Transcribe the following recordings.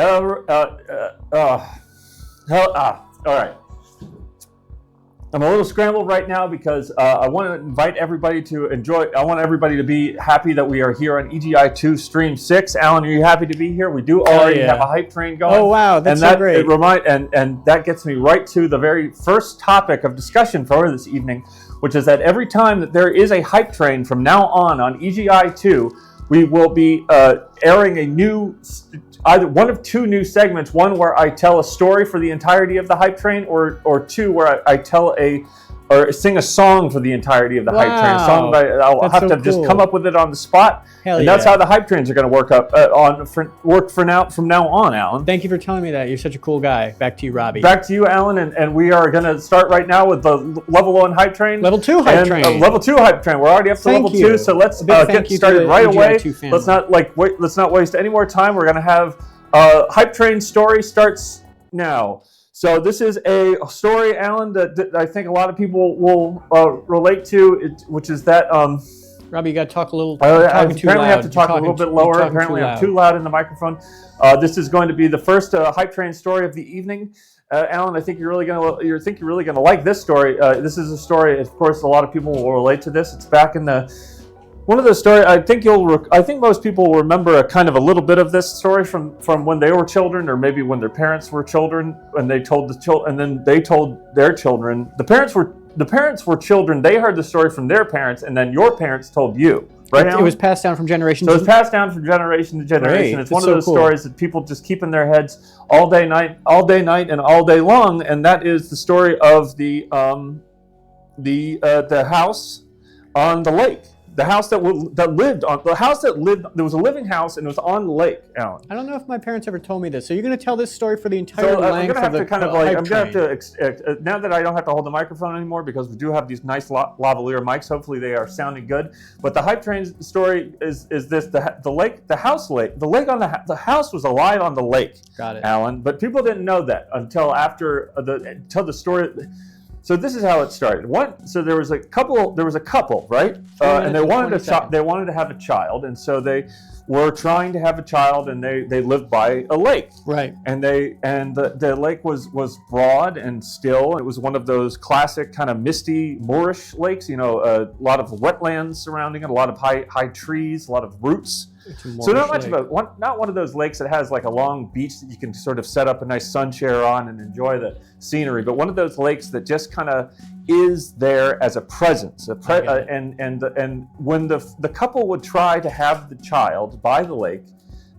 All right. I'm a little scrambled right now because I want to invite everybody to enjoy. I want everybody to be happy that we are here on EGI2 Stream 6. Allan, are you happy to be here? We do already have a hype train going. Oh, wow. That's so great. And that gets me right to the very first topic of discussion for this evening, which is that every time that there is a hype train from now on EGI2, we will be airing a new, either one of two new segments, one where I tell a story for the entirety of the hype train, or two where I tell or sing a song for the entirety of the hype train. A song that I'll have to just come up with it on the spot. That's how the hype trains are going to work from now on, Allan. Thank you for telling me that. You're such a cool guy. Back to you, Robbie. Back to you, Allan, and we are going to start right now with the level 1 hype train. Level 2 hype train. Level 2 hype train. We're already up to level 2, so let's get started right away. Let's not waste any more time. We're going to have hype train story starts now. So this is a story, Allan, that I think a lot of people will relate to, which is that... Robbie, you got to talk a little. I apparently have to talk a little bit lower. Apparently, I'm too loud in the microphone. This is going to be the first hype train story of the evening. Allan, I think you're really going to like this story. This is a story. Of course, a lot of people will relate to this. It's back in one of the stories. I think most people will remember a little bit of this story from when they were children, or maybe when their parents were children, and they told and then they told their children. The parents were children. They heard the story from their parents, and then your parents told you. Right? It was passed down from generation. So it's passed down from generation to generation. Great. It's one of those stories that people just keep in their heads all day, night, and all day long. And that is the story of the house on the lake. The house there was a living house, and it was on the lake, Allan. I don't know if my parents ever told me this. So you're going to tell this story for the entire length of the hype train. Now that I don't have to hold the microphone anymore, because we do have these nice lavalier mics. Hopefully they are sounding good. But the hype train story is this: the lake the house was alive on the lake. Got it, Allan. But people didn't know that until the story. So this is how it started. So there was a couple, right? And they wanted to have a child, and so they were trying to have a child, and they lived by a lake. Right. And the lake was broad and still. It was one of those classic kind of misty moorish lakes, a lot of wetlands surrounding it, a lot of high trees, a lot of roots. So not one of those lakes that has like a long beach that you can sort of set up a nice sun chair on and enjoy the scenery, but one of those lakes that just kind of is there as a presence. And when the couple would try to have the child by the lake,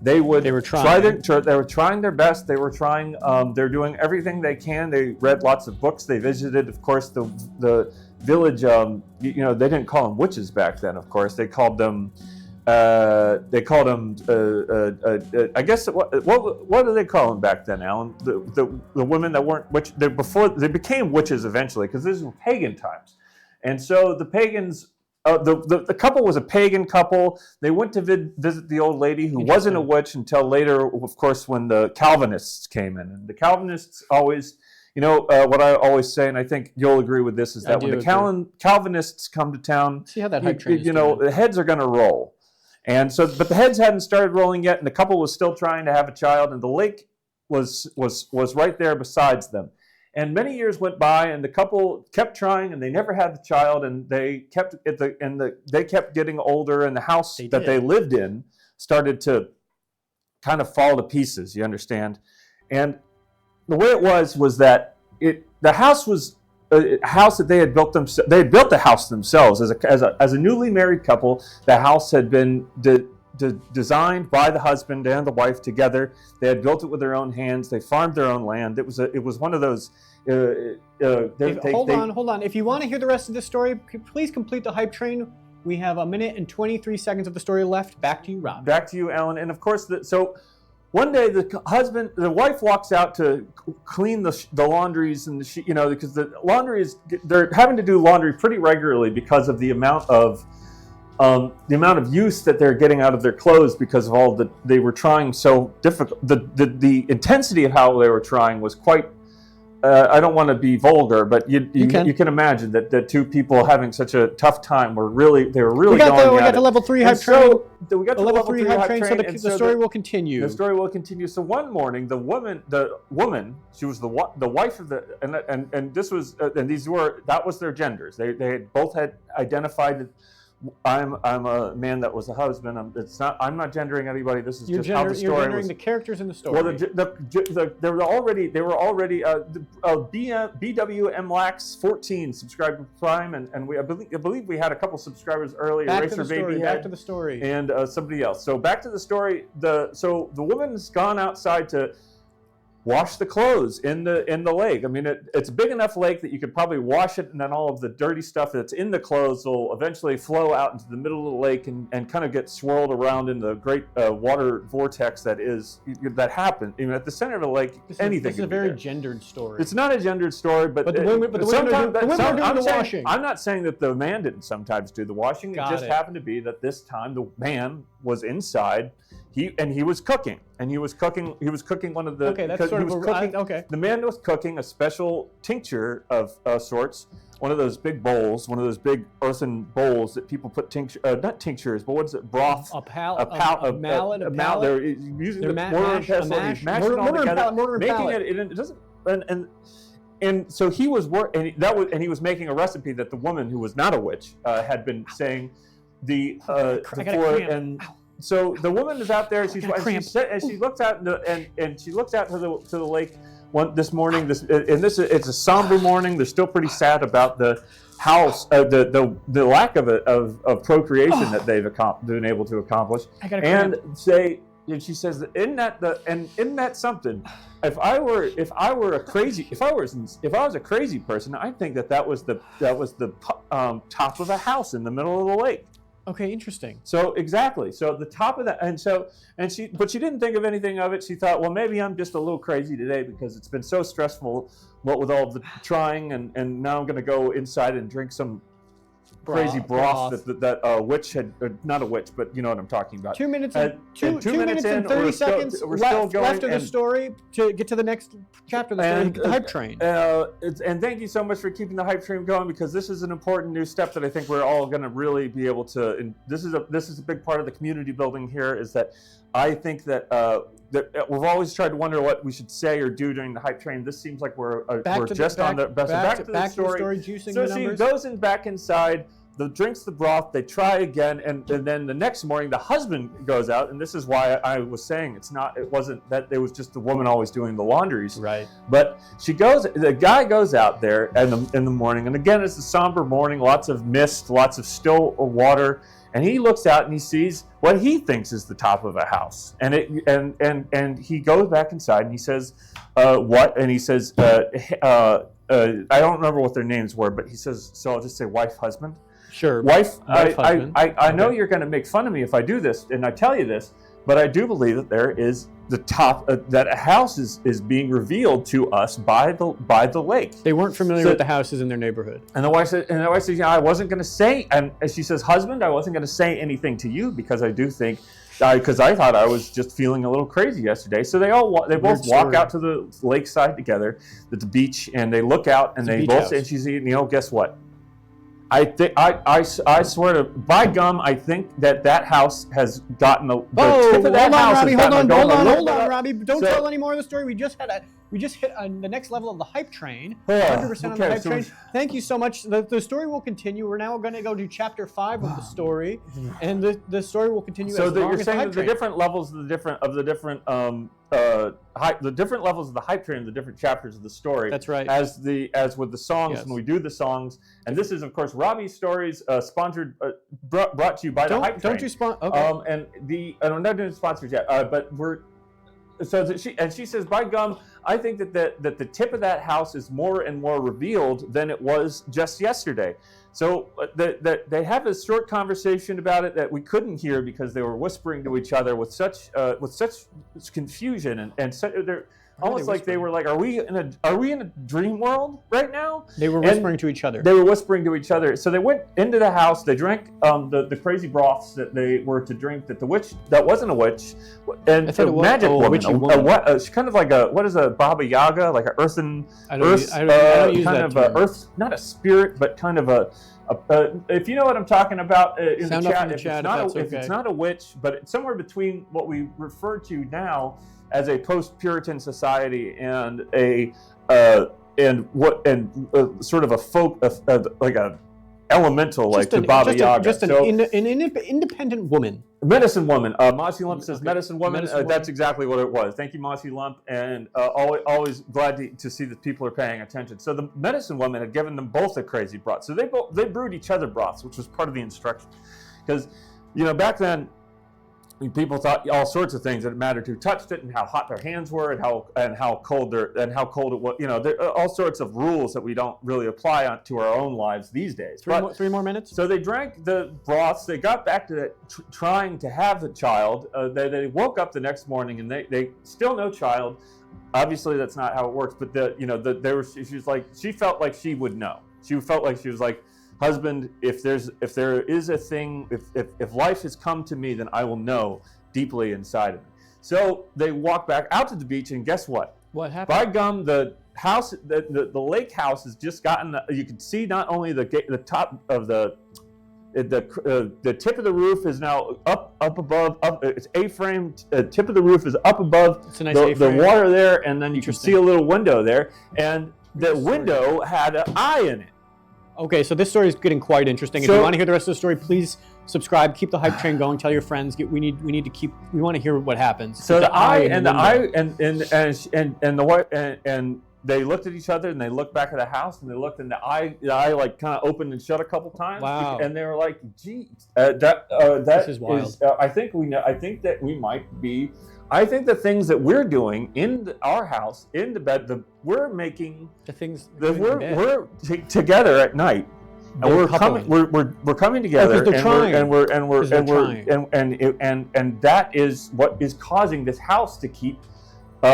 they were trying their best. They were trying. They're doing everything they can. They read lots of books. They visited, of course, the village. They didn't call them witches back then. Of course, they called them. I guess what do they call them back then, Allan? The women that weren't witch. They became witches eventually, because this was pagan times, and so the pagans. The couple was a pagan couple. They went to visit the old lady, who wasn't a witch until later, of course, when the Calvinists came in. And the Calvinists always, what I always say, and I think you'll agree with this, is that when the Calvinists come to town, see how that hype train the heads are going to roll. And so, but the heads hadn't started rolling yet, and the couple was still trying to have a child, and the lake was right there besides them. And many years went by, and the couple kept trying, and they never had the child, and they kept they kept getting older, and the house that they lived in started to kind of fall to pieces. You understand? And the way it was that the house was a house that they had built themselves. They had built the house themselves as a newly married couple. The house had been designed by the husband and the wife together. They had built it with their own hands. They farmed their own land. It was one of those. Hold on. If you want to hear the rest of this story, please complete the hype train We have 1 minute and 23 seconds of the story left. Back to you, Rob. Back to you, Allan. And of course, so one day the wife walks out to clean the laundries and because the laundry they're having to do laundry pretty regularly because of the amount of use that they're getting out of their clothes because of they were trying so difficult. The intensity of how they were trying was quite. I don't want to be vulgar, but you can imagine that the two people having such a tough time were really going at it. We got the level 3 hype train. We got the level 3 hype train, so the story will continue. The story will continue. So one morning, the woman, she was the wife of and this was that was their genders. They both had identified that. I'm a man that was a husband. I'm not gendering anybody. This is just how the story was. You're gendering the characters in the story. Well, they were already BWM Lax 14 subscribed to Prime, and I believe we had a couple subscribers earlier. Back to the story. And somebody else. So back to the story. So the woman's gone outside to wash the clothes in the lake. I mean, it's a big enough lake that you could probably wash it, and then all of the dirty stuff that's in the clothes will eventually flow out into the middle of the lake and kind of get swirled around in the great water vortex that happened. Even at the center of the lake, anything. This is a very gendered story. It's not a gendered story, but the women are doing the washing. I'm not saying that the man didn't sometimes do the washing. It just happened to be that this time the man was inside. He was cooking, and he was cooking one of the. Okay, that's sort of okay. The man was cooking a special tincture of sorts, one of those big bowls, one of those big earthen bowls that people put not tinctures, but what is it? Broth. A mallet. They're using the mortar and pestle. He's mashing it all together, making it. It doesn't. And so he was he was making a recipe that the woman who was not a witch had been saying before and. So the woman is out there. She looks out and she looks out to the lake this morning. It's a somber morning. They're still pretty sad about the house, the lack of procreation that they've been able to accomplish. And she says, isn't that something? If I was a crazy person, I think that was the top of a house in the middle of the lake. Okay, interesting. So exactly. So at the top of that, but she didn't think of anything of it. She thought, well, maybe I'm just a little crazy today because it's been so stressful, with all the trying, and now I'm going to go inside and drink some crazy broth that a witch had, not a witch, but you know what I'm talking about. 2 minutes and 30 seconds left of the story to get to the next chapter of the story, the hype train. And thank you so much for keeping the hype train going, because this is an important new step that I think we're all going to really be able to. And this is a big part of the community building here. Is that I think that we've always tried to wonder what we should say or do during the hype train. This seems like we're just on the back to the story. Juicing so the numbers. She goes back inside. Drinks the broth, they try again, and then the next morning the husband goes out, and this is why I was saying it wasn't that it was just the woman always doing the laundries. Right. But the guy goes out there in the morning, and again it's a somber morning, lots of mist, lots of still water, and he looks out and he sees what he thinks is the top of a house, and he goes back inside and he says, what? And he says, I don't remember what their names were, but he says, so I'll just say wife, husband. Sure. Wife, I know you're going to make fun of me if I do this, and I tell you this, but I do believe that there is the top that a house is being revealed to us by the lake. They weren't familiar with the houses in their neighborhood. And the wife says, yeah, I wasn't going to say, and she says, husband, I wasn't going to say anything to you because I do think. Because I thought I was just feeling a little crazy yesterday. So they both walk out to the lakeside together at the beach, and they look out, and they both say, and she's, guess what? I swear to, by gum, I think that house has gotten the tip of that house. Hold on, Robbie. Don't tell any more of the story. We just hit the next level of the hype train. 100% on the hype train. Thank you so much. The story will continue. We're now going to go to chapter 5 of the story, and the story will continue. So you're saying that the different levels of the different levels of the hype train, the different chapters of the story. That's right. As with the songs, when we do the songs, and this is of course Robbie's stories, sponsored, brought to you by the hype train. Don't you sponsor? Okay. And we're not doing sponsors yet, but we're. So she says, by gum, I think that the tip of that house is more and more revealed than it was just yesterday. So they have a short conversation about it that we couldn't hear because they were whispering to each other with such confusion and they're almost like they were like, are we in a dream world right now? They were whispering to each other. They were whispering to each other. So they went into the house. They drank the crazy broths that they were to drink. That wasn't a witch, and a magic woman. Kind of like what is a Baba Yaga, like an earthen earth, earth, not a spirit, but kind of if you know what I'm talking about in the chat. If it's not a witch, but it's somewhere between what we refer to now as a post-Puritan society and sort of a folk, like a elemental, like the Baba Yaga. Just an independent woman. Medicine woman. Mossy Lump says medicine woman. That's exactly what it was. Thank you, Mossy Lump. And always glad to see that people are paying attention. So the medicine woman had given them both a crazy broth. So they brewed each other broths, which was part of the instruction. Because, back then, people thought all sorts of things that it mattered who touched it and how hot their hands were and how cold it was. There are all sorts of rules that we don't really apply to our own lives these days. Three more minutes. So they drank the broths. They got back to trying to have the child. They woke up the next morning and they still no child. Obviously, that's not how it works. But she felt like she would know. She felt like she was like, husband, if there is a thing, if life has come to me, then I will know deeply inside of me. So they walk back out to the beach, and guess what? What happened? By gum, the house, the lake house has just gotten. You can see not only the top of the tip of the roof is now up above. It's A-frame. The tip of the roof is up above it's a nice the water there, and then you can see a little window there, and the window had an eye in it. Okay, so this story is getting quite interesting. If you want to hear the rest of the story, please subscribe. Keep the hype train going. Tell your friends. We want to hear what happens. So the eye and they looked at each other and they looked back at the house and they looked and the eye like kind of opened and shut a couple times. Wow. And they were like, "Gee, this is wild." I think that we might be. I think the things that we're doing in our house, in the bed, we're making the things that we're together at night, and we're coming together, and that is what is causing this house to keep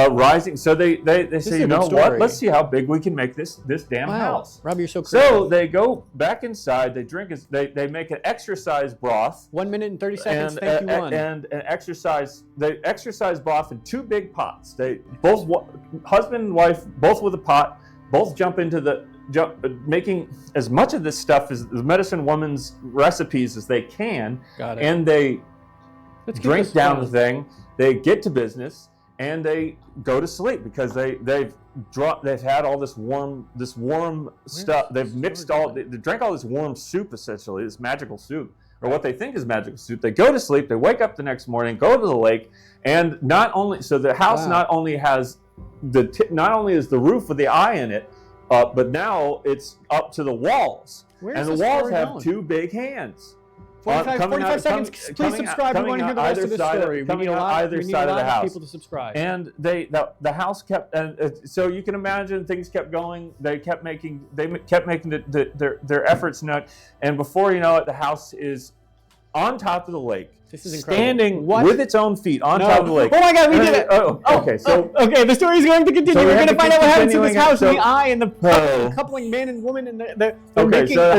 rising. So they say, you know what? Let's see how big we can make this damn house. Robbie, you're so creative. So they go back inside. They drink. They make an exercise broth. 1 minute and 30 seconds. Thank you. And an exercise. They exercise broth in 2 big pots. They both husband and wife both with a pot. Both jump into making as much of this stuff as the medicine woman's recipes as they can. Got it. And they drink down the thing. They get to business. And they go to sleep because they've had all this warm stuff. They've mixed they drank all this warm soup, essentially, this magical soup, or what they think is magical soup. They go to sleep. They wake up the next morning, go to the lake, and the house not only has not only is the roof with the eye in it, but now it's up to the walls, and the walls have 2 big hands. 45 seconds. Please subscribe. We want to hear the rest of the story. We need a lot of people to subscribe. And the house kept, and so you can imagine things kept going. They kept making their efforts nut, and before you know it, the house is on top of the lake. This is incredible. Standing with its own feet on top of the lake. Oh my God, we did it! Okay, so okay, the story is going to continue. We're going to find out what happens to this house and the eye and the coupling man and woman and the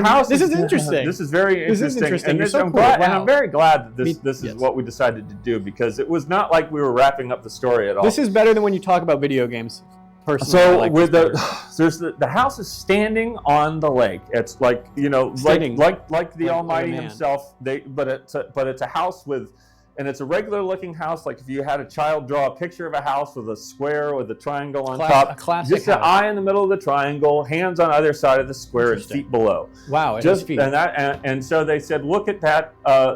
house. This is interesting. This is very interesting. And I'm very glad that this is what we decided to do because it was not like we were wrapping up the story at all. This is better than when you talk about video games. Personally, so with the house is standing on the lake. It's like like the Almighty himself. But it's a house and it's a regular looking house. Like if you had a child draw a picture of a house with a square with a triangle on top, a classic just an eye in the middle of the triangle, hands on either side of the square, and feet below. Wow, it has feet. And so they said, look at that.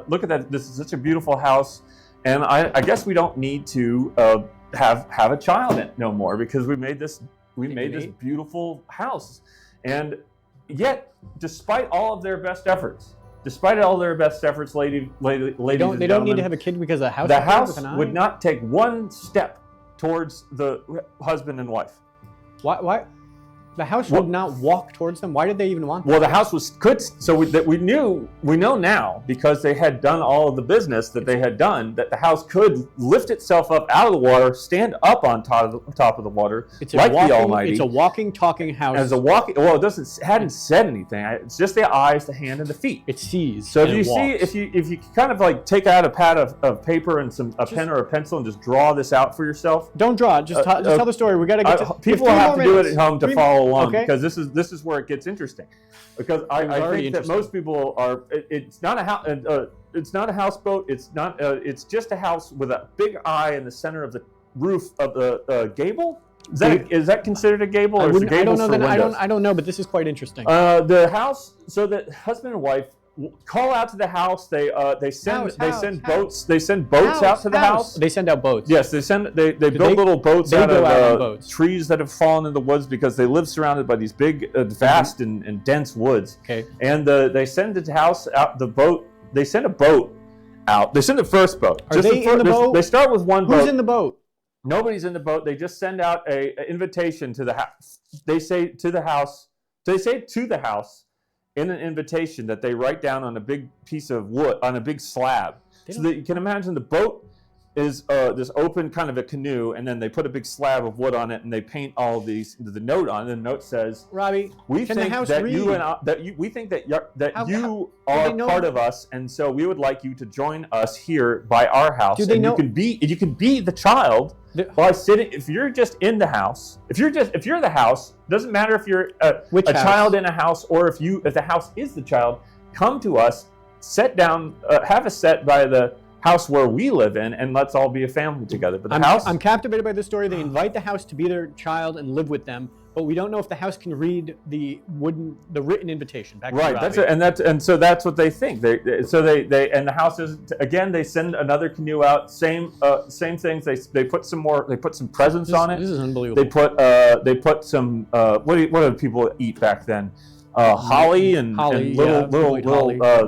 Look at that. This is such a beautiful house, and I guess we don't need to. Have a child in it no more because we made this beautiful house, and yet despite all of their best efforts, ladies they don't need to have a kid because the house would not take one step towards the husband and wife. Why? The house would not walk towards them. Why did they even want that? Well, the house so we know now, because they had done all of the business that they had done, that the house could lift itself up out of the water, stand up on top of the water, like the Almighty. It's a walking, talking house. Well, hadn't said anything. It's just the eyes, the hand, and the feet. It sees. So if you kind of like take out a pad of paper and a pen or a pencil and just draw this out for yourself. Don't draw it. Just tell the story. We got to get to people will have to do it at home to follow along, because this is where it gets interesting. Because I think that most people are. It's not a house. It's not a houseboat. It's not. It's just a house with a big eye in the center of the roof of the gable. Is that considered a gable, or is the gable for windows? I don't know, but this is quite interesting. The house. So that husband and wife call out to the house. They send boats. They send boats out to the house. They send out boats. Yes, they build little boats out of trees that have fallen in the woods, because they live surrounded by these big, vast and dense woods. Okay. And they send the house out. The boat. They send a boat out. They send the first boat. Are they in the boat? They start with one boat. Who's in the boat? Nobody's in the boat. They just send out an invitation to the house. They say to the house in an invitation that they write down on a big piece of wood, on a big slab. So that you can imagine the boat is this open kind of a canoe, and then they put a big slab of wood on it, and they paint all of the note on it. And the note says, Robbie, we think that you and you are part of us, and so we would like you to join us here by our house. Do they know? You can be the child by sitting. If you're just in the house, if you're the house, doesn't matter if you're a child in a house, or if the house is the child. Come to us, sit down, have a set by the house where we live in, and let's all be a family together. But I'm captivated by this story. They invite the house to be their child and live with them, but we don't know if the house can read the written invitation. Back right. That's it. And so that's what they think. And the house is, again, they send another canoe out. Same things. They put some more. They put some presents on it. This is unbelievable. They put some. What did people eat back then? Holly and little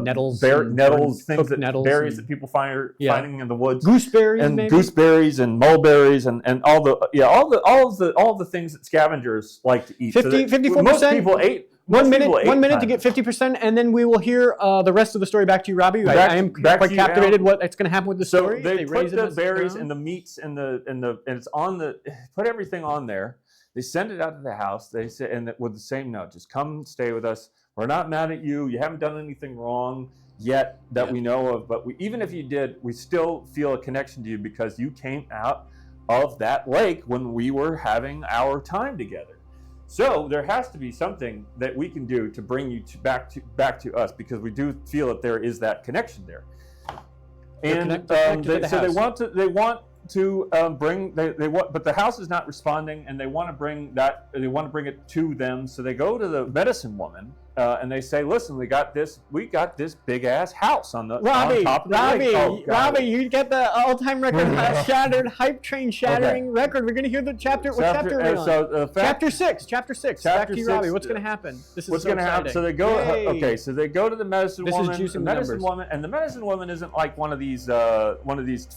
nettles, berries that people finding in the woods, gooseberries and mulberries and all the things that scavengers like to eat. 54%. Most people ate. 1 minute to get 50%, and then we will hear the rest of the story. Back to you, Robbie. I am quite captivated. What's going to happen with the story? So they put the berries and the meats and it's on the put everything on there. They send it out to the house. They say, and with the same note, just come stay with us. We're not mad at you. You haven't done anything wrong yet that we know of. But even if you did, we still feel a connection to you because you came out of that lake when we were having our time together. So there has to be something that we can do to bring you back to us, because we do feel that there is that connection there. And so they want to bring, but the house is not responding, and they want to bring it to them. So they go to the medicine woman and they say, "Listen, we got this big ass house on top of the lake." Robbie, you get the all-time record shattered hype train shattering record. We're gonna hear the chapter. What chapter are we on? Chapter 6. Chapter 6. Back to you, Robbie. What's gonna happen? This is what's gonna happen. So they go. Okay, so they go to the medicine woman. This is juicing the medicine woman, and the medicine woman isn't like one of these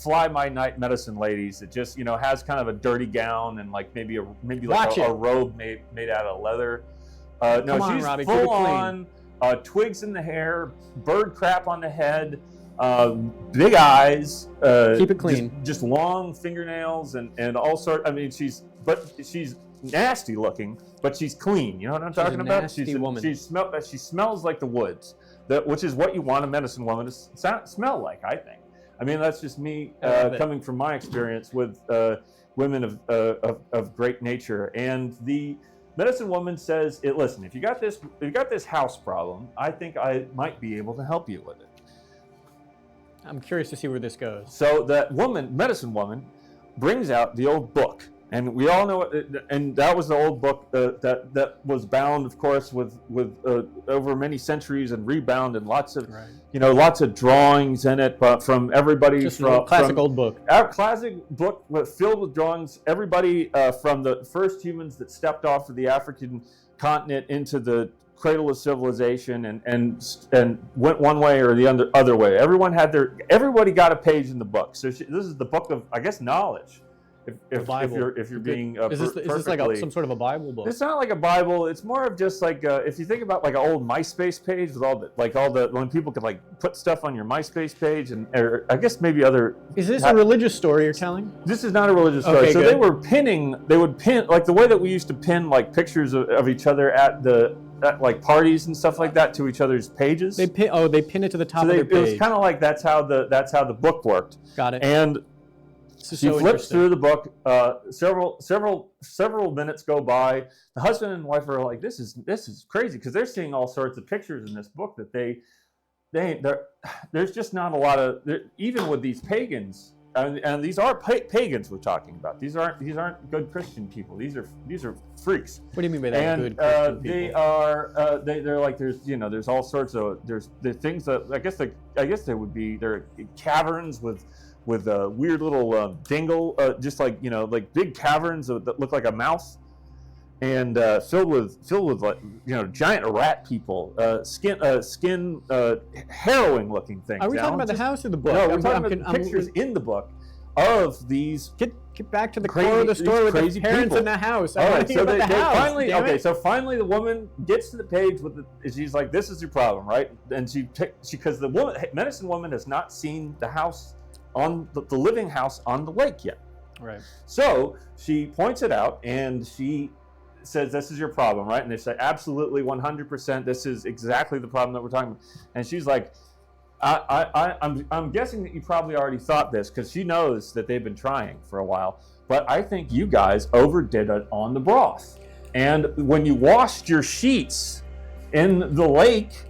fly-by-night medicine ladies that just has kind of a dirty gown and like maybe a robe made out of leather. No, she's Robbie, full on twigs in the hair, bird crap on the head, big eyes. Keep it clean. Just long fingernails and all sorts. I mean, she's nasty looking, but she's clean. You know what I'm talking about? She's a woman. She smells like the woods, which is what you want a medicine woman to smell like, I think. I mean, that's just me coming from my experience with women of great nature. And the medicine woman says, "Listen, if you got this house problem, I think I might be able to help you with it." I'm curious to see where this goes. So that medicine woman, brings out the old book, and we all know it. And that was the old book that was bound, of course, with over many centuries and rebound, and lots of drawings in it, but from everybody. Just from classic old book. Our classic book filled with drawings. Everybody from the first humans that stepped off of the African continent into the cradle of civilization and went one way or the other way. Everybody got a page in the book. So this is the book of, I guess, knowledge. if you're being is this like some sort of a Bible book? It's not like a Bible. It's more of just like if you think about like an old MySpace page with all the when people could like put stuff on your MySpace page or I guess maybe other. Is this a religious story you're telling? This is not a religious story. Okay, so good. they would pin like the way that we used to pin like pictures of each other at like parties and stuff like that to each other's pages. They pin it to the top of their page. It was kind of like that's how the book worked. Got it. And she flips through the book. Several minutes go by. The husband and wife are like, "This is crazy," because they're seeing all sorts of pictures in this book that there's just not a lot of even with these pagans. And these are pagans we're talking about. These aren't good Christian people. These are freaks. What do you mean by that? And good Christian people? they are they're like there's all sorts of there's the things that I guess they're caverns with weird little dingle just like like big caverns that look like a mouth. And filled with like giant rat people, skin harrowing looking things. Are we talking about the house or the book? No, we're talking about the pictures in the book of these. Get back to the core of the story with the parents people in the house. All right, so they finally so finally the woman gets to the page she's like, "This is your problem, right?" And she because the medicine woman has not seen the house on the living house on the lake yet. Right. So she points it out and she says, "This is your problem, right?" And they say, "Absolutely, 100%. This is exactly the problem that we're talking about." And she's like, "I'm guessing that you probably already thought this because she knows that they've been trying for a while. But I think you guys overdid it on the broth. And when you washed your sheets in the lake,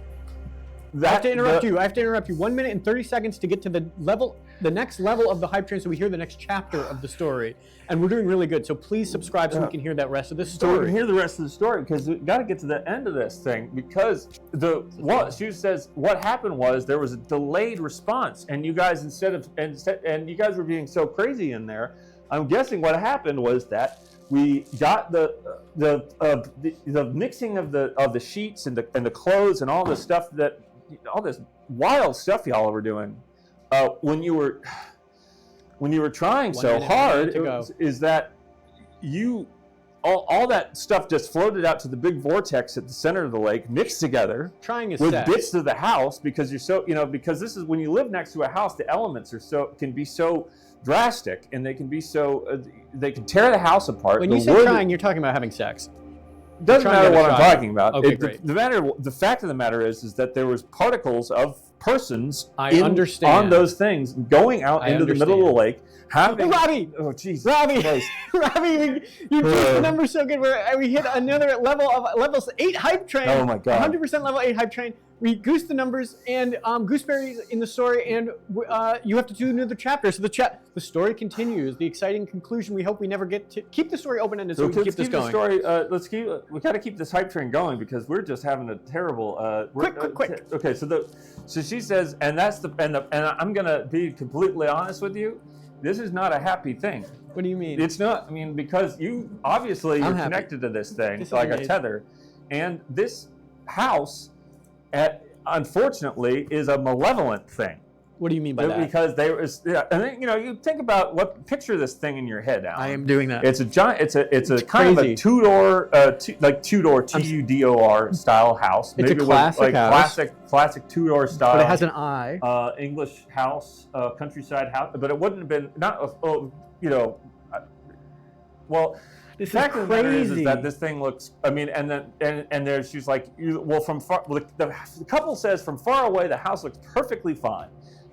I have to interrupt you. 1 minute and 30 seconds to get to the next level of the hype train, so we hear the next chapter of the story. And we're doing really good, so please subscribe so we can hear that rest of the story. So we can hear the rest of the story, because we got to get to the end of this thing, because she says what happened was there was a delayed response, and you guys and you guys were being so crazy in there. I'm guessing what happened was that we got the mixing of the sheets and the clothes and all the stuff all this wild stuff y'all were doing when you were trying so hard is that all that stuff just floated out to the big vortex at the center of the lake, mixed together with bits of the house, because you're so because this is when you live next to a house, the elements can be so drastic, and they can be so they can tear the house apart. When you say trying, you're talking about having sex. Doesn't matter what I'm talking about. Okay, great. The fact of the matter is that there was particles of persons on those things going out into the middle of the lake. Robbie! Oh, jeez. Robbie! Robbie, you beat the number so good. We hit another level of level 8 hype train. Oh my God. 100% level 8 hype train. We goosed the numbers, and Gooseberry's in the story, and you have to do another chapter. So the story continues. The exciting conclusion. We hope we never get to keep the story open-ended, so we can keep this going. We got to keep this hype train going, because we're just having a terrible. Quick. Okay, so she says, and I'm gonna be completely honest with you. This is not a happy thing. What do you mean? It's not. I mean, because you're connected to this thing like a tether, and this house, unfortunately, is a malevolent thing. What do you mean by that? Because and then you think about picture this thing in your head, Allan. I am doing that. It's a giant. It's a kind of a two-door, Tudor TUDOR style house. It's maybe a classic house. Classic two-door style. But it has an eye. English house, countryside house. But it wouldn't have been well. The fact of the matter is that this thing looks. I mean, and there's she's like, from far. The couple says from far away the house looks perfectly fine.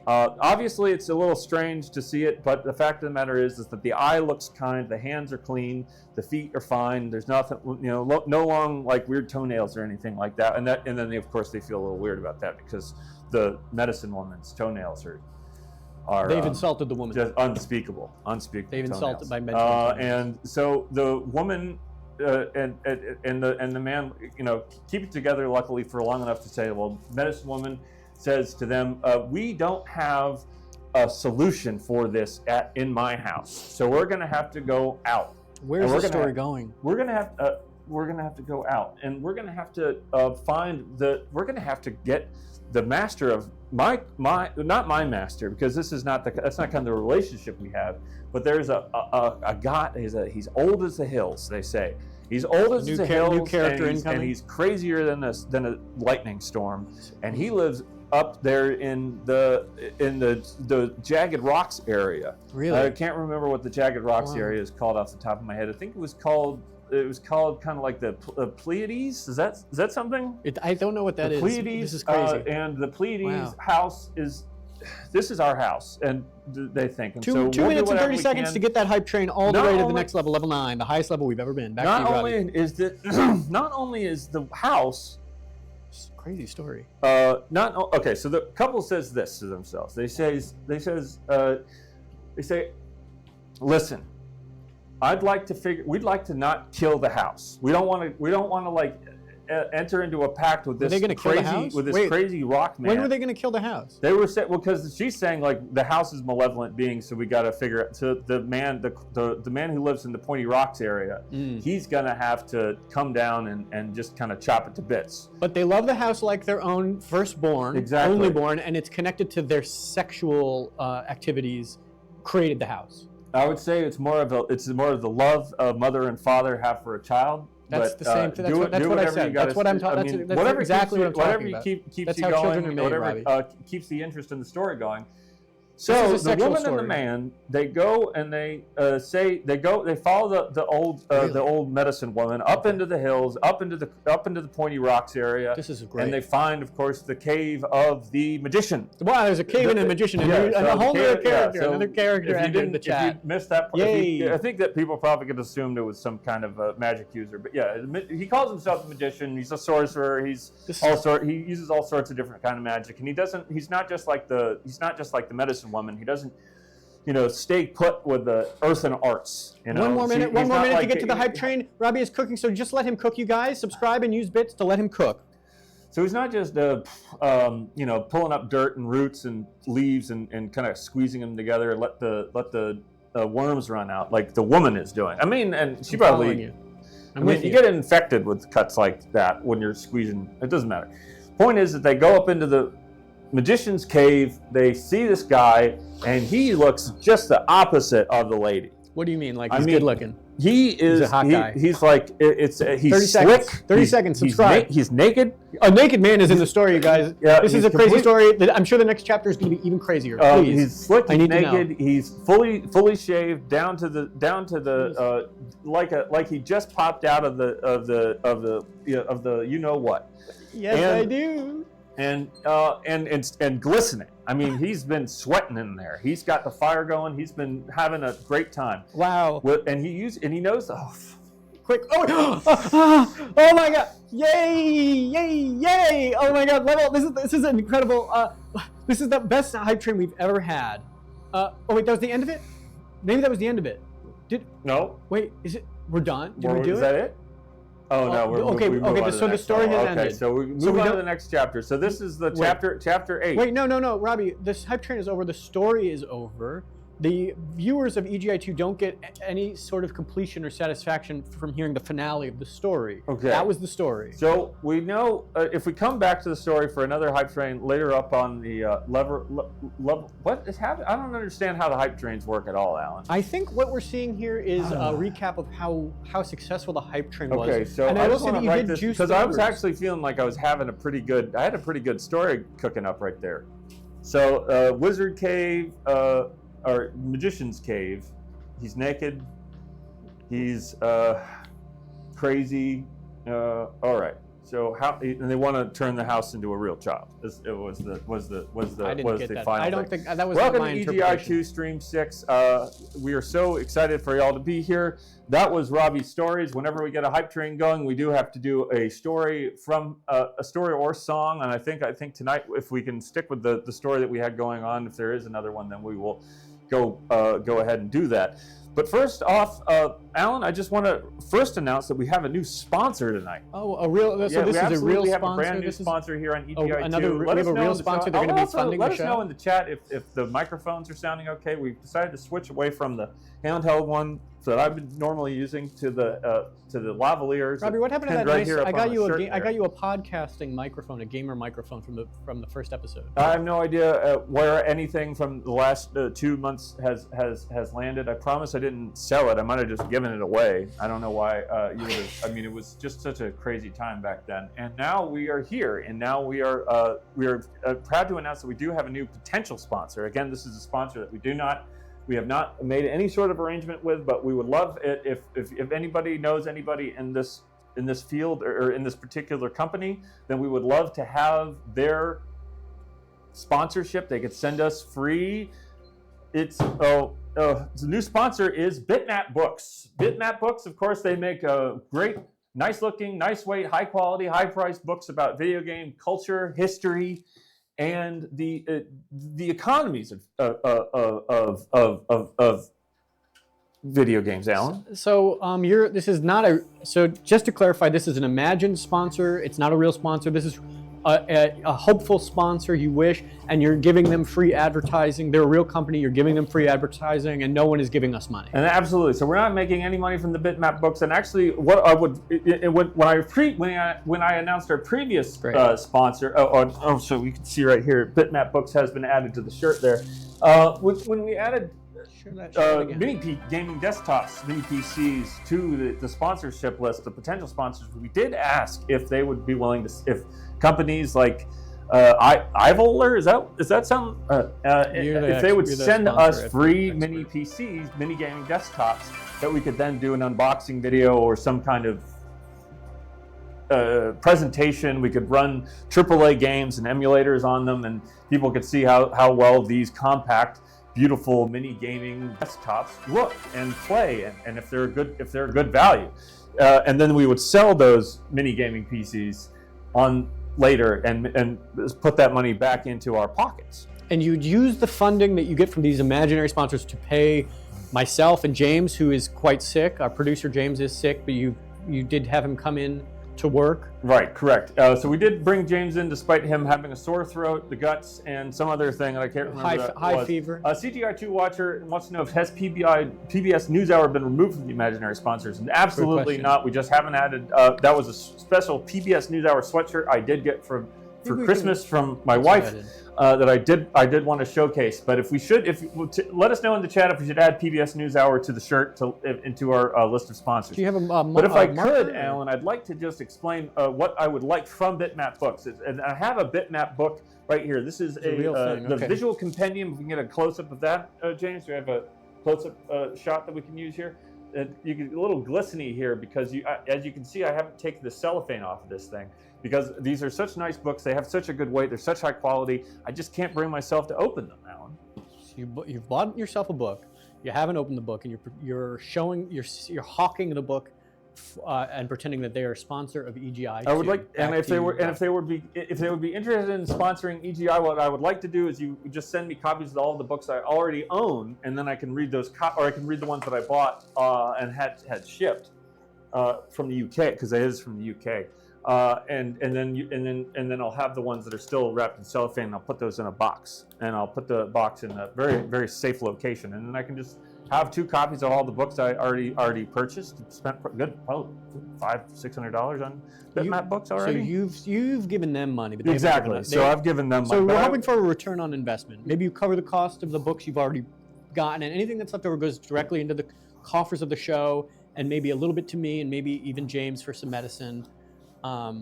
Obviously, it's a little strange to see it, but the fact of the matter is that the eye looks kind, the hands are clean, the feet are fine. There's nothing, no long like weird toenails or anything like that. And then of course they feel a little weird about that, because the medicine woman's toenails are they've insulted the woman. Just unspeakable. They've insulted by medicine. And so the woman and the man, keep it together. Luckily, for long enough to say, well, medicine woman says to them, we don't have a solution for this in my house, so we're going to have to go out. Where's the story going? We're going to have to go out, and we're going to have to we're going to have to get the master of my not my master, because this is that's not kind of the relationship we have, but there's a guy. He's old as the hills, they say. He's old as the hills, new character and he's crazier than a lightning storm, and he lives up there in the Jagged Rocks area. Really? I can't remember what the Jagged Rocks area is called off the top of my head. I think it was called kind of like the Pleiades. Is that something? I don't know what that is. Pleiades. This is crazy. And the Pleiades house this is our house, and they think. And Two so we'll minutes and 30 seconds to get that hype train all the way to the next level, level 9, the highest level we've ever been. Back to you, Robbie. Not only is the house. Crazy story. Okay. So the couple says this to themselves. They say, listen, we'd like to not kill the house. We don't want to like enter into a pact with this crazy rock man. When were they going to kill the house? They were saying, because she's saying like the house is malevolent being, so we got to figure out. So the man who lives in the Pointy Rocks area, he's going to have to come down and just kind of chop it to bits. But they love the house like their own firstborn, only born, and it's connected to their sexual activities. Created the house. I would say it's more of the love a mother and father have for a child. That's the same thing. That's what I said. That's what I'm talking. That's exactly what I'm talking about. Keeps that's you how going, children are made, whatever keeps the interest in the story going. So the woman and the man, they go and they follow the old medicine woman up into the hills, up into the Pointy Rocks area. This is great. And they find, of course, the cave of the magician. Wow, there's a cave and a magician, and a whole other character, another character in the chat. If you missed that part, Yay. I think that people probably could assume it was some kind of magic user, but yeah, he calls himself a magician. He's a sorcerer. He uses all sorts of different kind of magic, and he's not just like the medicine woman. He doesn't, stay put with the earthen arts. One more minute to get to the hype train. Robbie is cooking, so just let him cook, you guys. Subscribe and use bits to let him cook. So he's not just, pulling up dirt and roots and leaves and kind of squeezing them together and let the worms run out like the woman is doing. I mean, and she probably. You get infected with cuts like that when you're squeezing. It doesn't matter. Point is that they go up into the magician's cave. They see this guy, and he looks just the opposite of the lady. What do you mean? Like he's good looking? He's a hot guy. He's like he's 30 slick. Seconds. 30 seconds. Subscribe. He's naked. A naked man is in the story, you guys. Yeah, this is a crazy story. I'm sure the next chapter is going to be even crazier. Please. He's slick. He's naked. He's fully shaved down to the like he just popped out of the you know what. Yes, I do. And glistening. I mean, he's been sweating in there. He's got the fire going. He's been having a great time. Wow. And he knows. Quick! Oh my God! Yay! Oh my God! Level. This is incredible. This is the best hype train we've ever had. Wait, that was the end of it? Maybe that was the end of it. No. Wait, is it? We're done. Did we do it? Is that it? Oh no, okay. So the story has ended. Okay, so we move on to the next chapter. So this is the chapter 8. Wait, no, Robbie. This hype train is over. The story is over. The viewers of EGI2 don't get any sort of completion or satisfaction from hearing the finale of the story. Okay. That was the story. So we know if we come back to the story for another hype train later up on the level. What is happening? I don't understand how the hype trains work at all, Allan. I think what we're seeing here is a recap of how successful the hype train was. Okay, so and I will say that you did juice because I was actually feeling like I had a pretty good story cooking up right there. So Wizard Cave. Or Magician's Cave. He's naked. He's crazy. All right. So and they want to turn the house into a real child. It was the final. I don't think that was Welcome my to interpretation. EGI2 Stream 6. We are so excited for y'all to be here. That was Robbie's stories. Whenever we get a hype train going, we do have to do a story from a story or song. And I think tonight, if we can stick with the story that we had going on, if there is another one, then we will go ahead and do that. But first off, Alan, I just want to first announce that we have a new sponsor tonight. Oh, a real? So this is a real we have sponsor. A brand new sponsor here on EGI2. We have a real sponsor. They're going to be funding the show. Let us know in the chat if the microphones are sounding okay. We've decided to switch away from the handheld one that I've been normally using to the lavaliers. Robbie, what happened to that right nice? I got you a podcasting microphone, a gamer microphone from the first episode. I have no idea where anything from the last 2 months has landed. I promise I didn't sell it. I might have just given it away. I don't know why you would have. I mean, it was just such a crazy time back then. And now we are here, and now we are proud to announce that we do have a new potential sponsor. Again, this is a sponsor that we have not made any sort of arrangement with, but we would love it if anybody knows anybody in this field or in this particular company, then we would love to have their sponsorship. They could send us free. The new sponsor is Bitmap Books. Bitmap Books, of course, they make great, nice looking, nice weight, high quality, high priced books about video game culture, history, and the economies of video games, Alan. So this is not so just to clarify, this is an imagined sponsor. It's not a real sponsor. This is a hopeful sponsor you wish, and you're giving them free advertising. They're a real company. You're giving them free advertising, and no one is giving us money. And absolutely. So we're not making any money from the Bitmap Books. And actually, what I would when I announced our previous sponsor, so we can see right here, Bitmap Books has been added to the shirt there. When we added mini gaming desktops, mini PCs to the sponsorship list, the potential sponsors, we did ask if they would be willing to, if companies like Ivoler, does that sound? If they would send us free mini PCs, mini gaming desktops, that we could then do an unboxing video or some kind of presentation. We could run AAA games and emulators on them, and people could see how well these compact, beautiful mini gaming desktops look and play, and if they're a good value, and then we would sell those mini gaming PCs on later and put that money back into our pockets. And you'd use the funding that you get from these imaginary sponsors to pay myself and James, who is quite sick. Our producer James is sick, but you did have him come in to work. Right, correct. So we did bring James in despite him having a sore throat, the guts, and some other thing that I can't remember. High fever. CGI2 watcher wants to know if has PBS NewsHour been removed from the imaginary sponsors? And absolutely not. We just haven't added. That was a special PBS NewsHour sweatshirt I did get for Christmas from my wife. That I did want to showcase, but let us know in the chat if we should add PBS NewsHour to the shirt into our list of sponsors. Do you have but if I could, Alan, I'd like to just explain what I would like from Bitmap Books, and I have a Bitmap book right here. This is the visual compendium. If we can get a close up of that, James, do we have a close up shot that we can use here? You get a little glistening here because as you can see, I haven't taken the cellophane off of this thing, because these are such nice books. They have such a good weight. They're such high quality. I just can't bring myself to open them, Alan. You've bought yourself a book. You haven't opened the book, and you're hawking the book and pretending that they are a sponsor of EGI. I would like, and if they would be interested in sponsoring EGI, what I would like to do is you just send me copies of all the books I already own, and then I can read those, or I can read the ones that I bought and had shipped from the UK, because it is from the UK. And then I'll have the ones that are still wrapped in cellophane, and I'll put those in a box, and I'll put the box in a very, very safe location, and then I can just have 2 copies of all the books I already purchased. Spent probably $500-600 on Bitmap Books already. So you've given them money, but exactly. So I've given them money. So we're hoping for a return on investment. Maybe you cover the cost of the books you've already gotten, and anything that's left over goes directly into the coffers of the show, and maybe a little bit to me, and maybe even James for some medicine.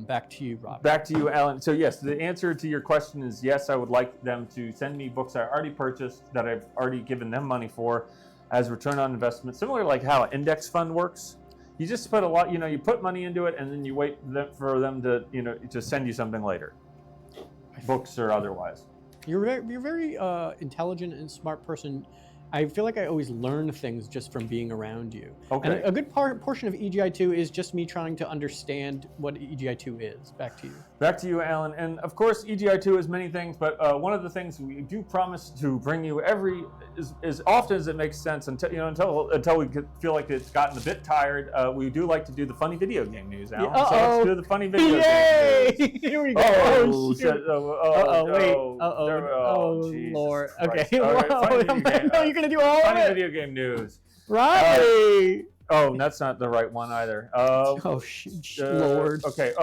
Back to you, Rob. Back to you, Alan. So yes, the answer to your question is yes, I would like them to send me books I already purchased that I've already given them money for as return on investment. Similar like how an index fund works. You just put a lot, you put money into it, and then you wait for them to, to send you something later, books or otherwise. You're a very intelligent and smart person. I feel like I always learn things just from being around you. Okay. And a good portion of EGI2 is just me trying to understand what EGI2 is. Back to you. Back to you, Allan. And of course, EGI2 is many things, but one of the things we do promise to bring you as often as it makes sense until we feel like it's gotten a bit tired. We do like to do the funny video game news, Allan. So let's do the funny video game news. Here we go. Oh, Lord. Christ. Okay. All right, funny video game. No, you're gonna do all of funny it. video game news. Robbie. That's not the right one either. Lord. Okay.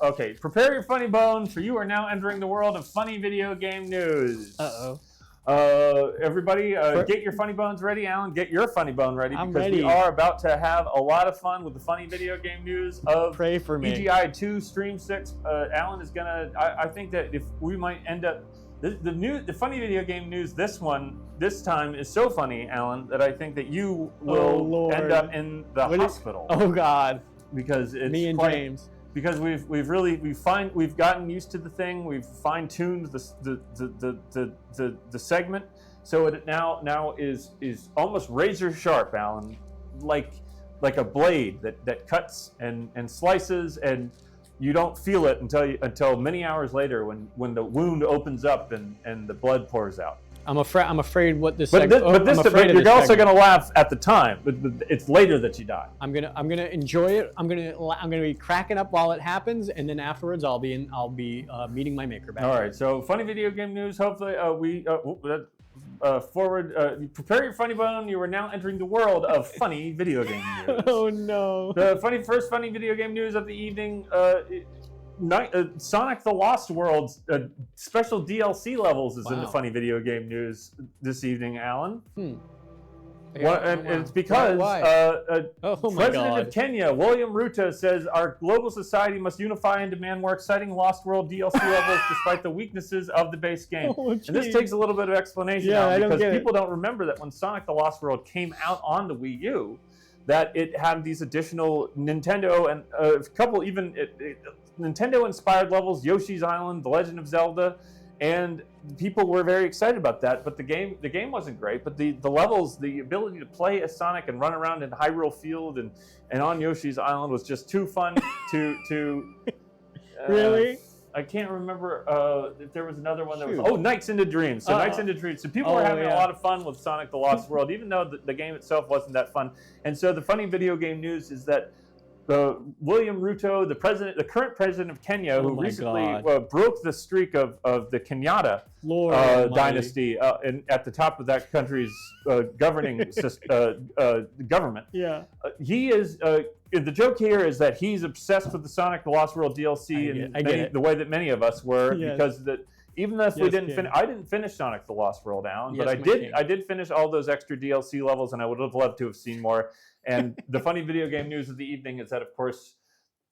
Okay. Prepare your funny bone, for you are now entering the world of funny video game news. Everybody, get your funny bones ready. Allan, get your funny bone ready, because ready. we are about to have a lot of fun with the funny video game news of Pray for me. EGI 2 Stream 6. Allan is gonna. I think that if we might end up. The funny video game news this time is so funny, Allan, that I think that you will end up in the hospital. Oh God! Because it's me and James. Because we've gotten used to the thing. We've fine-tuned the segment, so it now is almost razor sharp, Allan, like a blade that cuts and slices, and you don't feel it until many hours later when the wound opens up and the blood pours out. I'm afraid what this. But you're also going to laugh at the time. But it's later that you die. I'm gonna enjoy it. I'm gonna be cracking up while it happens, and then afterwards I'll be meeting my maker back. All right. So funny video game news. Hopefully prepare your funny bone. You are now entering the world of funny video game news. Oh no! The first funny video game news of the evening. Sonic the Lost World's special DLC levels is in the funny video game news this evening, Allan. And it's because President of Kenya, William Ruto, says our global society must unify and demand more exciting Lost World DLC levels despite the weaknesses of the base game. And this takes a little bit of explanation because people don't remember that when Sonic the Lost World came out on the Wii U, that it had these additional Nintendo and a couple Nintendo-inspired levels, Yoshi's Island, The Legend of Zelda, and people were very excited about that. But the game wasn't great. But the levels, the ability to play as Sonic and run around in Hyrule Field and on Yoshi's Island was just too fun to really. I can't remember if there was another one that was. Nights into Dreams. So Nights into Dreams. So people were having a lot of fun with Sonic the Lost World, even though the game itself wasn't that fun. And so the funny video game news is that William Ruto, the current president of Kenya, who recently broke the streak of the Kenyatta dynasty at the top of that country's governing government. Yeah. He is. The joke here is that he's obsessed with the Sonic the Lost World DLC in the way that many of us were, because even if we didn't I didn't finish Sonic the Lost World, Allan, but I did finish all those extra DLC levels, and I would have loved to have seen more. And the funny video game news of the evening is that, of course,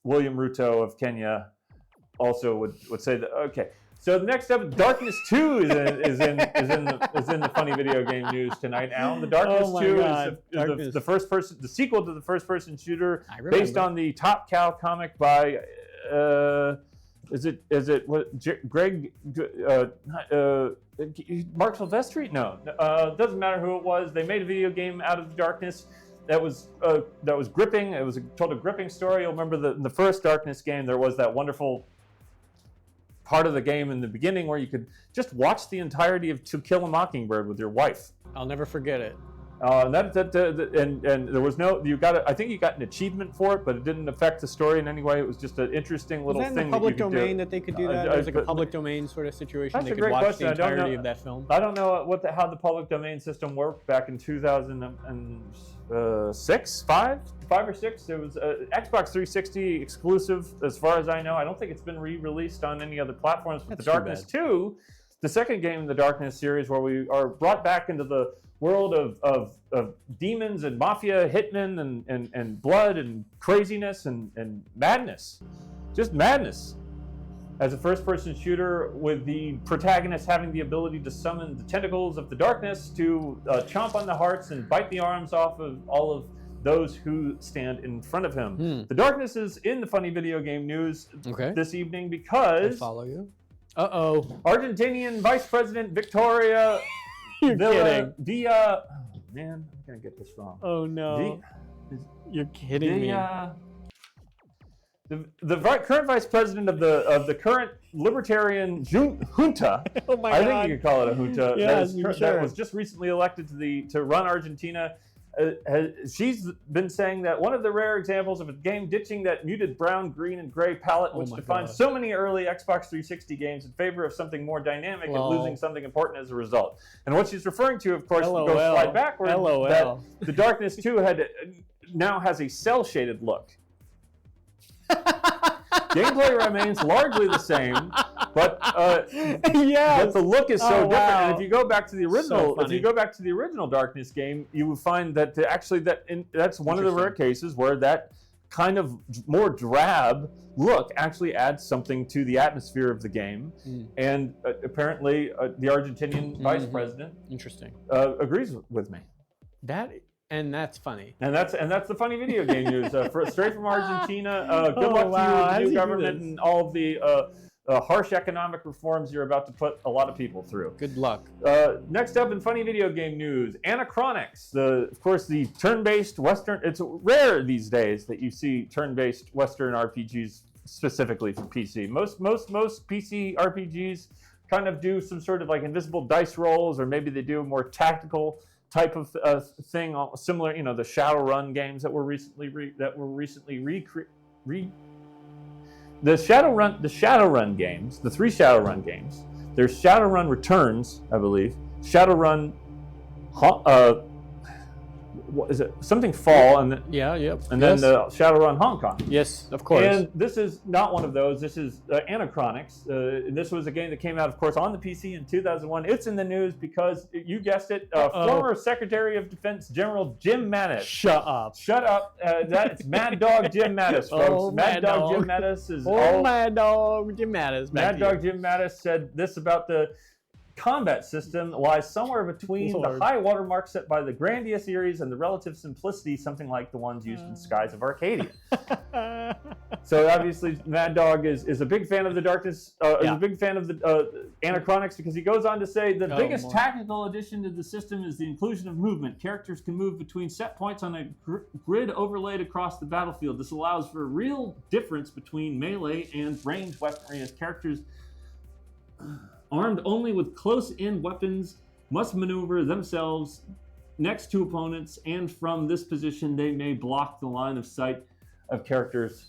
William Ruto of Kenya also would say that. Okay, so next up, Darkness 2 is in the funny video game news tonight. Allan, the Darkness 2 is the sequel to the first-person shooter based on the Top Cow comic by. Greg Mark Silvestri? No, doesn't matter who it was. They made a video game out of the darkness that was gripping. It told a gripping story. You'll remember in the first Darkness game, there was that wonderful part of the game in the beginning where you could just watch the entirety of To Kill a Mockingbird with your wife. I'll never forget it. And there was I think you got an achievement for it, but it didn't affect the story in any way. It was just an interesting little thing. Was that in the public domain that they could do that? It was like a public domain sort of situation. They could watch the entirety of that film. I don't know how the public domain system worked back in 2006, five or six. It was Xbox 360 exclusive, as far as I know. I don't think it's been re-released on any other platforms. But the Darkness 2, the second game in the Darkness series, where we are brought back into the world of demons and mafia hitmen and blood and craziness and madness. Just madness. As a first-person shooter with the protagonist having the ability to summon the tentacles of the darkness to chomp on the hearts and bite the arms off of all of those who stand in front of him. The Darkness is in the funny video game news this evening because... I follow you. Argentinian Vice President Victoria You're kidding. Oh, man, I'm gonna get this wrong. Oh no. You're kidding me. The current vice president of the current libertarian junta, Oh my I God. think you could call it a junta, Yes, that was just recently elected to run Argentina. She's been saying that one of the rare examples of a game ditching that muted brown, green, and gray palette, which defined so many early Xbox 360 games in favor of something more dynamic and losing something important as a result. And what she's referring to, of course, goes slide backward, that the Darkness 2 now has a cel-shaded look. Gameplay remains largely the same, but but the look is so different. And if you go back to the original, Darkness game, you would find that that's one of the rare cases where that kind of more drab look actually adds something to the atmosphere of the game. And apparently, the Argentinian vice president agrees with me. And that's funny. And that's the funny video game news. Straight from Argentina. Good luck to you with the new government and all of the harsh economic reforms you're about to put a lot of people through. Good luck. Next up in funny video game news, Anachronics. Of course, the turn-based Western. It's rare these days that you see turn-based Western RPGs specifically for PC. Most PC RPGs kind of do some sort of like invisible dice rolls, or maybe they do a more tactical type of thing, similar, the Shadowrun games that were recently the Shadowrun games, the 3 Shadowrun games. There's Shadowrun Returns, I believe. Shadowrun, what is it? Something Fall, and then then the Shadowrun Hong Kong. Yes, of course. And this is not one of those. This is Anachronics. This was a game that came out, of course, on the PC in 2001. It's in the news because, you guessed it, former Secretary of Defense General Jim Mattis. Shut up. That's Mad Dog Jim Mattis, folks. Mad Dog Jim Mattis is Mad Dog Jim Mattis. Mad Dog Jim Mattis said this about the combat system lies somewhere between the high watermark set by the grandiose series and the relative simplicity, something like the ones used in Skies of Arcadia. So obviously, Mad Dog is a big fan of the Darkness, is a big fan of the Anachronics, because he goes on to say the biggest tactical addition to the system is the inclusion of movement. Characters can move between set points on a grid overlaid across the battlefield. This allows for a real difference between melee and ranged weaponry, as characters armed only with close-in weapons must maneuver themselves next to opponents, and from this position they may block the line of sight of characters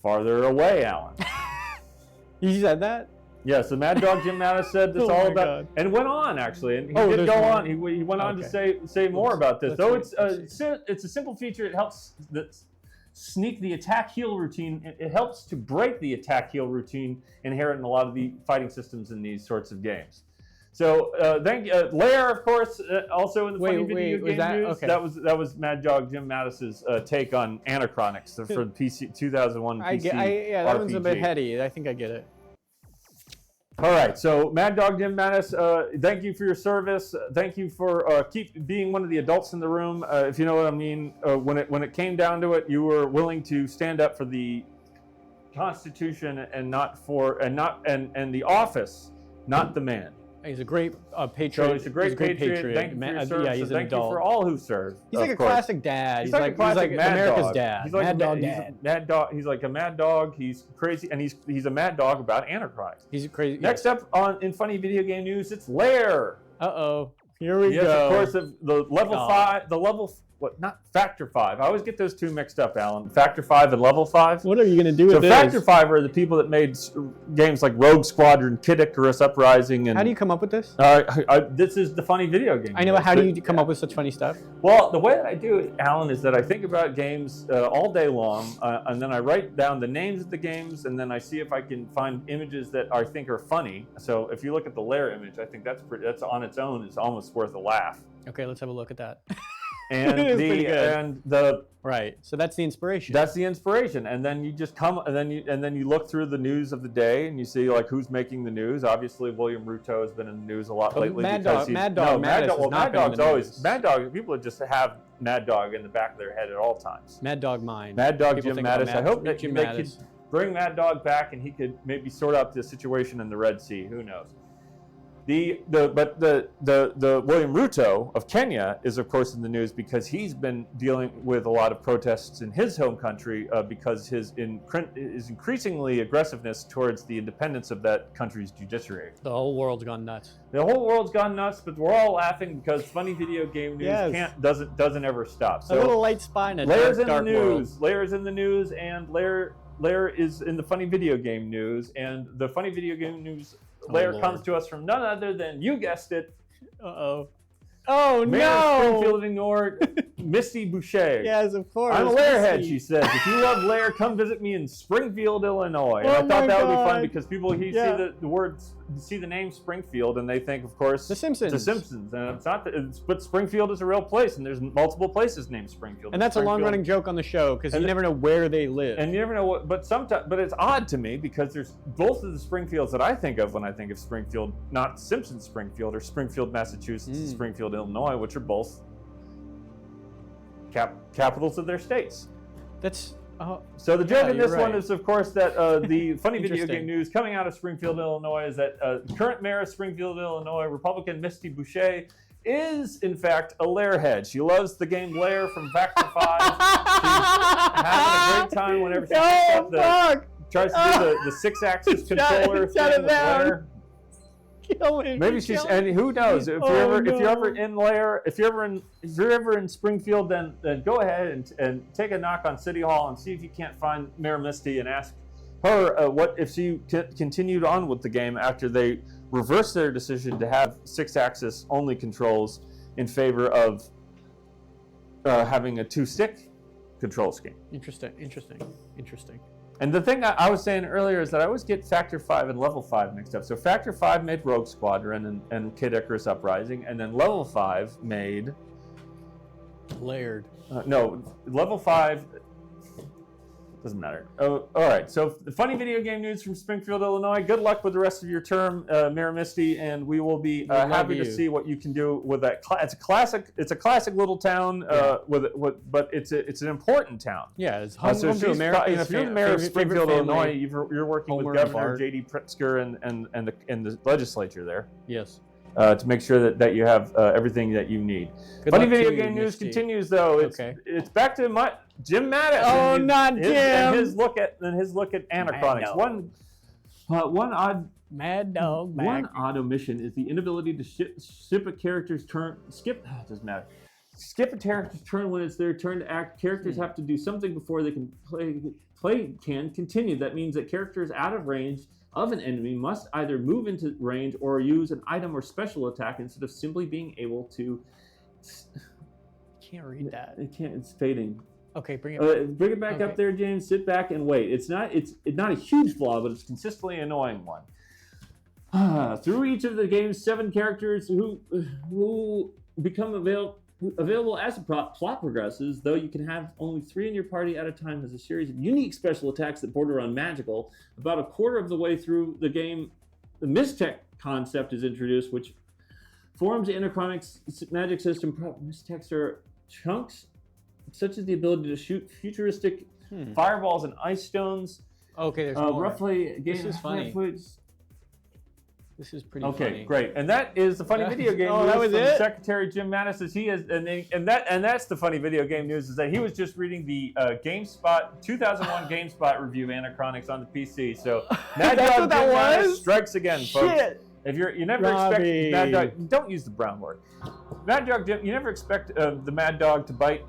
farther away, Allan. He said that? Yes, the Mad Dog Jim Mattis said this and went on, actually. And he did go on. He went on to say more about this. Though it's a simple feature, it helps sneak the attack heal routine. It helps to break the attack heal routine inherent in a lot of the fighting systems in these sorts of games. So thank you, Lair, of course, also in the funny video game news. Okay. That was Mad Dog Jim Mattis's take on Anachronics for the PC 2001 PC. That one's a bit heady. I think I get it. All right, so Mad Dog Jim Mattis, thank you for your service. Thank you for keep being one of the adults in the room, if you know what I mean. When it came down to it, you were willing to stand up for the Constitution and the office, not the man. He's a great patriot. So he's a great patriot. Thank you for your service. He's thank you for all who serve. He's like a classic dad. He's like America's dad. He's like Mad Dog dad. Mad Dog. He's like a mad dog. He's crazy, and he's a mad dog about Anachronics. He's crazy. Next up in funny video game news, it's Lair. Here we go. Yes, of course, the level 5, not Factor 5. I always get those two mixed up, Allan. Factor 5 and Level 5. What are you going to do with this? So Factor 5 are the people that made games like Rogue Squadron, Kid Icarus Uprising. And how do you come up with this? This is the funny video game. I know, but how do you come up with such funny stuff? Well, the way that I do it, Allan, is that I think about games all day long, and then I write down the names of the games, and then I see if I can find images that I think are funny. So if you look at the Lair image, I think that's on its own is almost worth a laugh. Okay, let's have a look at that. And right. So that's the inspiration. That's the inspiration, and then you just come, and then you look through the news of the day, and you see like who's making the news. Obviously, William Ruto has been in the news a lot lately. Mad Dog always. Mad Dog. People just have Mad Dog in the back of their head at all times. Mad Dog mind. Mad Dog Jim Mattis. I hope that they could bring Mad Dog back, and he could maybe sort out the situation in the Red Sea. Who knows? The William Ruto of Kenya is of course in the news because he's been dealing with a lot of protests in his home country because his increasingly aggressiveness towards the independence of that country's judiciary. The whole world's gone nuts. The whole world's gone nuts, but we're all laughing because funny video game news doesn't ever stop. So a little light spine. Layer's in the news. Layer's in the news, and Layer is in the funny video game news, and the funny video game news. Layer comes to us from none other than, you guessed it. Uh-oh. Oh, Mayor no! Springfield, ignored Misty Boucher. Yes, of course. I'm a Lairhead, she says. If you love Lair, come visit me in Springfield, Illinois. And I thought that would be fun because people see the name Springfield and they think, of course, The Simpsons. The Simpsons. And it's not, but Springfield is a real place, and there's multiple places named Springfield. And that's a long-running joke on the show because you never know where they live. And you never know what, but it's odd to me because there's both of the Springfields that I think of when I think of Springfield, not Simpsons Springfield or Springfield, Massachusetts, and Springfield, Illinois, which are both capitals of their states. That's so the joke in this one is, of course, that the funny video game news coming out of Springfield, Illinois, is that current mayor of Springfield, Illinois, Republican Misty Boucher, is in fact a Lairhead. She loves the game Lair from Factor 5. She's having a great time whenever she tries to do the 6-axis controller thing with Lair. Maybe she's, and who knows, if you're ever in Lair, if you're ever in Springfield, then go ahead and take a knock on City Hall and see if you can't find Mayor Misty and ask her what if she continued on with the game after they reversed their decision to have 6-axis only controls in favor of having a 2-stick control scheme. Interesting. And the thing I was saying earlier is that I always get Factor 5 and Level 5 mixed up. So Factor 5 made Rogue Squadron and Kid Icarus Uprising, and then Level 5 made... Layered. No, Level 5... Doesn't matter. Oh, all right, so the funny video game news from Springfield, Illinois. Good luck with the rest of your term, Mayor Misty, and we will be happy to see what you can do with that. It's a classic little town, but it's an important town. Yeah, it's home to America. If you're the mayor of Springfield, Illinois, you're working with Governor J.D. Pritzker and the legislature there. Yes. To make sure that you have everything that you need. Funny video game news continues, though. It's back to Jim Mattis. Oh, not Jim! And his look at anachronics. One odd omission is the inability to skip a character's turn. Skip a character's turn when it's their turn to act. Characters have to do something before they can play can continue. That means that characters out of range of an enemy must either move into range or use an item or special attack instead of simply being able to. Can't read that. It's fading. Okay, bring it back up there, James. Sit back and wait. It's not a huge flaw, but it's consistently annoying one. Through each of the game's 7 characters who become available as the plot progresses, though you can have only 3 in your party at a time, as a series of unique special attacks that border on magical. About a quarter of the way through the game, the Mistech concept is introduced, which forms the Anachronic's magic system. Mistechs are chunks, such as the ability to shoot futuristic fireballs and ice stones. Okay, there's more. Roughly, this is funny. This is pretty funny. Okay, great. And that is the funny video game news that was from it? Secretary Jim Mattis. And that's the funny video game news, is that he was just reading the GameSpot 2001 GameSpot review of Anachronics on the PC. So Mad Dog Jim Mattis strikes again, folks. Shit. If you never expect Mad Dog, don't use the brown word. Mad Dog Jim, you never expect the Mad Dog to bite,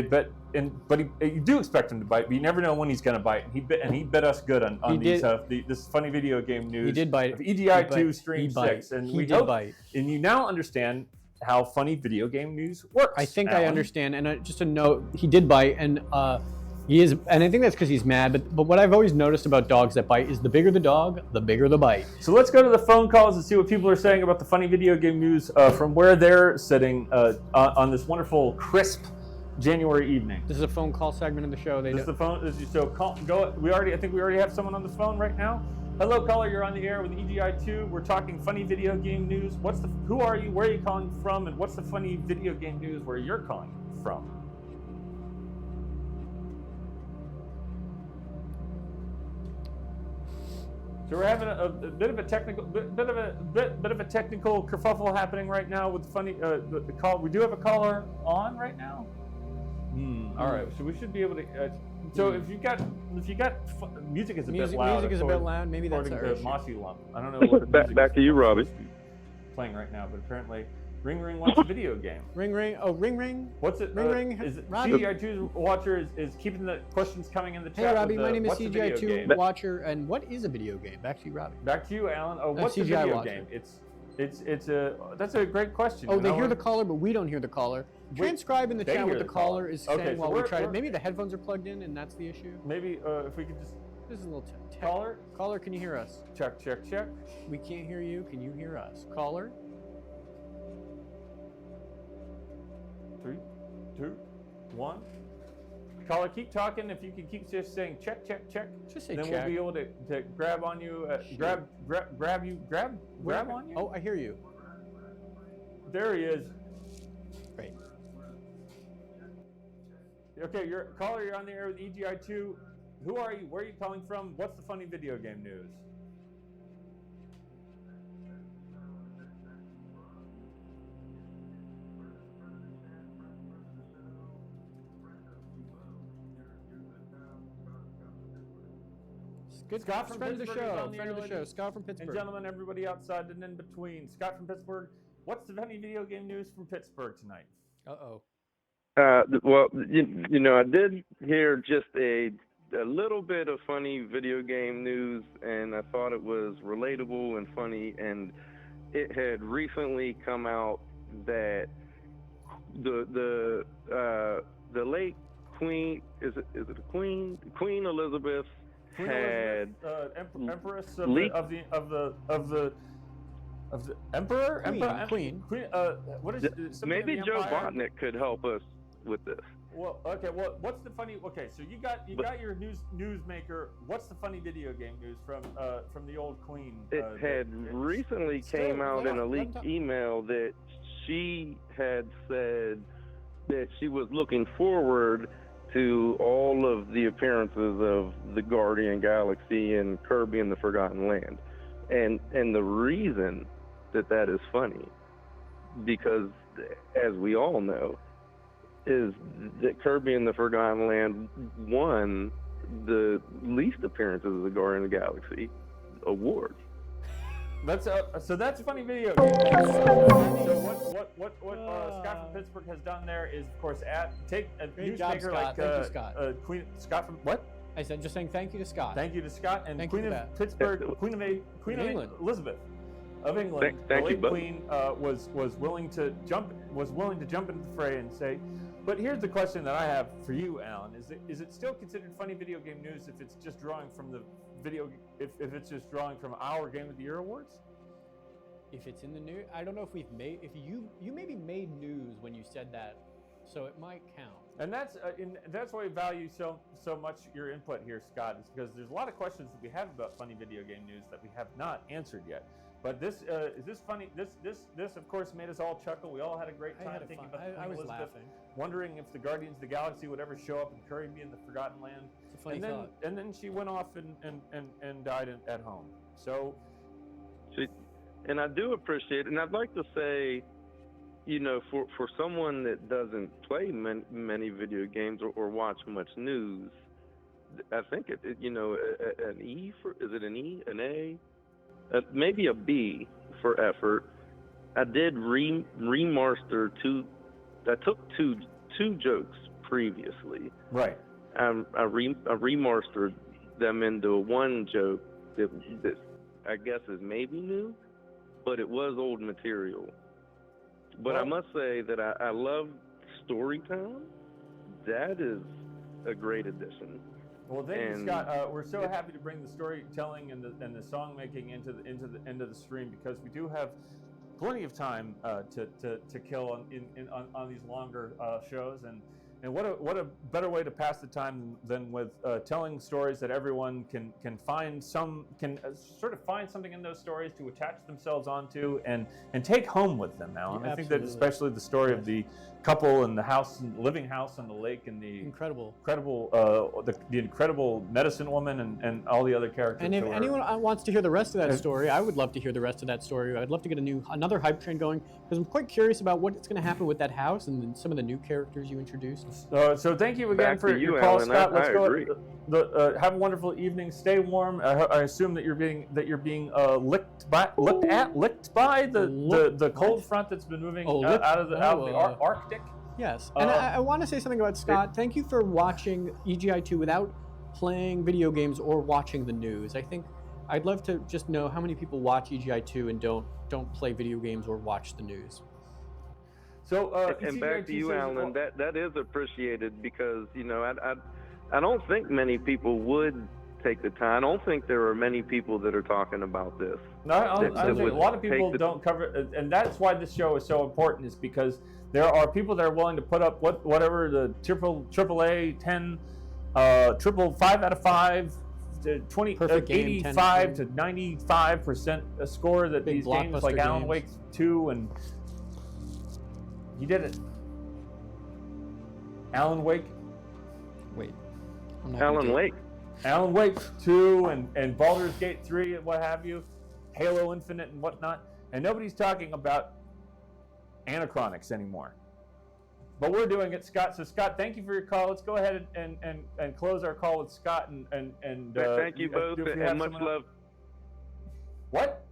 but you do expect him to bite, but you never know when he's going to bite. And he bit us good on this funny video game news. He did bite. Of EGI 2 Stream 6, and we did bite. And you now understand how funny video game news works. I think Allan. I understand. And just a note, he did bite, and he is, and I think that's because he's mad. But what I've always noticed about dogs that bite is the bigger the dog, the bigger the bite. So let's go to the phone calls and see what people are saying about the funny video game news from where they're sitting on this wonderful, crisp January evening. This is a phone call segment of the show. I think we already have someone on the phone right now. Hello, caller. You're on the air with EGI2. We're talking funny video game news. Who are you? Where are you calling from? And what's the funny video game news where you're calling from? So we're having a bit of a technical kerfuffle happening right now with the call. We do have a caller on right now. All right, so we should be able to. So if you got music is a bit loud. Music is a bit loud. Maybe that's according to Mossy Lump. I don't know what the music back to you, Robbie. Playing right now, but apparently Ring Ring wants a video game. Ring Ring. Oh, Ring Ring. What's it? Ring. Is it Robbie? CGI2 Watcher is keeping the questions coming in the chat. Hey, Robbie, my name is what's a video CGI2 game? Watcher, and what is a video game? Back to you, Robbie. Back to you, Allan. Oh, what's a CGI video Watcher. game? That's a great question. Oh, they hear the caller, but we don't hear the caller. Transcribe in the they chat hear what the the caller caller. is Okay, saying so while we we're- try. we're- Maybe the headphones are plugged in, and that's the issue. Maybe if we could just This is a little caller. Caller, can you hear us? Check. We can't hear you. Can you hear us? Caller? 3, 2, 1. Caller, keep talking. If you can keep just saying check. Just say then check. we'll be able to grab on you, grab on you. Oh, I hear you. There he is. Great. Okay, caller, you're on the air with EGI2. Who are you? Where are you calling from? What's the funny video game news? Good. Scott from friend of the Pittsburgh is show. on the Friend of air, the show. ladies Scott from Pittsburgh. And gentlemen, everybody outside and in between. Scott from Pittsburgh. What's the funny video game news from Pittsburgh tonight? Uh-oh. Well, I did hear just a little bit of funny video game news, and I thought it was relatable and funny. And it had recently come out that the late Queen Queen Elizabeth had Empress leaked- of the Emperor? Queen. What is it? Maybe Joe Botnick could help us with this. Well, okay. Well, what's the funny? Okay, so you got your newsmaker. What's the funny video game news from the old Queen? It had recently came out in a leaked email that she had said that she was looking forward to all of the appearances of the Guardian Galaxy and Kirby and the Forgotten Land, and the reason that is funny, because as we all know, is that Kirby and the Forgotten Land won the least appearances of the Guardian of the Galaxy award. That's funny video game. So what Scott from Pittsburgh has done there is, of course, take a Great newsmaker job, Scott. like Thank you, Scott. Queen Scott from what? I said just saying thank you to Scott. Thank you to Scott and Thank Queen you for of that. Pittsburgh, Queen of England. Elizabeth of England. Thank the you, late bud. Queen was willing to jump into the fray and say. But here's the question that I have for you, Allan: is it still considered funny video game news if it's just drawing from the if it's just drawing from our Game of the Year awards? If it's in the news, I don't know if you maybe made news when you said that, so it might count. And that's why I value so much your input here, Scott, is because there's a lot of questions that we have about funny video game news that we have not answered yet. But this is this funny. This of course made us all chuckle. We all had a great time thinking about I was Elizabeth, laughing. wondering if the Guardians of the Galaxy would ever show up in Kirby and the Forgotten Land. It's a funny thought. And then she went off and died at home. So. And I do appreciate it, and I'd like to say, for someone that doesn't play many video games or watch much news, I think an E for, is it an E, an A, maybe a B for effort. I did remaster I took two jokes previously. Right. I remastered them into one joke that I guess is maybe new, but it was old material. But I must say that I love Storytown. That is a great addition. Well, thank you, Scott. We're so happy to bring the storytelling and the song making into the end of the stream, because we do have plenty of time to kill on these longer shows, And what a better way to pass the time than with telling stories that everyone can find sort of find something in those stories to attach themselves onto and take home with them, Alan. Yeah, I think that especially the story of the couple in the house, living house on the lake, and the incredible medicine woman and all the other characters. And if anyone wants to hear the rest of that story, I would love to hear the rest of that story. I'd love to get another hype train going because I'm quite curious about what's going to happen with that house and then some of the new characters you introduced. So thank you again for your call, Alan. Scott. Let's go. Agree. Have a wonderful evening. Stay warm. I assume that you're being licked by the cold front that's been moving out of the Arctic. Yes, and I want to say something about Scott. Thank you for watching EGI2 without playing video games or watching the news. I think I'd love to just know how many people watch EGI2 and don't play video games or watch the news. So and back to you, Alan. That is appreciated because I don't think many people would take the time. I don't think there are many people that are talking about this. No, I think a lot of people don't cover it, and that's why this show is so important. Is because there are people that are willing to put up whatever the AAA 10, triple 5 out of 5, to 20, 85 to 95% a score that these games like Alan Wake 2 and he did it. Alan Wake. Wait. Alan Wake. Alan Wake 2 and Baldur's Gate 3 and what have you, Halo Infinite and whatnot, and nobody's talking about Anachronics anymore. But we're doing it, Scott. So Scott, thank you for your call. Let's go ahead and close our call with Scott and thank you both and much love. What?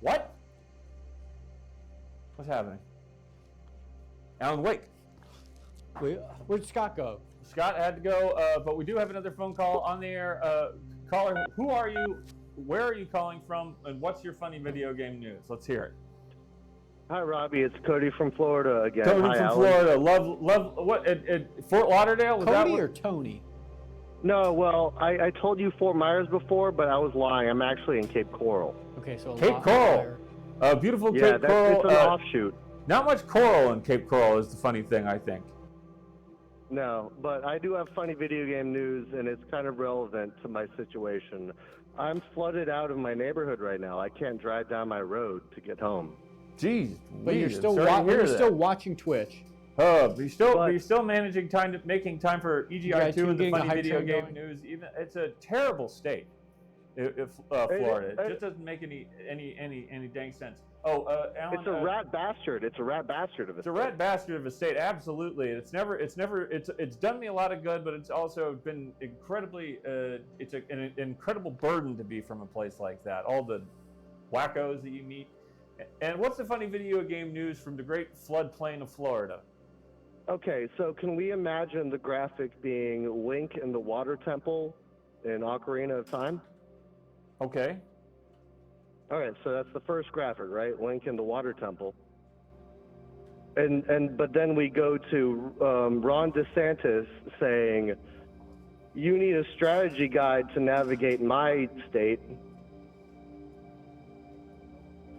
What? What's happening? Alan Wake. Where'd Scott go? Scott had to go, but we do have another phone call on the air. Caller, who are you? Where are you calling from? And what's your funny video game news? Let's hear it. Hi, Robbie. It's Cody from Florida again. Cody Hi, from Allan. Florida. Love. What? At Fort Lauderdale? Was Cody that or Tony? No, well, I told you Fort Myers before, but I was lying. I'm actually in Cape Coral. Okay, so Cape Coral. Beautiful Cape Coral. It's an offshoot. Not much coral in Cape Coral is the funny thing, I think. No, but I do have funny video game news, and it's kind of relevant to my situation. I'm flooded out of my neighborhood right now. I can't drive down my road to get home. Jeez, but you're still watching Twitch. But you're still making time for EGI2 and the funny video game news. Even it's a terrible state, Florida. It just doesn't make any dang sense. Alan, it's a rat bastard. It's a rat bastard of a state. It's a rat bastard of a state. Absolutely. It's done me a lot of good, but it's also been incredibly. It's an incredible burden to be from a place like that. All the wackos that you meet. And what's the funny video game news from the great floodplain of Florida? Okay, so can we imagine the graphic being Link in the water temple in Ocarina of Time? Okay. All right, so that's the first graphic, right? Link in the water temple. But then we go to Ron DeSantis saying, "You need a strategy guide to navigate my state."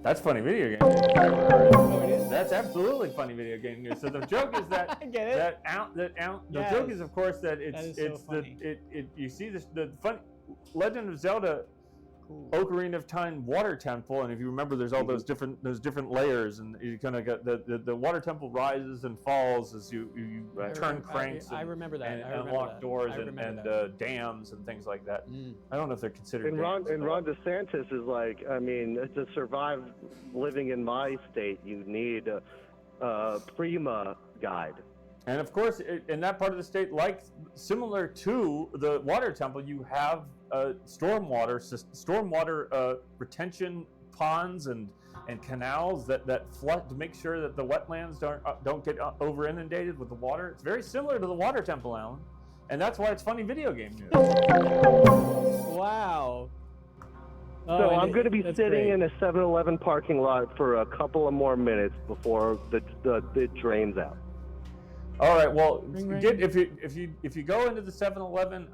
That's funny video game news. That's absolutely funny video game news. So the joke is that I get it. The joke is, of course, that you see the funny Legend of Zelda. Ocarina of Time water temple, and if you remember, there's all those different layers, and you kind of got the water temple rises and falls as you turn cranks. I remember that. And unlock doors and dams and things like that. I don't know if they're considered. And Ron DeSantis is like, I mean, to survive living in my state, you need a Prima guide. And of course, in that part of the state, similar to the water temple, you have stormwater retention ponds and canals that flood to make sure that the wetlands don't get over inundated with the water. It's very similar to the water temple, Alan, and that's why it's funny video game news. Wow. So I'm going to be sitting in a 7-Eleven parking lot for a couple of more minutes before it drains out. All right. Well, if you go into the 7-Eleven,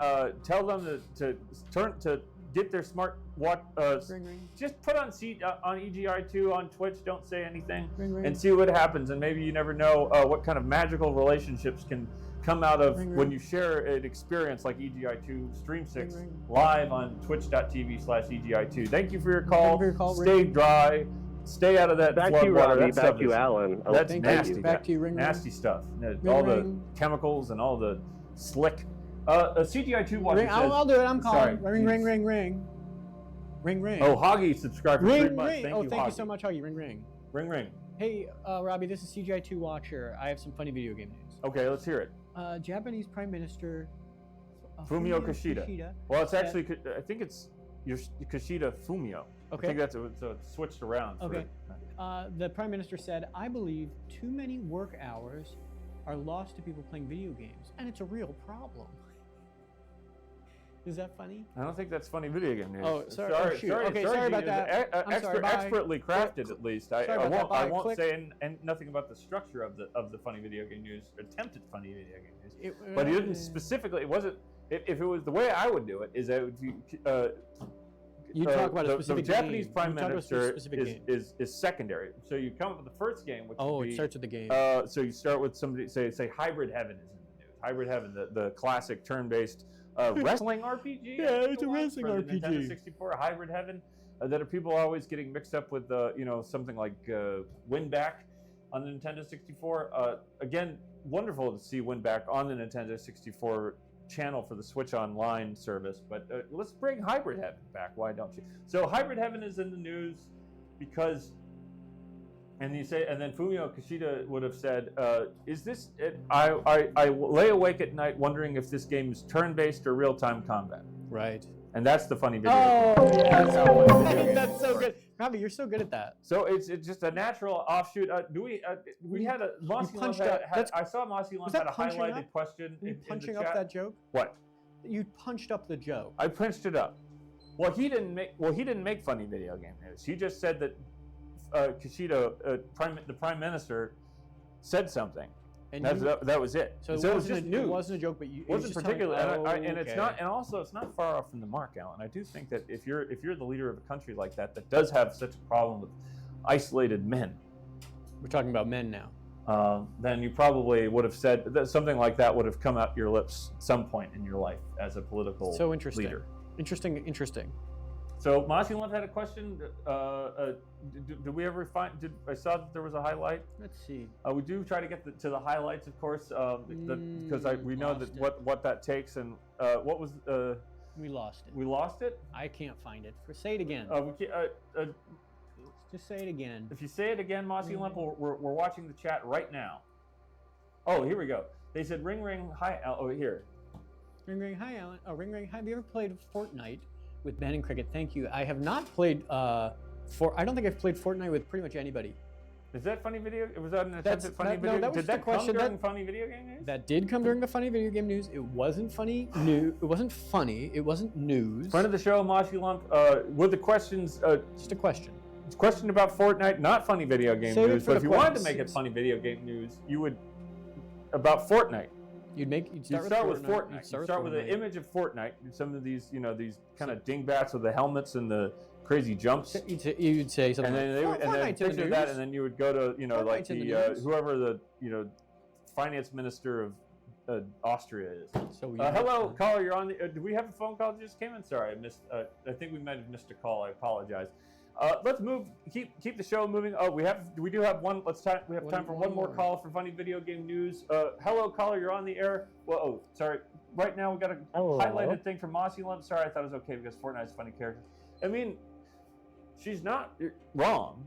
tell them to get their smart watch. Ring, ring. Just put on EGI2 on Twitch. Don't say anything, Ring, ring. and see what happens. And maybe you never know what kind of magical relationships can come out of when you share an experience like EGI2 Stream 6 live on twitch.tv/EGI2. Thank you for your call. Stay dry. Stay out of that Back to you, Robbie. Back to you, Allan. That's nasty. Back to you, ring. Nasty stuff. All the chemicals and all the slick. A CGI2 watcher says, I'll do it. I'm calling. Sorry, ring. Ring, ring. Oh, Hoggy subscribed for 3 months. Thank you, thank Hoggy. you so much, Hoggy. Ring. Ring. Hey, Robbie, this is CGI2 Watcher. I have some funny video game news. Okay, let's hear it. Japanese Prime Minister Fumio Kishida. Well, it's actually, I think it's Kishida Fumio. Okay. I think that's so it's switched around. Okay. The Prime Minister said, I believe too many work hours are lost to people playing video games, and it's a real problem. Is that funny? I don't think that's funny video game news. Oh, sorry. Sorry about that. Expertly crafted, at least. I won't say nothing about the structure of the funny video game news, attempted funny video game news. But he didn't specifically. It wasn't. If it was the way I would do it, is that you talk about a specific the Japanese game. Prime Minister is secondary. So you come up with the first game, which would be, it starts with the game. So you start with somebody say Hybrid Heaven is in the news. Hybrid Heaven, the classic turn-based wrestling RPG. Yeah, it's a wrestling RPG. Nintendo 64, Hybrid Heaven, that are people always getting mixed up with something like Winback on the Nintendo 64. Again, wonderful to see Winback on the Nintendo 64 channel for the Switch Online service, but let's bring Hybrid Heaven back. Why don't you? So Hybrid Heaven is in the news because, and then Fumio Kishida would have said, "Is this? I lay awake at night wondering if this game is turn-based or real-time combat." Right. And that's the funny video. That's so good. Robbie, you're so good at that. So it's just a natural offshoot. We had a Mossy Lump I saw Mossy Lump had a highlighted question. You punching up that joke? What? You punched up the joke. I punched it up. Well, he didn't make funny video game news. He just said that Kishida, the Prime Minister, said something. And that was it. So it was just news. It wasn't a joke, but it wasn't particular. It's not, and also it's not far off from the mark, Allan. I do think that if you're the leader of a country like that does have such a problem with isolated men, we're talking about men now, then you probably would have said that something like that would have come out your lips at some point in your life as a political leader. Interesting. So Mossy Lump had a question. Did we ever find? I saw that there was a highlight. Let's see. We do try to get to the highlights, of course, because we know that what that takes. And what was? We lost it. We lost it. I can't find it. Say it again. Just say it again. If you say it again, Mossy Lump, we're watching the chat right now. Oh, here we go. They said, "Ring ring, hi." Oh, here. Ring ring, hi, Allan. Oh, ring ring. Have you ever played Fortnite with Ben and Cricket? Thank you. I have not played. I don't think I've played Fortnite with pretty much anybody. Is that funny video? Was that an attempted funny video? No, did that come during funny video game news? That did come during the funny video game news. It wasn't funny. It wasn't funny. It wasn't news. Friend of the show, Mossy Lump. With the questions. Just a question. It's a question about Fortnite, not funny video game news. But if you wanted to make it funny video game news, you would about Fortnite. You'd start with Fortnite. You'd start with an image of Fortnite. Some of these, these kind of dingbats with the helmets and the crazy jumps. You'd say something. And then picture that, and then you would go to like whoever the finance minister of Austria is. So hello, caller. You're on the. Do we have a phone call that just came in? Sorry, I missed. I think we might have missed a call. I apologize. Let's move. Keep the show moving. Oh, we do have one. We have time for one more call for funny video game news. Hello, caller. You're on the air. Well, oh, sorry. Right now we got a highlighted thing from Mossy Lump. Sorry, I thought it was okay because Fortnite's a funny character. I mean, she's not wrong.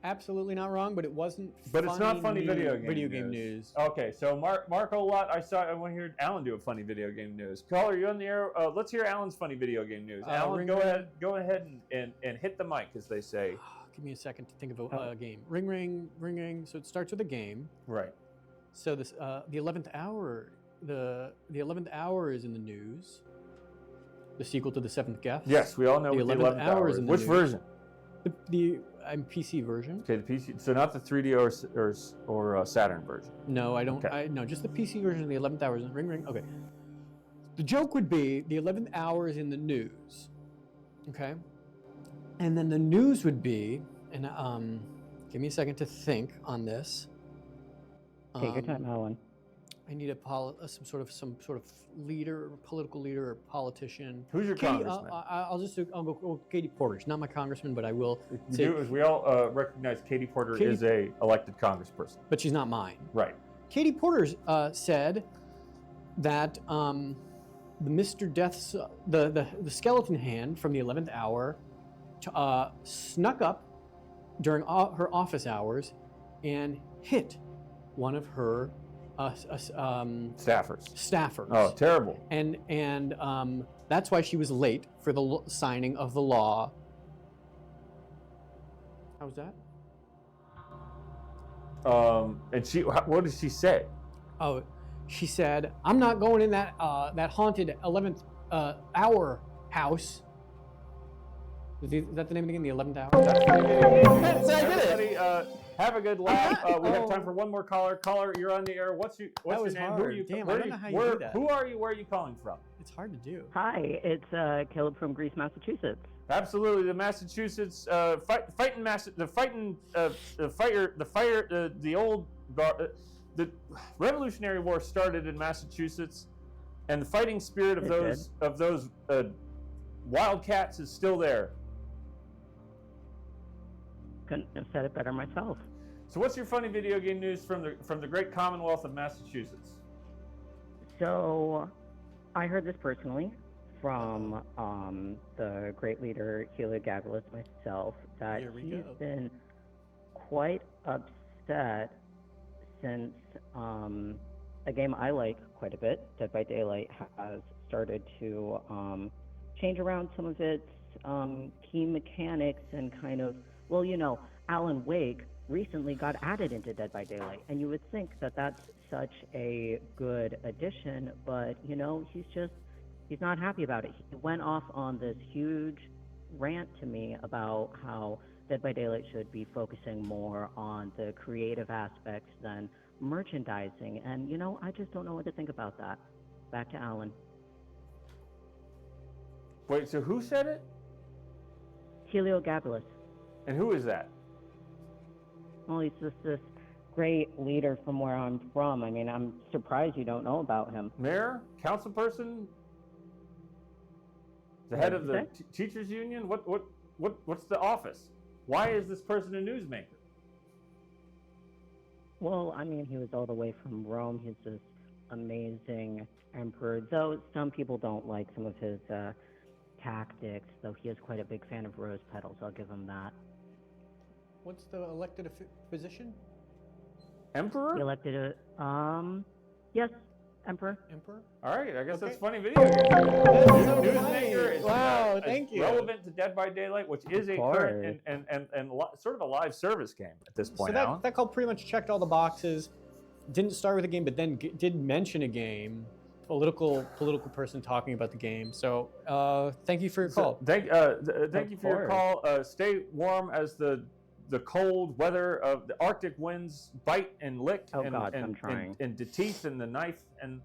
Absolutely not wrong, but it wasn't. But it's not funny video game news. Okay, so Marco Lot, I want to hear Allan do a funny video game news. Caller, you're on the air. Let's hear Allan's funny video game news. Allan, go ahead and hit the mic, as they say. Give me a second to think of a game. Ring ring ring ring. So it starts with a game. Right. So this the 11th hour. The 11th hour is in the news. The sequel to the 7th Guest. Yes, we all know the 11th hour is in the news. Which version? The PC version. Okay, the PC. So not the 3D or Saturn version. No, I don't. Okay. No, just the PC version of the 11th hour is in ring ring. Okay. The joke would be the 11th hour is in the news. Okay. And then the news would be, and give me a second to think on this. Take your time, Allan. I need some sort of leader, political leader, or politician. Who's your congressman? I'll go Katie Porter. She's not my congressman, but I will. We all recognize Katie Porter is a elected congressperson, but she's not mine. Right. Katie Porter said that the Mr. Death's the skeleton hand from the 11th hour snuck up during her office hours and hit one of her staffers. Oh, terrible. And that's why she was late for the signing of the law. How was that? And what did she say? Oh, she said, "I'm not going in that haunted 11th hour house." Is that the name again? The 11th hour? Everybody, have a good laugh. We have time for one more caller. Caller, you're on the air. What's your name? Hard. Who are you? Damn, I don't know how you do that. Who are you? Where are you calling from? It's hard to do. Hi, it's Caleb from Greece, Massachusetts. Absolutely, the Massachusetts the Revolutionary War started in Massachusetts, and the fighting spirit of those wildcats is still there. Couldn't have said it better myself. So, what's your funny video game news from the great Commonwealth of Massachusetts? So, I heard this personally from the great leader Heliogabalus myself, that he's been quite upset since a game I like quite a bit, Dead by Daylight, has started to change around some of its key mechanics and kind of, well, Alan Wake recently got added into Dead by Daylight, and you would think that that's such a good addition, but he's not happy about it. He went off on this huge rant to me about how Dead by Daylight should be focusing more on the creative aspects than merchandising, and I just don't know what to think about that. Back to Alan. Wait, so who said it? Heliogabalus. And who is that? Well, he's just this great leader from where I'm from. I mean, I'm surprised you don't know about him. Mayor? Councilperson? The head of the teachers union? What's the office? Why is this person a newsmaker? Well, I mean, he was all the way from Rome. He's this amazing emperor, though some people don't like some of his tactics, though he is quite a big fan of rose petals. I'll give him that. What's the elected position? Emperor? He elected yes, Emperor. Emperor? All right, I guess that's funny video game. Newsmaker is thank you. Relevant to Dead by Daylight, which is a current and sort of a live service game at this point. So that call pretty much checked all the boxes. Didn't start with a game, but then did mention a game. Political person talking about the game. So thank you for your call. Thank you for your call. Stay warm as the cold weather of the Arctic winds bite and lick I'm trying. And the teeth and the knife and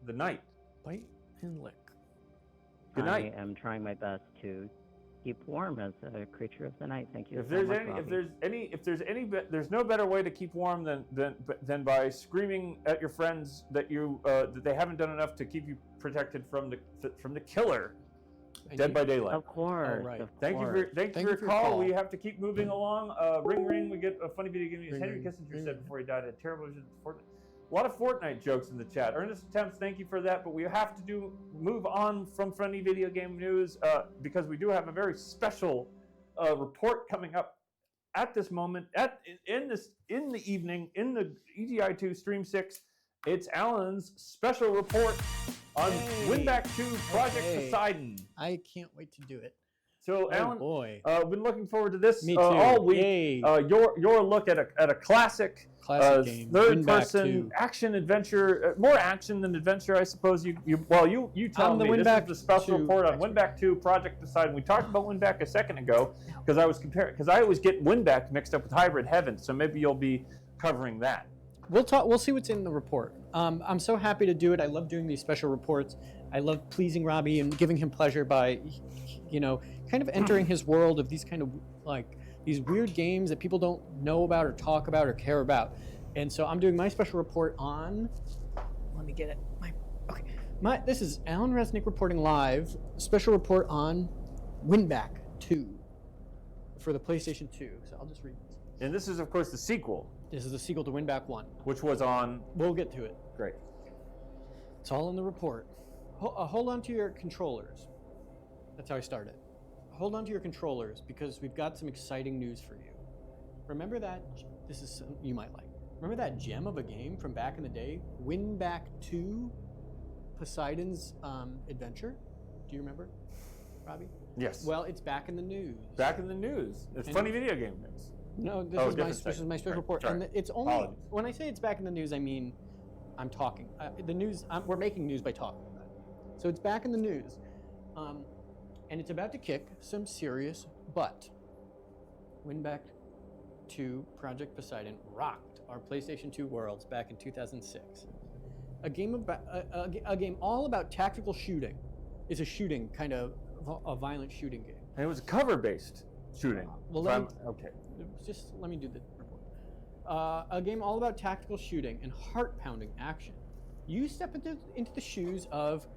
the night. Bite and lick. Good night. I am trying my best to keep warm as a creature of the night. Thank you. There's no better way to keep warm than by screaming at your friends that they haven't done enough to keep you protected from the killer. Dead by Daylight. Of course. Right. Thank you for your call. We have to keep moving along. Ring ring. We get a funny video game news. Henry Kissinger said before he died, a terrible vision of Fortnite. A lot of Fortnite jokes in the chat. Earnest attempts. Thank you for that. But we have to move on from funny video game news because we do have a very special report coming up at this moment in the evening in the EGI2 Stream 6. It's Allan's special report on Winback 2 Project Poseidon. I can't wait to do it. So, Allan, been looking forward to this Me too. all week. Your look at a classic game, third-person action adventure, more action than adventure, I suppose. You tell me. This is the special report on Winback 2 Project Poseidon. We talked about Winback a second ago because I always get Winback mixed up with Hybrid Heaven. So maybe you'll be covering that. We'll see what's in the report. I'm so happy to do it. I love doing these special reports. I love pleasing Robbie and giving him pleasure by, kind of entering his world of these kind of these weird games that people don't know about or talk about or care about. And so I'm doing my special report on. Let me get it. This is Allan Resnick reporting live. Special report on Winback 2 for the PlayStation 2. So I'll just read this. And this is, of course, the sequel. This is the sequel to Winback 1. Which was on... We'll get to it. Great. It's all in the report. Hold on to your controllers. That's how I started. Hold on to your controllers because we've got some exciting news for you. Remember that... This is something you might like. Remember that gem of a game from back in the day? Winback 2? Poseidon's adventure? Do you remember, Robbie? Yes. Well, it's back in the news. Back in the news. It's funny video game news. No, this is my special report. Sorry. And it's only when I say it's back in the news, I mean I'm talking. The news. We're making news by talking about it. So it's back in the news, and it's about to kick some serious butt. Winback 2 Project Poseidon rocked our PlayStation 2 worlds back in 2006. A game all about tactical shooting. It's a shooting kind of a violent shooting game. And it was cover-based shooting. Okay. Just let me do the report. A game all about tactical shooting and heart-pounding action. You step into the shoes of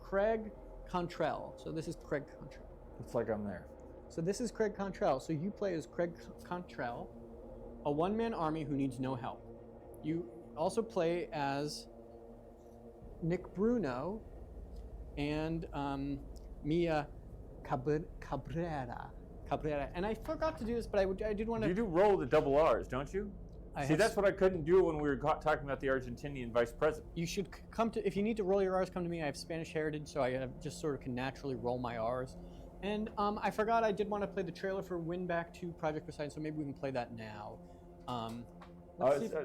Craig Contrell. So this is Craig Contrell. It's like I'm there. So this is Craig Contrell. So you play as Craig Contrell, a one-man army who needs no help. You also play as Nick Bruno and Mia Cabrera. And I forgot to do this, but I did want to... You do roll the double R's, don't you? That's what I couldn't do when we were talking about the Argentinian vice president. You should come to... If you need to roll your R's, come to me. I have Spanish heritage, so I just sort of can naturally roll my R's. And I forgot I did want to play the trailer for Winback 2 Project Poseidon, so maybe we can play that now.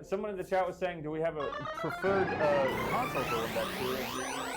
Someone in the chat was saying, do we have a preferred console for Winback 2?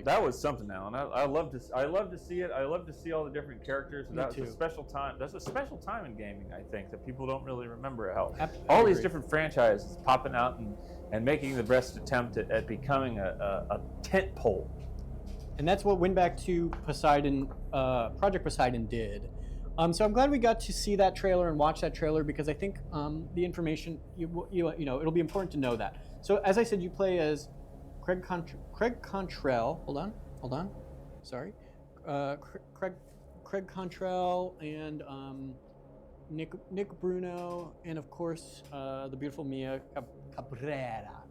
That was something, Alan. I love to see it. I love to see all the different characters. That's a special time. That's a special time in gaming, I think, that people don't really remember how all these different franchises popping out and making the best attempt at becoming a tent pole. And that's what Winback 2 Poseidon, Project Poseidon did. So I'm glad we got to see that trailer and watch that trailer because I think the information, it'll be important to know that. So as I said, you play as Craig Contrell. Hold on. Sorry. Craig Contrell and Nick Bruno and of course the beautiful Mia Cabrera.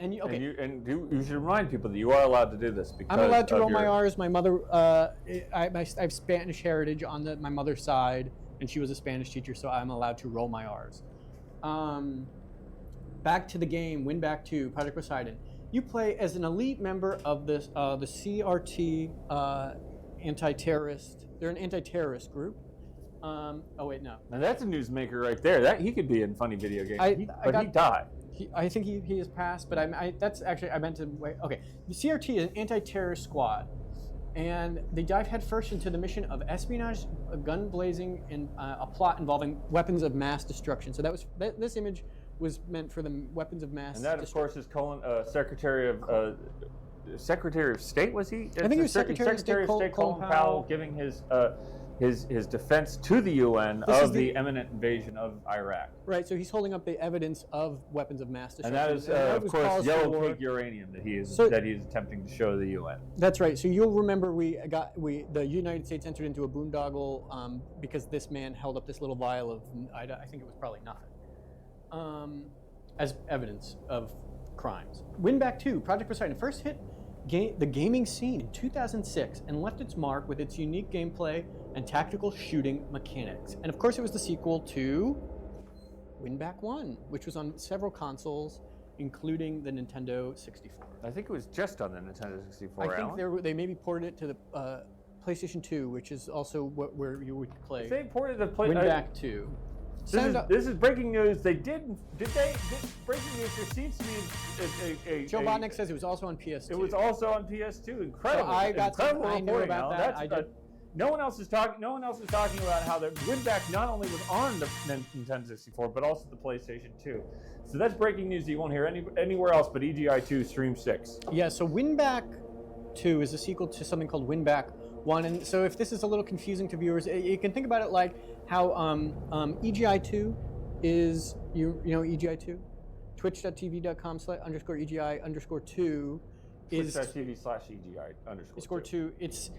You should remind people that you are allowed to do this because I'm allowed to roll my R's. My mother, I have Spanish heritage on my mother's side, and she was a Spanish teacher, so I'm allowed to roll my R's. Back to the game, Winback 2, Project Poseidon. You play as an elite member of the CRT anti-terrorist. They're an anti-terrorist group. Oh wait, no. Now that's a newsmaker right there. He could be in funny video games. He died. I think he has passed, but that's actually I meant to wait. Okay, the CRT is an anti-terrorist squad, And they dive headfirst into the mission of espionage, gun blazing, and a plot involving weapons of mass destruction. So this image was meant for the weapons of mass destruction. And that, of course, is Secretary of State, was he? I think he was Secretary of State Colin Powell giving his defense to the UN of the imminent invasion of Iraq. Right, so he's holding up the evidence of weapons of mass destruction. And that is, of course, yellow pig uranium that he is attempting to show the UN. That's right. So you'll remember the United States entered into a boondoggle because this man held up this little vial of, I think it was probably nothing, as evidence of crimes. Winback 2, Project Poseidon, first hit the gaming scene in 2006 and left its mark with its unique gameplay and tactical shooting mechanics. And of course it was the sequel to Winback 1, which was on several consoles, including the Nintendo 64. I think it was just on the Nintendo 64, I think they maybe ported it to the PlayStation 2, which is also where you would play. If they ported the Winback 2. This is breaking news. Did they breaking news? There seems to be Joe Botnick says it was also on PS2. It was also on PS2. Incredible. So I knew about that. No one else is talking about how the Winback not only was on the Nintendo 64, but also the PlayStation 2. So that's breaking news that you won't hear anywhere else but EGI 2 Stream 6. Yeah, so Winback 2 is a sequel to something called Winback 1. And so if this is a little confusing to viewers, you can think about it like how EGI 2 is, you know EGI 2? Twitch.tv.com/EGI_2 is Twitch.tv/EGI_2. It's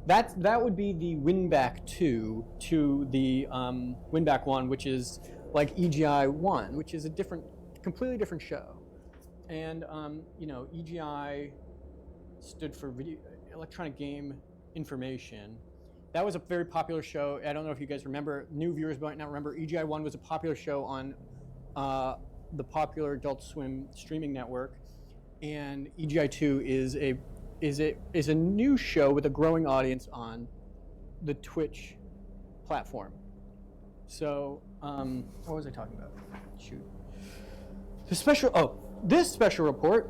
that would be the Winback 2 to the Winback 1, which is like EGI 1, which is a completely different show. And EGI stood for Electronic Game Information. That was a very popular show. I don't know if you guys remember. New viewers might not remember. EGI 1 was a popular show on the popular Adult Swim streaming network, and EGI 2 is a new show with a growing audience on the Twitch platform. So, what was I talking about? Shoot. This special report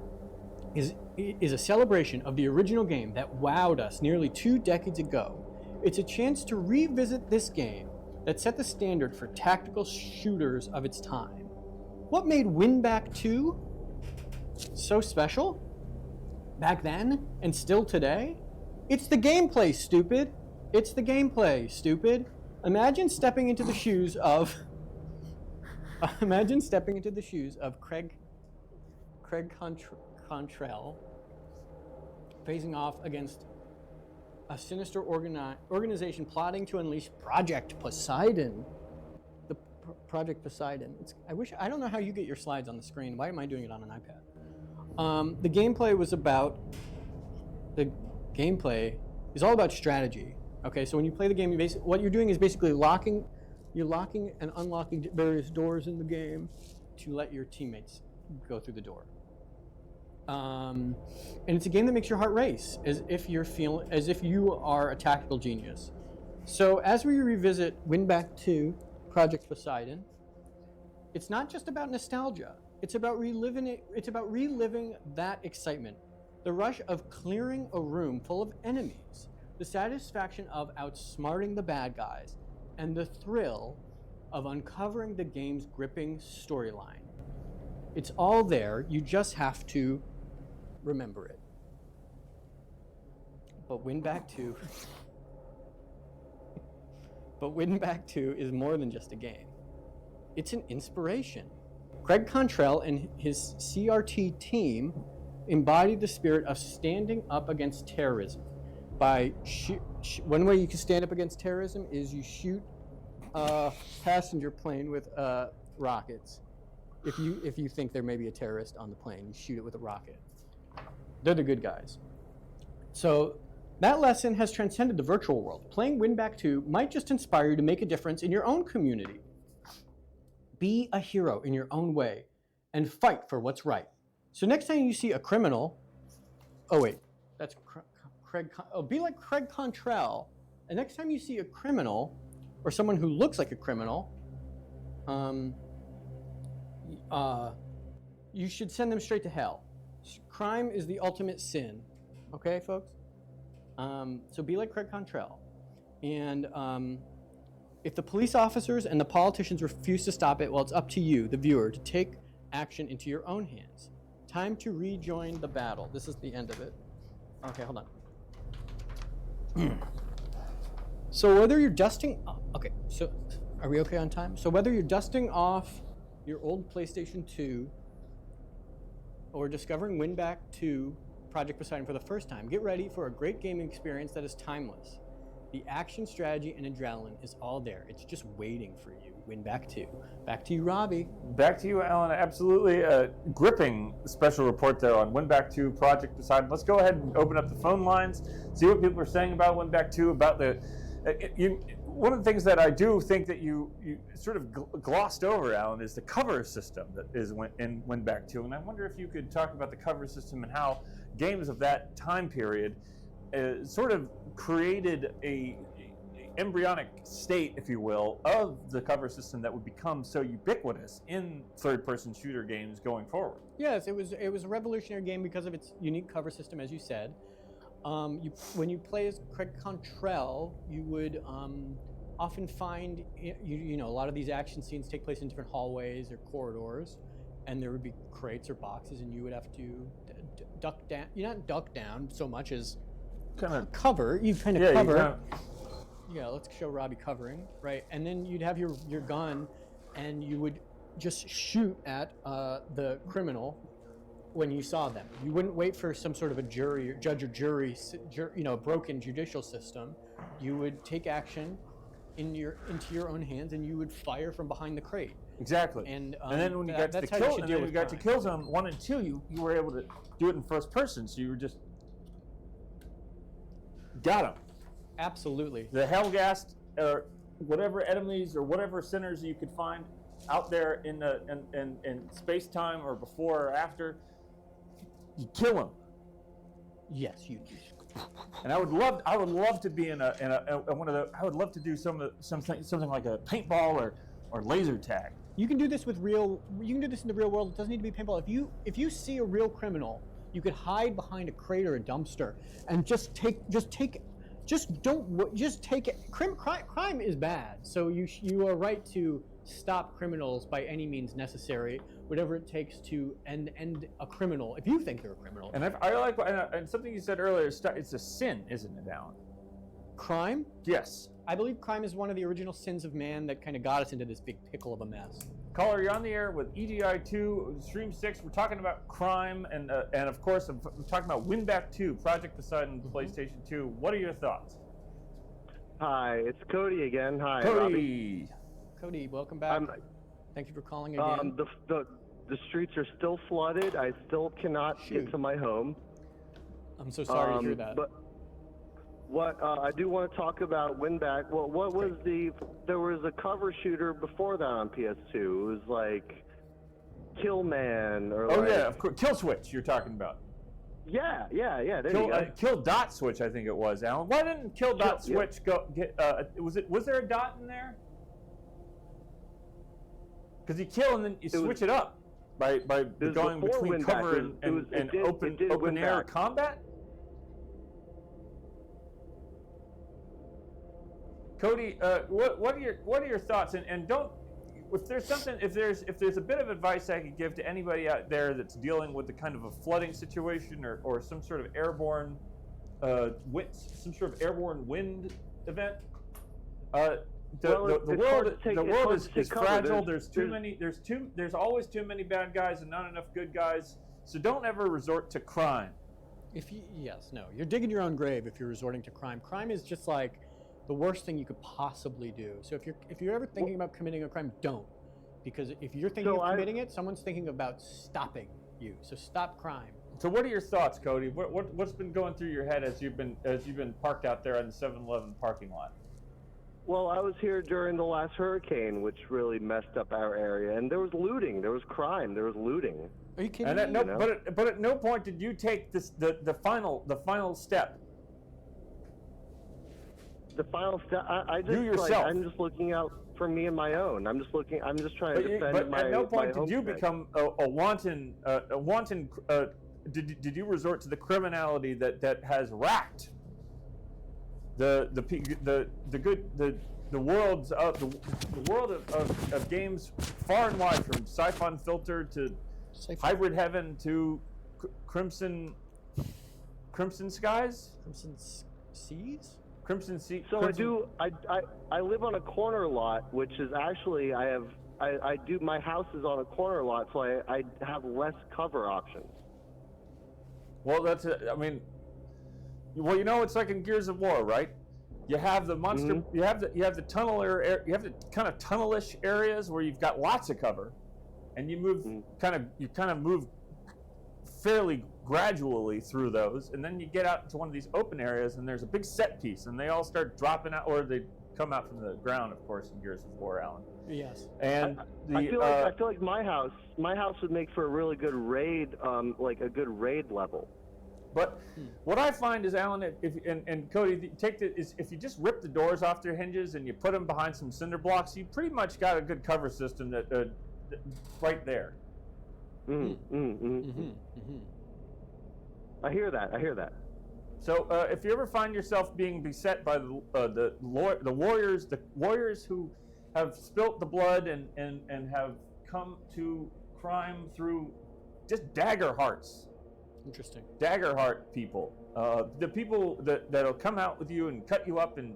is a celebration of the original game that wowed us nearly 2 decades ago. It's a chance to revisit this game that set the standard for tactical shooters of its time. What made Winback 2 so special back then and still today? It's the gameplay, stupid. It's the gameplay, stupid. Imagine stepping into the shoes of Craig Cantrell facing off against a sinister organization plotting to unleash Project Poseidon. The Project Poseidon. I don't know how you get your slides on the screen. Why am I doing it on an iPad? The gameplay is all about strategy. Okay, so when you play the game, what you're doing is basically locking and unlocking various doors in the game to let your teammates go through the door. And it's a game that makes your heart race, as if you are a tactical genius. So as we revisit Winback 2, Project Poseidon, it's not just about nostalgia. It's about reliving it. It's about reliving that excitement, the rush of clearing a room full of enemies, the satisfaction of outsmarting the bad guys, and the thrill of uncovering the game's gripping storyline. It's all there. You just have to remember it. But Winback 2 is more than just a game. It's an inspiration. Craig Cantrell and his CRT team embodied the spirit of standing up against terrorism. One way you can stand up against terrorism is you shoot a passenger plane with rockets. If you think there may be a terrorist on the plane, you shoot it with a rocket. They're the good guys. So that lesson has transcended the virtual world. Playing Winback 2 might just inspire you to make a difference in your own community. Be a hero in your own way and fight for what's right. So next time you see a criminal, that's Craig. Be like Craig Cantrell. And next time you see a criminal or someone who looks like a criminal, you should send them straight to hell. Crime is the ultimate sin. Okay, folks? So be like Craig Contrell. And if the police officers and the politicians refuse to stop it, well, it's up to you, the viewer, to take action into your own hands. Time to rejoin the battle. This is the end of it. Okay, hold on. So whether you're dusting... okay, so are we okay on time? So whether you're dusting off your old PlayStation 2 or discovering WinBack 2 Project Poseidon for the first time, get ready for a great gaming experience that is timeless. The action, strategy, and adrenaline is all there. It's just waiting for you. WinBack 2. Back to you, Robbie. Back to you, Allan. Absolutely gripping special report there on WinBack 2 Project Poseidon. Let's go ahead and open up the phone lines, see what people are saying about WinBack 2, about the... one of the things that I do think that you sort of glossed over, Allan, is the cover system that is in WinBack 2. And I wonder if you could talk about the cover system and how games of that time period sort of created a embryonic state, if you will, of the cover system that would become so ubiquitous in third-person shooter games going forward. Yes, it was a revolutionary game because of its unique cover system, as you said. When you play as Craig Contrell, you would often find, you know, a lot of these action scenes take place in different hallways or corridors, and there would be crates or boxes, and you would have to duck down. You not duck down so much as kind of cover. You kind of cover. Yeah, let's show Robbie covering, right? And then you'd have your gun, and you would just shoot at the criminal when you saw them. You wouldn't wait for some sort of a jury, or judge or jury, you know, broken judicial system. You would take action into your own hands, and you would fire from behind the crate. Exactly. And then when you got to Killzone 1 and 2, you were able to do it in first person. So you were just got them. Absolutely. The Hellgast or whatever enemies or whatever sinners you could find out there in space time or before or after, you kill them. Yes, you. And I would love to be in one of the. I would love to do something like a paintball or laser tag. You can do this with real. You can do this in the real world. It doesn't need to be paintball. If you see a real criminal, you could hide behind a crate or a dumpster and just take it. Crime is bad, so you are right to stop criminals by any means necessary, whatever it takes to end a criminal if you think they're a criminal. And I like and something you said earlier. It's a sin, isn't it, Allan? Crime? Yes. I believe crime is one of the original sins of man that kind of got us into this big pickle of a mess. Caller, you're on the air with EGI2 Stream 6. We're talking about crime, and of course, we're talking about WinBack 2, Project Poseidon, PlayStation 2. What are your thoughts? Hi, it's Cody again. Hi, Cody. Robbie. Cody, welcome back. Thank you for calling again. The streets are still flooded. I still cannot get to my home. I'm so sorry to hear that. But what I do want to talk about WinBack. Well, what was there was a cover shooter before that on PS2. It was like Killman or of course, Kill Switch. You're talking about. Yeah. There you go. Kill Dot Switch, I think it was, Allan. Why didn't Kill Dot Switch go get? Was there a dot in there? Because you kill and then you switch it up by going between cover and open air combat. Cody, what are your thoughts? And don't, if there's a bit of advice I could give to anybody out there that's dealing with the kind of a flooding situation or some sort of airborne wind event. The world is fragile. There's always too many bad guys and not enough good guys. So don't ever resort to crime. You're digging your own grave if you're resorting to crime. Crime is just like the worst thing you could possibly do. So if you're ever thinking about committing a crime, don't. Because if you're thinking of committing it, someone's thinking about stopping you. So stop crime. So what are your thoughts, Cody? What's been going through your head as you've been parked out there on the 7-Eleven parking lot? Well, I was here during the last hurricane, which really messed up our area, and there was looting, there was crime, there was looting. Are you kidding me? But at no point did you take the final step. The final step. You yourself. I'm just looking out for me and my own. I'm just trying to defend my. But at no point did you homestead. become a wanton. Did you resort to the criminality that has racked the world of games far and wide, from Siphon Filter to Hybrid Heaven to Crimson Skies, Crimson Seas. Crimson Sea. So I live on a corner lot, which is actually my house is on a corner lot, so I have less cover options. Well, it's like in Gears of War, right? You have the monster, Mm-hmm. you have the tunnel area, you have the kind of tunnelish areas where you've got lots of cover, and you move move fairly gradually through those, and then you get out into one of these open areas, and there's a big set piece, and they all start dropping out, or they come out from the ground, of course, in Gears of War, Allan. Yes. And I feel like my house would make for a really good raid, like a good raid level. But what I find is, Allan, and Cody, if you just rip the doors off their hinges and you put them behind some cinder blocks, you pretty much got a good cover system that right there. I hear that. So if you ever find yourself being beset by the warriors who have spilt the blood and have come to crime through just dagger hearts. Interesting. Dagger heart people. The people that'll come out with you and cut you up and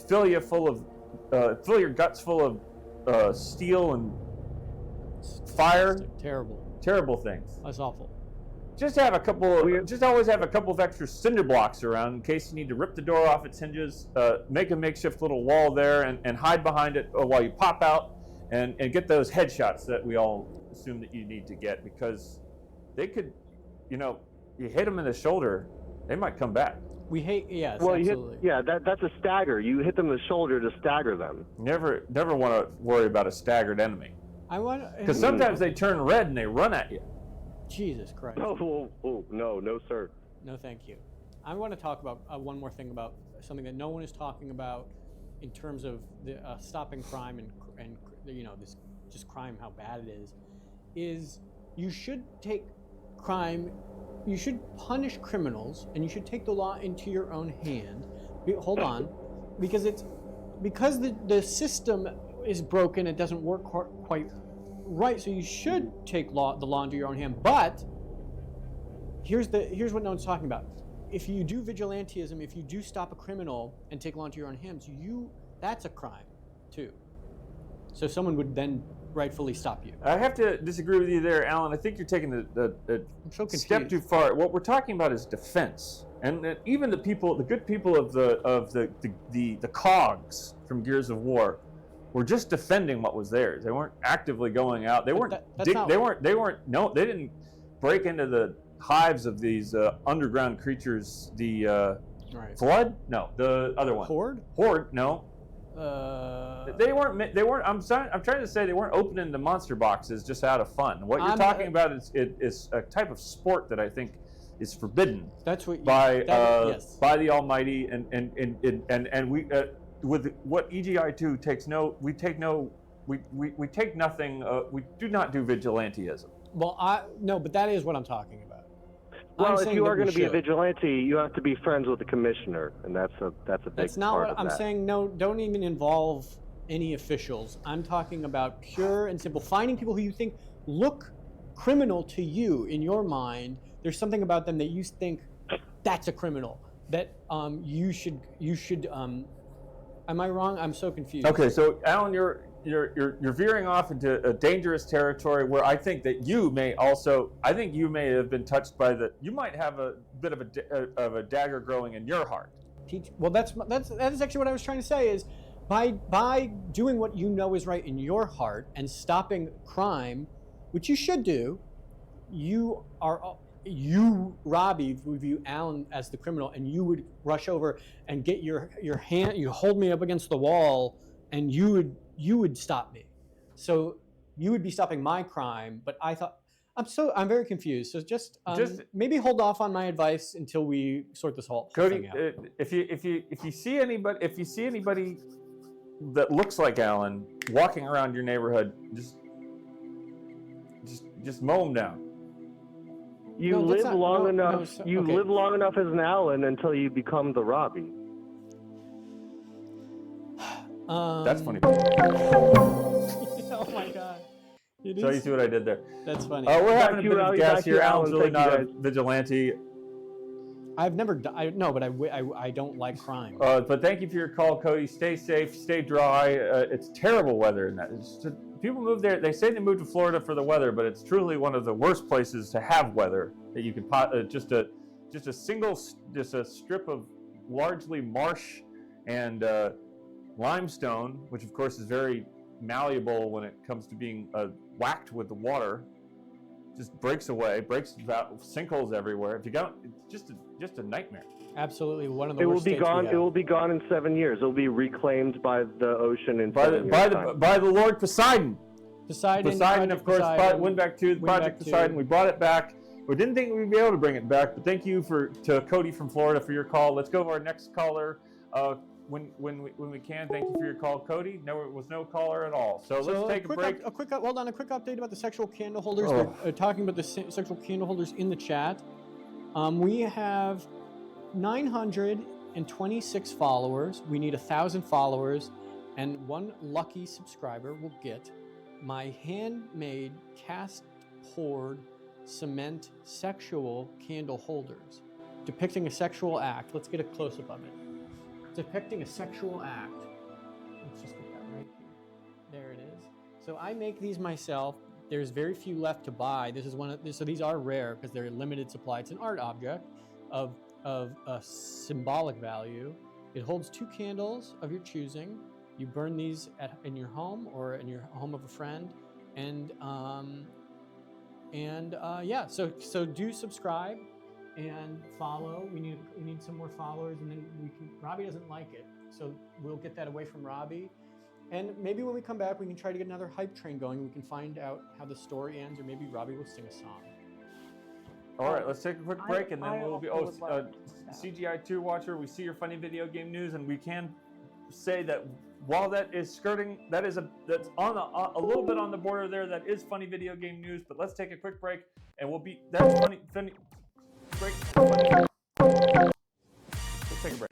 fill your guts full of steel and fire. Terrible things. That's awful. Just always have a couple of extra cinder blocks around in case you need to rip the door off its hinges, make a makeshift little wall there, and hide behind it while you pop out and get those headshots that we all assume that you need to get, because they could, you hit them in the shoulder, they might come back. Yes, well, absolutely. That's a stagger. You hit them in the shoulder to stagger them. Never want to worry about a staggered enemy. Because sometimes they turn red and they run at you. Jesus Christ. Oh, no, sir. No, thank you. I want to talk about one more thing about something that no one is talking about in terms of the stopping crime and this just crime, how bad it is you should take crime, you should punish criminals, and you should take the law into your own hand. Hold on, because the system is broken, it doesn't work quite right, so you should take the law into your own hand. But here's what no one's talking about. If you do vigilantism, if you do stop a criminal and take law into your own hands, that's a crime too. So someone would then rightfully stop you. I have to disagree with you there, Allan. I think you're taking the step too far. What we're talking about is defense, and even the good people of the cogs from Gears of War were just defending what was theirs. They weren't actively going out. They didn't break into the hives of these underground creatures. The Flood? No, the other one. Horde? No. They weren't. I'm trying to say they weren't opening the monster boxes just out of fun. What you're talking about is a type of sport that I think is forbidden. That's what by the Almighty, and we with what EGI2 takes no. We take nothing. We do not do vigilantism. Well, no, but that is what I'm talking about. Well, if you are going to be a vigilante, you have to be friends with the commissioner, and that's a big That's not part what of I'm that. saying. No, don't even involve any officials. I'm talking about pure and simple finding people who you think look criminal to you in your mind. There's something about them that you think that's a criminal. That you should. Am I wrong? I'm so confused. Okay, so Allan, you're veering off into a dangerous territory where I think that you may have been touched by you might have a bit of a dagger growing in your heart. Well, that is actually what I was trying to say is by doing what you know is right in your heart and stopping crime, which you should do, you, Robbie, would view Allan as the criminal, and you would rush over and get your hand, you hold me up against the wall, and you would stop me. So you would be stopping my crime, but I'm very confused. So just maybe hold off on my advice until we sort this whole thing out. Cody, if you see anybody that looks like Allan walking around your neighborhood, just mow them down. You live long enough as an Allan until you become the Robbie. That's funny. Oh my god. So you see what I did there? That's funny. We're having a bit of gas here. Alan's really not a guys. vigilante. I've never done. No, but I don't like crime. But thank you for your call, Cody. Stay safe, stay dry. It's terrible weather in that. People move there. They say they moved to Florida for the weather, but it's truly one of the worst places to have weather that you can just a strip of largely marsh and limestone, which of course is very malleable when it comes to being whacked with the water. Just breaks away, sinkholes everywhere. If you don't, it's just a nightmare. Absolutely, one of the It will worst be states gone. we It have. will be gone in 7 years. It will be reclaimed by the ocean in By 7 years' the Lord Poseidon. Poseidon, of course, went back to Project Poseidon. We brought it back. We didn't think we'd be able to bring it back, but thank you to Cody from Florida for your call. Let's go to our next caller. When we can. Thank you for your call, Cody. No, it was no caller at all. So let's take a break. A quick update about the sexual candle holders. Oh. They're talking about the sexual candle holders in the chat. We have 926 followers. We need 1,000 followers, and one lucky subscriber will get my handmade cast poured cement sexual candle holders depicting a sexual act. Let's get a close-up of it. Depicting a sexual act. Let's just get that right here. There it is. So I make these myself. There's very few left to buy. So these are rare because they're limited supply. It's an art object of a symbolic value. It holds 2 candles of your choosing. You burn these in your home or in your home of a friend, and yeah. So do subscribe and follow. We need some more followers, and then Robbie doesn't like it, so we'll get that away from Robbie. And maybe when we come back, we can try to get another hype train going. We can find out how the story ends, or maybe Robbie will sing a song. All right, let's take a quick break, and then we'll be. CGI2 watcher, we see your funny video game news, and we can say that while that is that's on a little bit on the border there. That is funny video game news. But let's take a quick break, and we'll be. That's funny. Break. Let's take a break.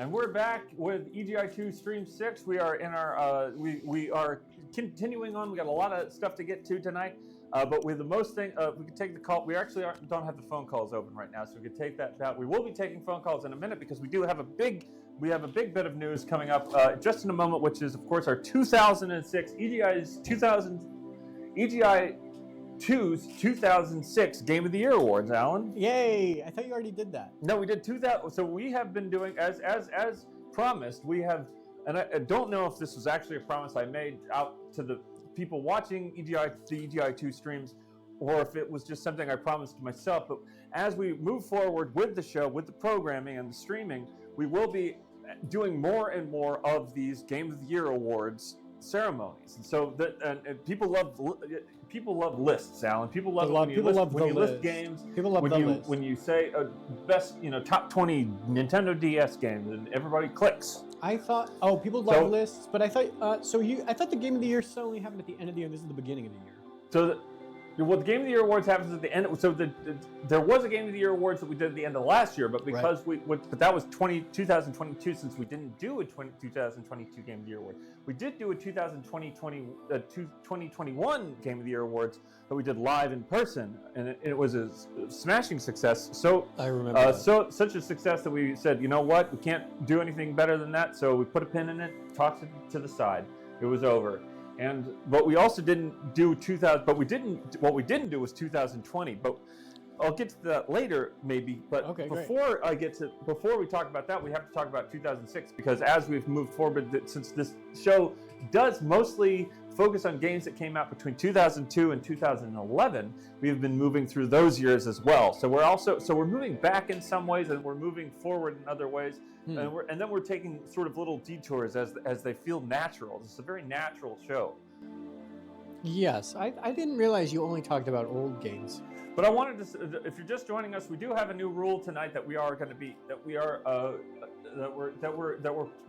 And we're back with EGI2 Stream 6. We are in our, we are continuing on. We got a lot of stuff to get to tonight. But with the most thing, we can take the call. We actually don't have the phone calls open right now, so we could take that out. We will be taking phone calls in a minute because we do have a big bit of news coming up just in a moment, which is, of course, our 2006 EGI2's 2006 Game of the Year Awards, Allan. Yay! I thought you already did that. No, we did 2000. So we have been doing, as promised, we have, and I don't know if this was actually a promise I made out to the people watching the EGI2 streams, or if it was just something I promised to myself. But as we move forward with the show, with the programming and the streaming, we will be doing more and more of these Game of the Year Awards ceremonies. And so people love lists, Allan. People love when you list games. People love the list. When you say best, top 20 Nintendo DS games, and everybody clicks. I thought, people love lists, but I thought, I thought the Game of the Year only happened at the end of the year. This is the beginning of the year. So the Game of the Year Awards happens at the end. So there was a Game of the Year Awards that we did at the end of last year, but because but that was 2022, since we didn't do a 2022 Game of the Year Award. We did do a 2021 Game of the Year Awards that we did live in person, and it was a smashing success. So I remember such a success that we said, you know what, we can't do anything better than that. So we put a pin in it, tossed it to the side. It was over. But we also didn't do 2000. But what we didn't do was 2020. But I'll get to that later, maybe. But before we talk about that, we have to talk about 2006, because as we've moved forward, since this show does mostly focus on games that came out between 2002 and 2011, we've been moving through those years as well. So we're moving back in some ways, and we're moving forward in other ways. And then we're taking sort of little detours as they feel natural. It's a very natural show. Yes, I didn't realize you only talked about old games. But I wanted to, if you're just joining us, we do have a new rule tonight that we're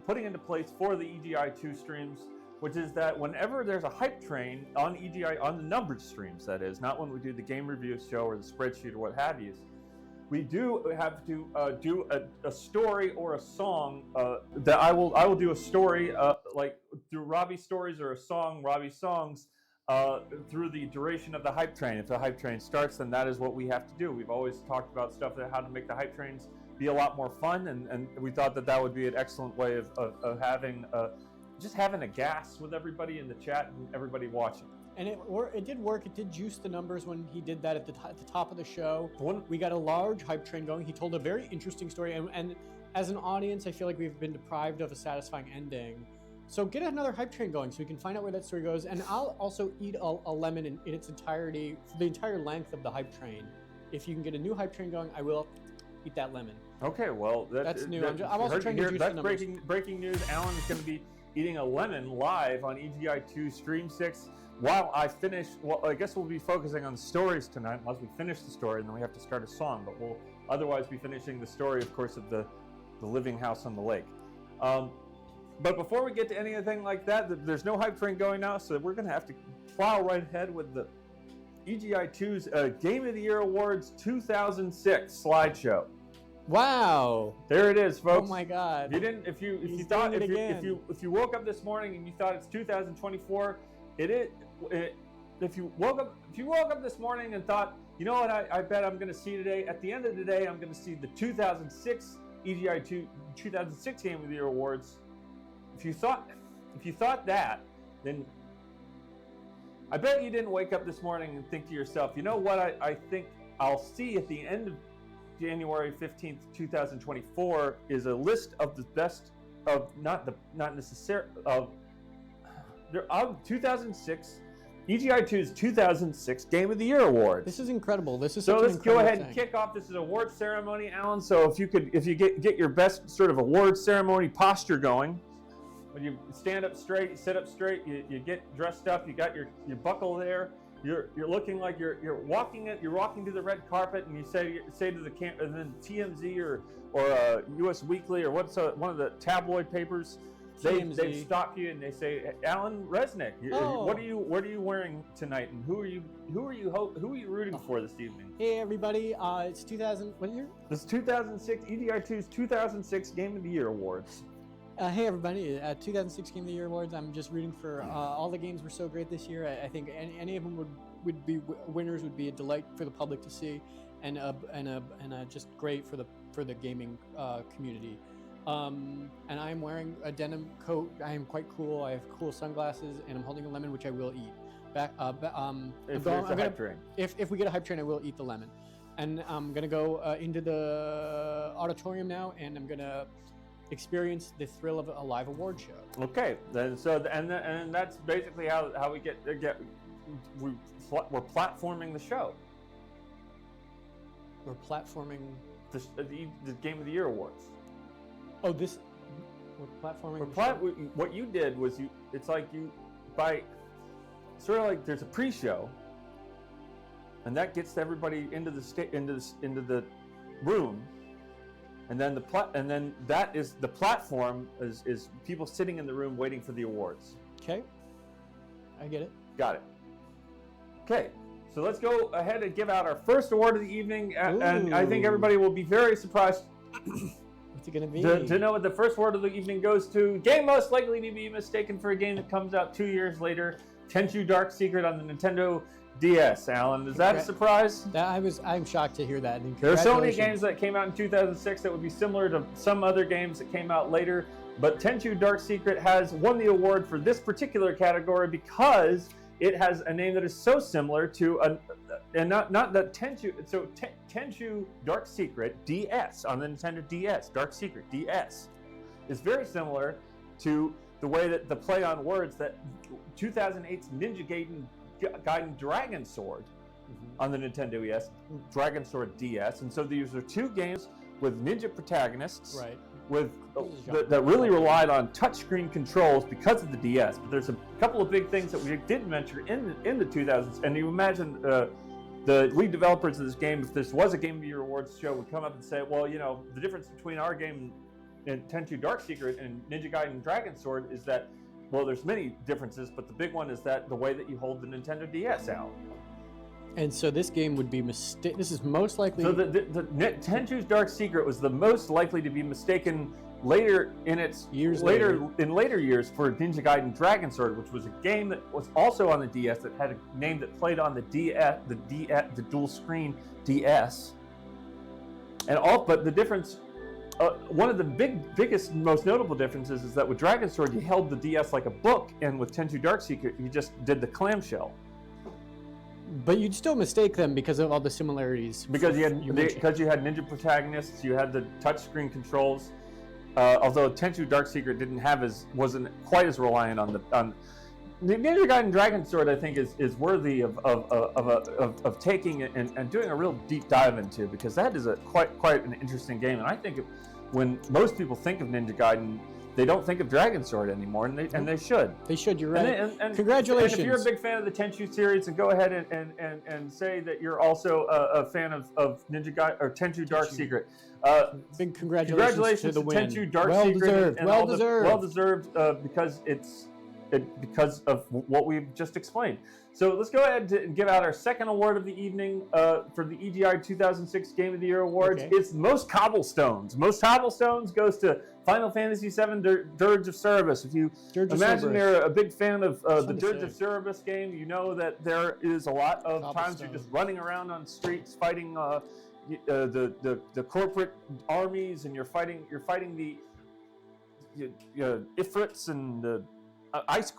putting into place for the EGI2 streams, which is that whenever there's a hype train on EGI, on the numbered streams, that is, not when we do the game review show or the spreadsheet or what have you, we do have to do a story or a song that I will do a story like through Robbie stories, or a song, Robbie songs, through the duration of the hype train. If the hype train starts, then that is what we have to do. We've always talked about stuff that how to make the hype trains be a lot more fun, and we thought that would be an excellent way of having just having a gas with everybody in the chat and everybody watching. And it did work. It did juice the numbers when he did that at the top of the show. We got a large hype train going. He told a very interesting story. And as an audience, I feel like we've been deprived of a satisfying ending. So get another hype train going so we can find out where that story goes. And I'll also eat a lemon in its entirety, for the entire length of the hype train. If you can get a new hype train going, I will eat that lemon. Okay, well, that's new. I'm also trying to juice the numbers. Breaking news. Allan is going to be eating a lemon live on EGI2 Stream 6. While I finish, I guess we'll be focusing on stories tonight, unless we finish the story, and then we have to start a song. But we'll otherwise be finishing the story, of course, of the living house on the lake. But before we get to anything like that, there's no hype train going now, so we're going to have to plow right ahead with the EGI2's Game of the Year Awards 2006 slideshow. Wow! There it is, folks. Oh my God! If you woke up this morning and you thought it's 2024, it is. If you woke up this morning and thought, you know what, I bet I'm going to see today. At the end of the day, I'm going to see the 2006 EGI2 2006 Game of the Year Awards. If you thought that, then I bet you didn't wake up this morning and think to yourself, you know what, I think I'll see at the end of January 15th, 2024 is a list of the best of not necessarily of 2006 EGI2's 2006 Game of the Year Award. This is incredible. So let's go ahead and kick off. This is award ceremony, Allan. So if you get your best sort of award ceremony posture going, when you stand up straight, you sit up straight, you get dressed up, you got your buckle there. You're looking like you're walking to the red carpet, and you say to the camera, and then TMZ or Us Weekly or one of the tabloid papers they stop you and they say, Allan Resnick, what are you wearing tonight, and who are you rooting for this evening? Hey everybody, it's 2000. What year? This 2006 EDI2's 2006 Game of the Year Awards. Hey everybody, 2006 Game of the Year Awards. I'm just rooting for all the games were so great this year. I think any of them would be winners, would be a delight for the public to see, and just great for the gaming community. And I'm wearing a denim coat. I am quite cool. I have cool sunglasses, and I'm holding a lemon, which I will eat. If we get a hype train, I will eat the lemon. And I'm gonna go into the auditorium now, and I'm gonna experience the thrill of a live award show. Okay, then and that's basically how we we're platforming the show. We're platforming the Game of the Year Awards. Oh, we're platforming. What you did was it's like you by sort of like there's a pre-show, and that gets everybody into the room. And then that is the platform is people sitting in the room waiting for the awards. Okay, I get it. Got it. Okay, so let's go ahead and give out our first award of the evening, and I think everybody will be very surprised. What's it gonna be? To know what the first award of the evening goes to. Game most likely to be mistaken for a game that comes out 2 years later. Tenchu Dark Secret on the Nintendo DS, Allan. Is that a surprise? I'm shocked to hear that. There are so many games that came out in 2006 that would be similar to some other games that came out later, but Tenchu Dark Secret has won the award for this particular category because it has a name that is so similar to and not that Tenchu. So Tenchu Dark Secret DS on the Nintendo DS, Dark Secret DS, is very similar to the way that the play on words that 2008's Ninja Gaiden Dragon Sword on the Nintendo DS, Dragon Sword DS, and so these are two games with ninja protagonists, right? That really relied on touchscreen controls because of the DS. But there's a couple of big things that we did mention in the 2000s, and you imagine the lead developers of this game, if this was a Game of the Year Awards show, would come up and say, well, you know, the difference between our game and Tenchu Dark Secret and Ninja Gaiden Dragon Sword is that, well, there's many differences, but the big one is that the way that you hold the Nintendo DS out. And so this game would be This is most likely. So the Tenchu's Dark Secret was the most likely to be mistaken later in later years for Ninja Gaiden Dragon Sword, which was a game that was also on the DS that had a name that played on the dual screen DS. But the difference. One of the biggest, most notable differences is that with Dragon Sword, you held the DS like a book, and with Tenchu Dark Secret, you just did the clamshell. But you'd still mistake them because of all the similarities. Because you had ninja protagonists, you had the touchscreen controls. Although Tenchu Dark Secret wasn't quite as reliant on Ninja Gaiden Dragon Sword, I think is worthy of taking and doing a real deep dive into, because that is quite an interesting game, and I think when most people think of Ninja Gaiden, they don't think of Dragon Sword anymore, and they should. They should. You're right. And congratulations. And if you're a big fan of the Tenchu series, then go ahead and say that you're also a fan of Ninja Gaiden or Tenchu Dark Secret. Big congratulations to the win. Tenchu Dark Secret. Deserved. And well deserved because because of what we've just explained. So let's go ahead and give out our second award of the evening for the EGI 2006 Game of the Year Awards. Okay. It's Most Cobblestones. Most Cobblestones goes to Final Fantasy VII Dirge of Cerberus. If you imagine you're a big fan of the Dirge of Cerberus game, you know that there is a lot of times you're just running around on streets fighting the corporate armies, and you're fighting the Ifrits and the Ice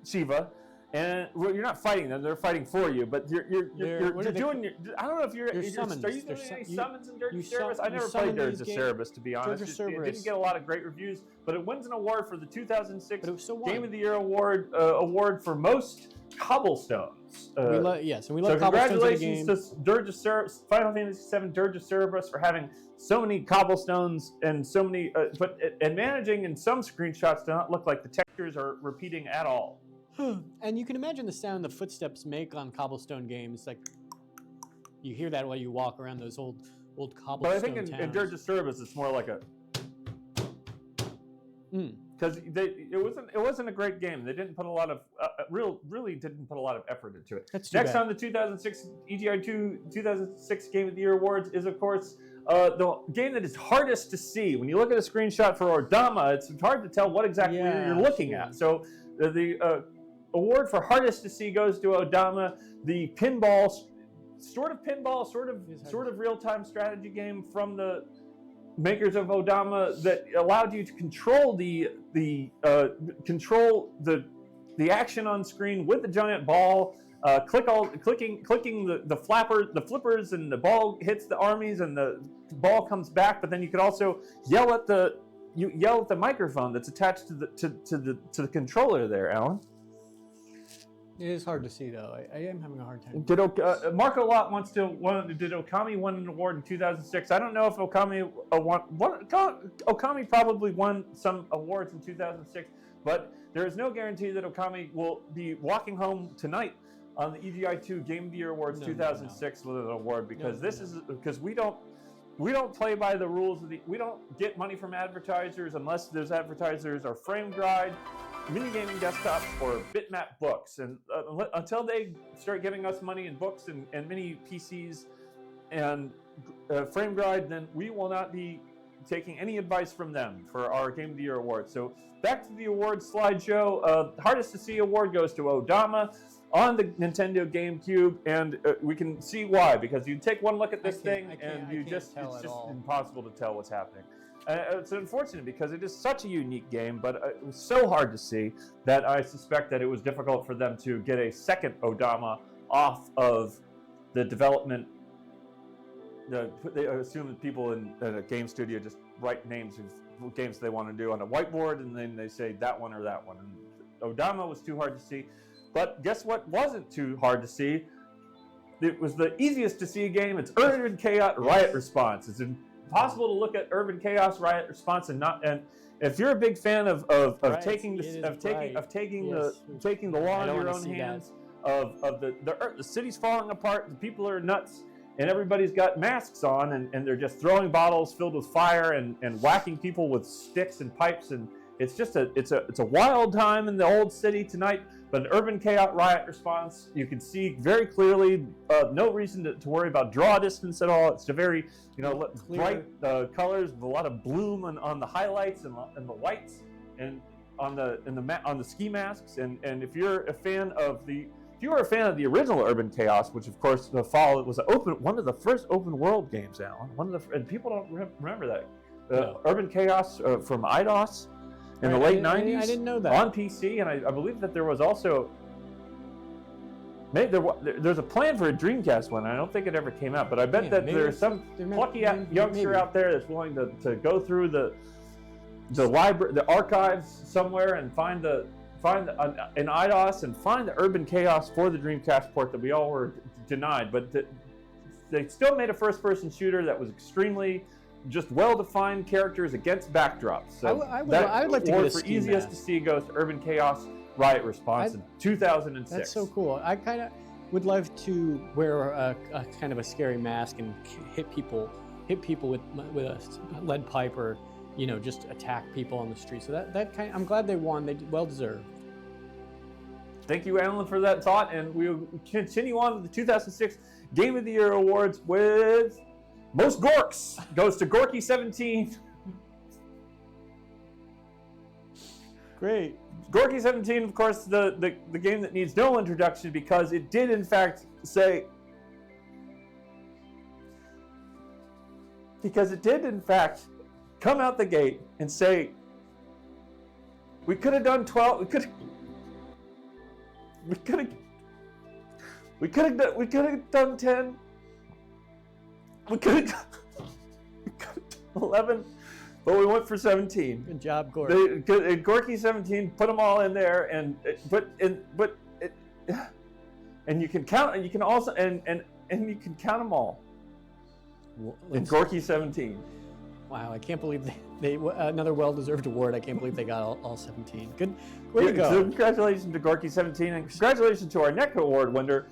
Shiva, and well, you're not fighting them; they're fighting for you. But you're doing your. I don't know if you're summons. Are you doing any summons in Dirge of Cerberus? I never played Dirge of Cerberus, to be honest. It didn't get a lot of great reviews, but it wins an award for the 2006 Game of the Year award for most cobblestones. We love congratulations to Dirge of Cerberus, Final Fantasy VII Dirge of Cerberus, for having so many cobblestones and so many, and managing in some screenshots to not look like the textures are repeating at all. And you can imagine the sound the footsteps make on cobblestone games. Like, you hear that while you walk around those old old cobblestone. But I think in Dirt Disturbance, it's more like a. Because it wasn't a great game. They didn't put a lot of really didn't put a lot of effort into it. Next on the 2006 EGI2 2006 Game of the Year awards is, of course, the game that is hardest to see. When you look at a screenshot for Odama, it's hard to tell what exactly you're looking at. So the award for hardest to see goes to Odama, the sort of real-time strategy game from the makers of Odama that allowed you to control the action on screen with the giant ball, clicking the flippers, and the ball hits the armies and the ball comes back. But then you could also yell at the microphone that's attached to the controller there, Allan. It is hard to see, though. I am having a hard time. Marco Lott did Okami win an award in 2006? I don't know if Okami probably won some awards in 2006, but there is no guarantee that Okami will be walking home tonight on the EGI2 Game of the Year Awards 2006 with an award, because because we don't play by the rules we don't get money from advertisers unless those advertisers are Frame Guide, minigaming desktops, or bitmap books, and until they start giving us money in books and mini PCs and Frame Guide, then we will not be taking any advice from them for our Game of the Year award. So back to the awards slideshow. Hardest to see award goes to Odama on the Nintendo GameCube, and we can see why, because you take one look at this thing and it's just impossible to tell what's happening. It's unfortunate because it is such a unique game, but it was so hard to see that I suspect that it was difficult for them to get a second Odama off of the development. They assume that people in a game studio just write names of games they want to do on a whiteboard, and then they say that one or that one. And Odama was too hard to see. But guess what wasn't too hard to see? It was the easiest to see game. It's Urban Chaos Riot Response. It's impossible to look at Urban Chaos Riot Response and if you're a big fan of taking the law in your own hands, of the city's falling apart, the people are nuts, and everybody's got masks on, and they're just throwing bottles filled with fire and whacking people with sticks and pipes, and it's just it's a wild time in the old city tonight. But an Urban Chaos Riot Response, you can see very clearly, no reason to worry about draw distance at all. It's a very bright colors with a lot of bloom on the highlights and the whites and on the ski masks. And if you're a fan of the original Urban Chaos, which of course was one of the first open world games, Allan. And people don't remember that. Urban Chaos from IDOS. In the late 90s, I didn't know that. On PC, and I believe that there was also there's a plan for a Dreamcast one. I don't think it ever came out, but I bet that there's some plucky youngster out there that's willing to go through the library, the archives somewhere, and find an IDOS and find the Urban Chaos for the Dreamcast port that we all were denied. But they still made a first-person shooter that was extremely just well-defined characters against backdrops. So I would like to get a for ski easiest mask. to see goes to Urban Chaos Riot Response in 2006. That's so cool. I kind of would love to wear a kind of a scary mask and hit people with a lead pipe, or just attack people on the street. So I'm glad they won. They well deserved. Thank you, Allan, for that thought, and we'll continue on with the 2006 Game of the Year awards with Most Gorks goes to Gorky 17. Great. Gorky 17, of course, the game that needs no introduction, because it did in fact come out the gate and say, we could have done 12, we could have done 10. We could have done 11, but we went for 17. Good job, Gorky. Gorky 17 put them all in there, and you can count, and you can also and you can count them all. In Gorky 17. Wow, I can't believe they another well-deserved award. I can't believe they got all 17. Good, way to go. So congratulations to Gorky 17, and congratulations to our next award winner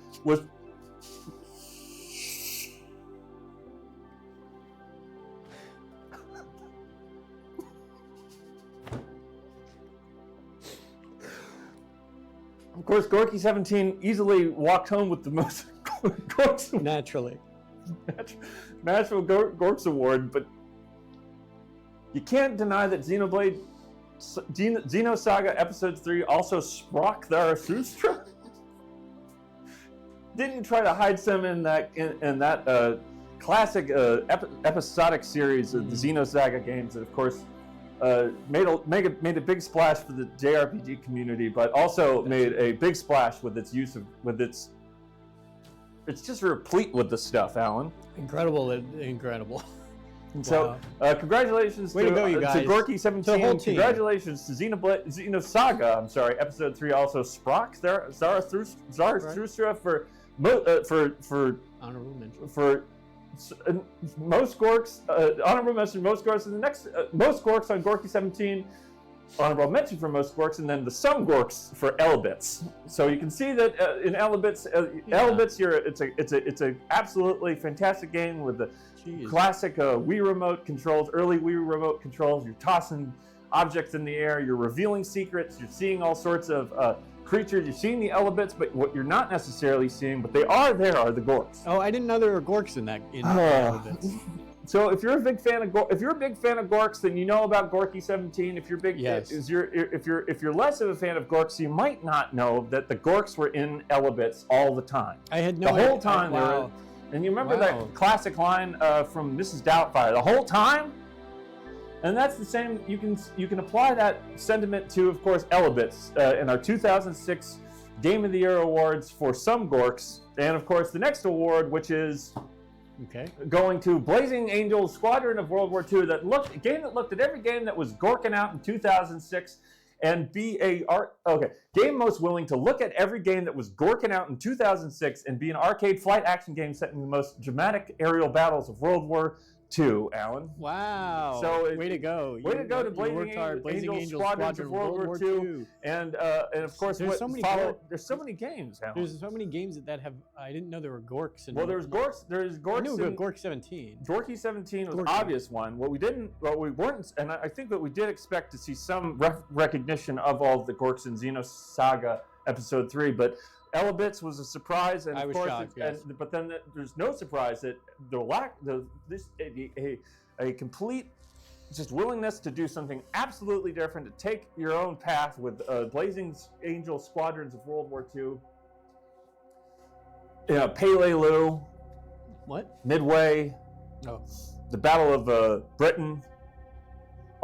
Of course, Gorky17 easily walked home with the most Gorks. Naturally. Natural Gorks Award, but you can't deny that Xenoblade Xenosaga Episode 3 also sprock Zarathustra. Didn't try to hide some in that classic episodic series of the Xenosaga games that, of course, made a big splash for the JRPG community, but also made a big splash with its use of it's just replete with the stuff, Allan. Incredible. And so, congratulations to Gorky17. Congratulations to Xenosaga. I'm sorry, Episode 3 also sprock Zarathustra for honorable mention. For most Gorks, honorable mention most Gorks, and the next most Gorks on Gorky17, honorable mention for most Gorks, and then the some Gorks for Elebits. So you can see that in Elebits, it's a absolutely fantastic game with the classic Wii remote controls, early Wii remote controls. You're tossing objects in the air, you're revealing secrets, you're seeing all sorts of creatures, you're seeing the Elebits, but what you're not necessarily seeing, but they are there, are the Gorks. Oh, I didn't know there were Gorks in Elebits. So if you're a big fan of Gorks, then you know about Gorky17. If you're less of a fan of Gorks, you might not know that the Gorks were in Elebits all the time. I had no idea. The whole idea. time. Wow. And you remember that classic line from Mrs. Doubtfire, the whole time? And that's the same, you can apply that sentiment to, of course, Elebits in our 2006 Game of the Year Awards for some Gorks. And of course, the next award, which is going to Blazing Angels Squadron of World War II, a game that looked at every game that was Gorking out in 2006 and game most willing to look at every game that was Gorking out in 2006 and be an arcade flight action game set in the most dramatic aerial battles of World War II, Allan. Wow. So way to go. Way to go to Blazing Angels Squadrons of World War II. And of course, there's so many games, Allan. There's so many games that have, I didn't know there were Gorks in. Well, there's Gorks. I knew about Gorky17. Gorky17 was an obvious one. What we weren't, and I think that we did expect to see some recognition of all of the Gorks in Xenosaga Episode 3, but Elebits was a surprise, and I was shocked. Yes. But then there's no surprise that a complete just willingness to do something absolutely different, to take your own path with Blazing Angel Squadrons of World War II. Peleliu. What? Midway. Oh. The Battle of Britain.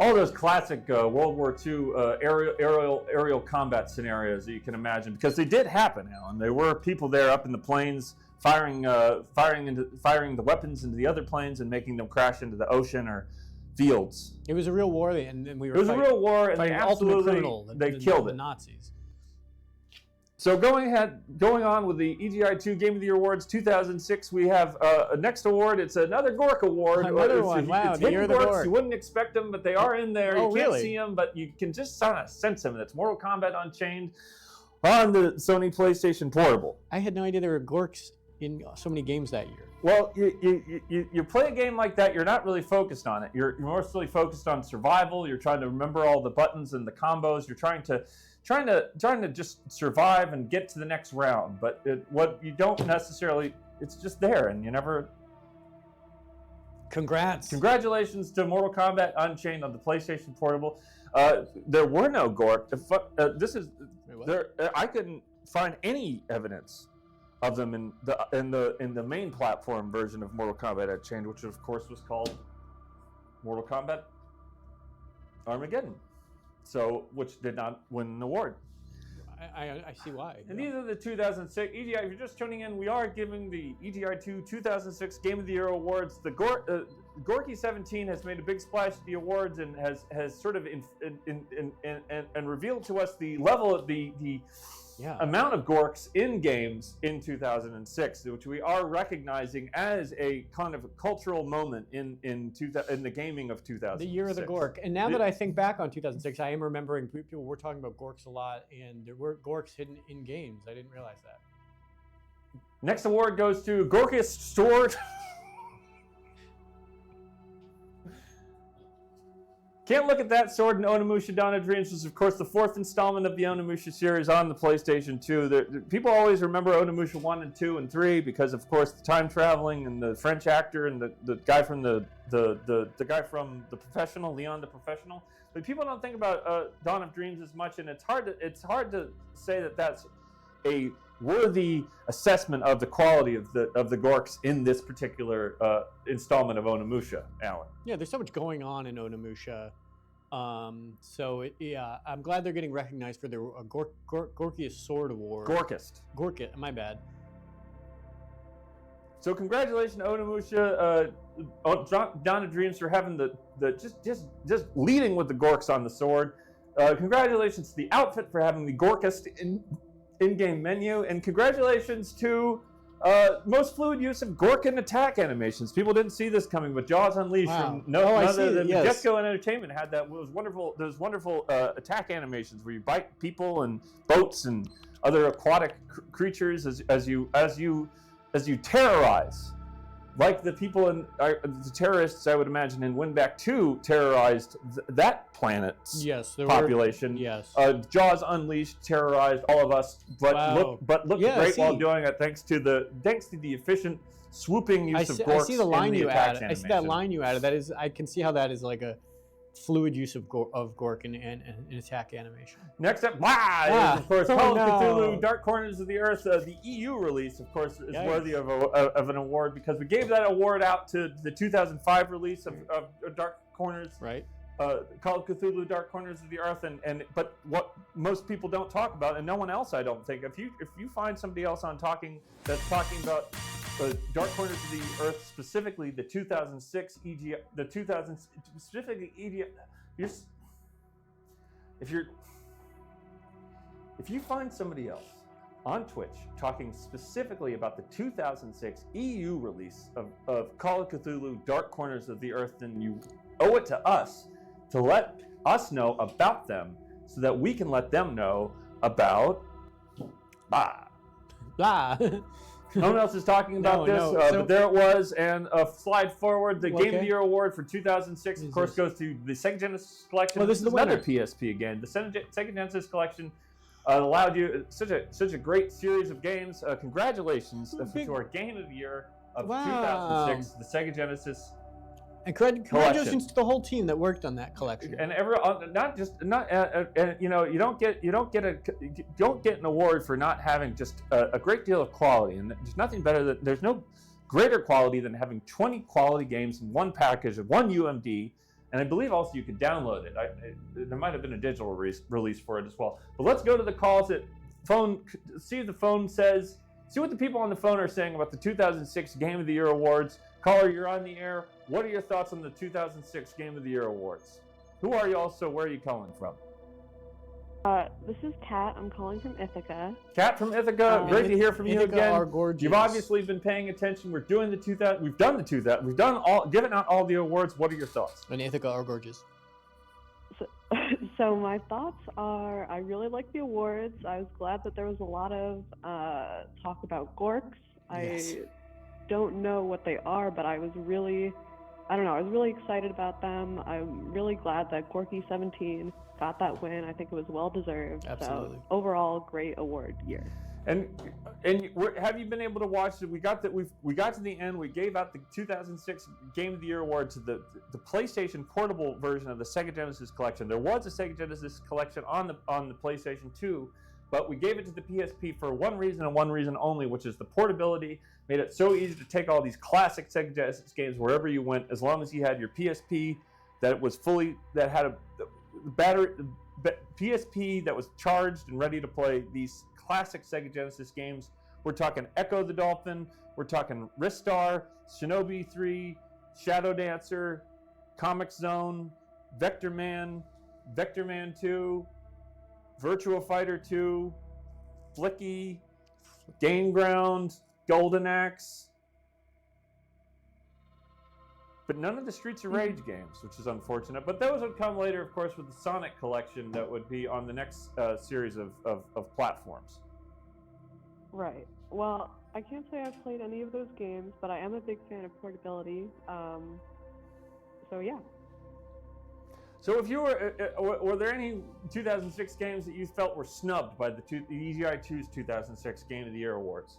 All those classic World War II aerial combat scenarios that you can imagine, because they did happen, Allan. There were people there up in the planes firing the weapons into the other planes and making them crash into the ocean or fields. It was a real war, and we were. It was a real war, and they absolutely killed the it. Nazis. So going on with the EGI2 Game of the Year Awards 2006, we have a next award. It's another Gork Award. Another one. Wow, it's hidden Gorks. You wouldn't expect them, but they are in there. Oh, you can't see them, but you can just kind of sense them. That's Mortal Kombat Unchained on the Sony PlayStation Portable. I had no idea there were Gorks in so many games that year. Well, you play a game like that, you're not really focused on it. You're mostly focused on survival. You're trying to remember all the buttons and the combos. You're trying to just survive and get to the next round. But what you don't necessarily, it's just there, and you never. Congratulations to Mortal Kombat Unchained on the PlayStation Portable. There were no Gork. I couldn't find any evidence of them in the main platform version of Mortal Kombat Unchained, which of course was called Mortal Kombat Armageddon. So, which did not win an award. I see why. And these are the 2006 EGI. If you're just tuning in, we are giving the EGI2 2006 Game of the Year Awards. The Gorky17 has made a big splash at the awards and has sort of and revealed to us the level of the amount of Gorks in games in 2006, which we are recognizing as a kind of a cultural moment in the gaming of 2006. The year of the Gork. And now that I think back on 2006, I am remembering people were talking about Gorks a lot, and there were Gorks hidden in games. I didn't realize that. Next award goes to Gorkiest Sword. Can't look at that sword in Onimusha Dawn of Dreams was, of course, the 4th installment of the Onimusha series on the PlayStation 2. People always remember Onimusha 1 and 2 and 3 because, of course, the time traveling and the French actor and the guy from the guy from The Professional, Leon the Professional. But people don't think about Dawn of Dreams as much, and it's hard to say that that's a worthy assessment of the quality of the Gorks in this particular installment of Onimusha, Allan. Yeah, there's so much going on in Onimusha. Yeah, I'm glad they're getting recognized for their Gorkiest Sword Award. Gorkist, my bad. So congratulations to Onimusha, Dawn of Dreams for having just leading with the Gorks on the sword. Congratulations to the outfit for having the Gorkist in-game menu, and congratulations to most fluid use of Gorkin attack animations. People didn't see this coming, but Jaws Unleashed from Jesco Entertainment had that. It was wonderful. Those wonderful attack animations where you bite people and boats and other aquatic creatures as you terrorize, like the people in the terrorists, I would imagine, in Winback 2 terrorized that planet's population. Jaws Unleashed terrorized all of us, but looked great while doing it, thanks to the efficient swooping use of Gorks. I see the line you added. Animation. I see that line you added. That is, I can see how that is like a fluid use of Gork in attack animation. Next up, is, of course, Call of Cthulhu, Dark Corners of the Earth. The EU release, of course, is worthy of an award because we gave that award out to the 2005 release of Dark Corners. Right. Call of Cthulhu, Dark Corners of the Earth, but what most people don't talk about, and no one else, I don't think, if you find somebody else that's talking about Dark Corners of the Earth, specifically the 2006 EG, specifically EG, if you find somebody else on Twitch talking specifically about the 2006 EU release of Call of Cthulhu, Dark Corners of the Earth, then you owe it to us to let us know about them so that we can let them know about No one else is talking about this, but there it was. And slide forward, the Game of the Year award for 2006, of course, goes to the Sega Genesis Collection. Well, this is another PSP again. The Sega Genesis Collection allowed you such a great series of games. Congratulations to our Game of the Year of 2006, the Sega Genesis. And congratulations to the whole team that worked on that collection. And you don't get an award for not having just a great deal of quality. And there's nothing better there's no greater quality than having 20 quality games in one package of one UMD. And I believe also you could download it. There might have been a digital release for it as well. But let's go to the calls at phone. See what the phone says. See what the people on the phone are saying about the 2006 Game of the Year awards. Caller, you're on the air. What are your thoughts on the 2006 Game of the Year awards? Who are you also? Where are you calling from? This is Kat. I'm calling from Ithaca. Kat from Ithaca. Great to hear from you again. Are gorgeous. You've obviously been paying attention. We're doing the 2000. We've done the 2000. We've done given out all the awards. What are your thoughts? And Ithaca are gorgeous. So my thoughts are, I really like the awards. I was glad that there was a lot of talk about Gorks. Yes. I don't know what they are, but I was really excited about them. I'm really glad that Gorky 17 got that win. I think it was well deserved. Absolutely. So overall, great award year. And have you been able to watch it? We got to the end. We gave out the 2006 Game of the Year award to the PlayStation portable version of the Sega Genesis collection. There was a Sega Genesis collection on the PlayStation 2, but we gave it to the PSP for one reason and one reason only, which is the portability. Made it so easy to take all these classic Sega Genesis games wherever you went, as long as you had your PSP that had a battery PSP that was charged and ready to play these classic Sega Genesis games. We're talking Echo the Dolphin, we're talking Ristar, Shinobi 3, Shadow Dancer, Comic Zone, Vector Man 2, Virtua Fighter 2, Flicky, Game Ground, Golden Axe, but none of the Streets of Rage games, which is unfortunate. But those would come later, of course, with the Sonic collection that would be on the next series of platforms. Right. Well, I can't say I've played any of those games, but I am a big fan of portability. So yeah. So if you were there any 2006 games that you felt were snubbed by the EGI2's 2006 Game of the Year awards?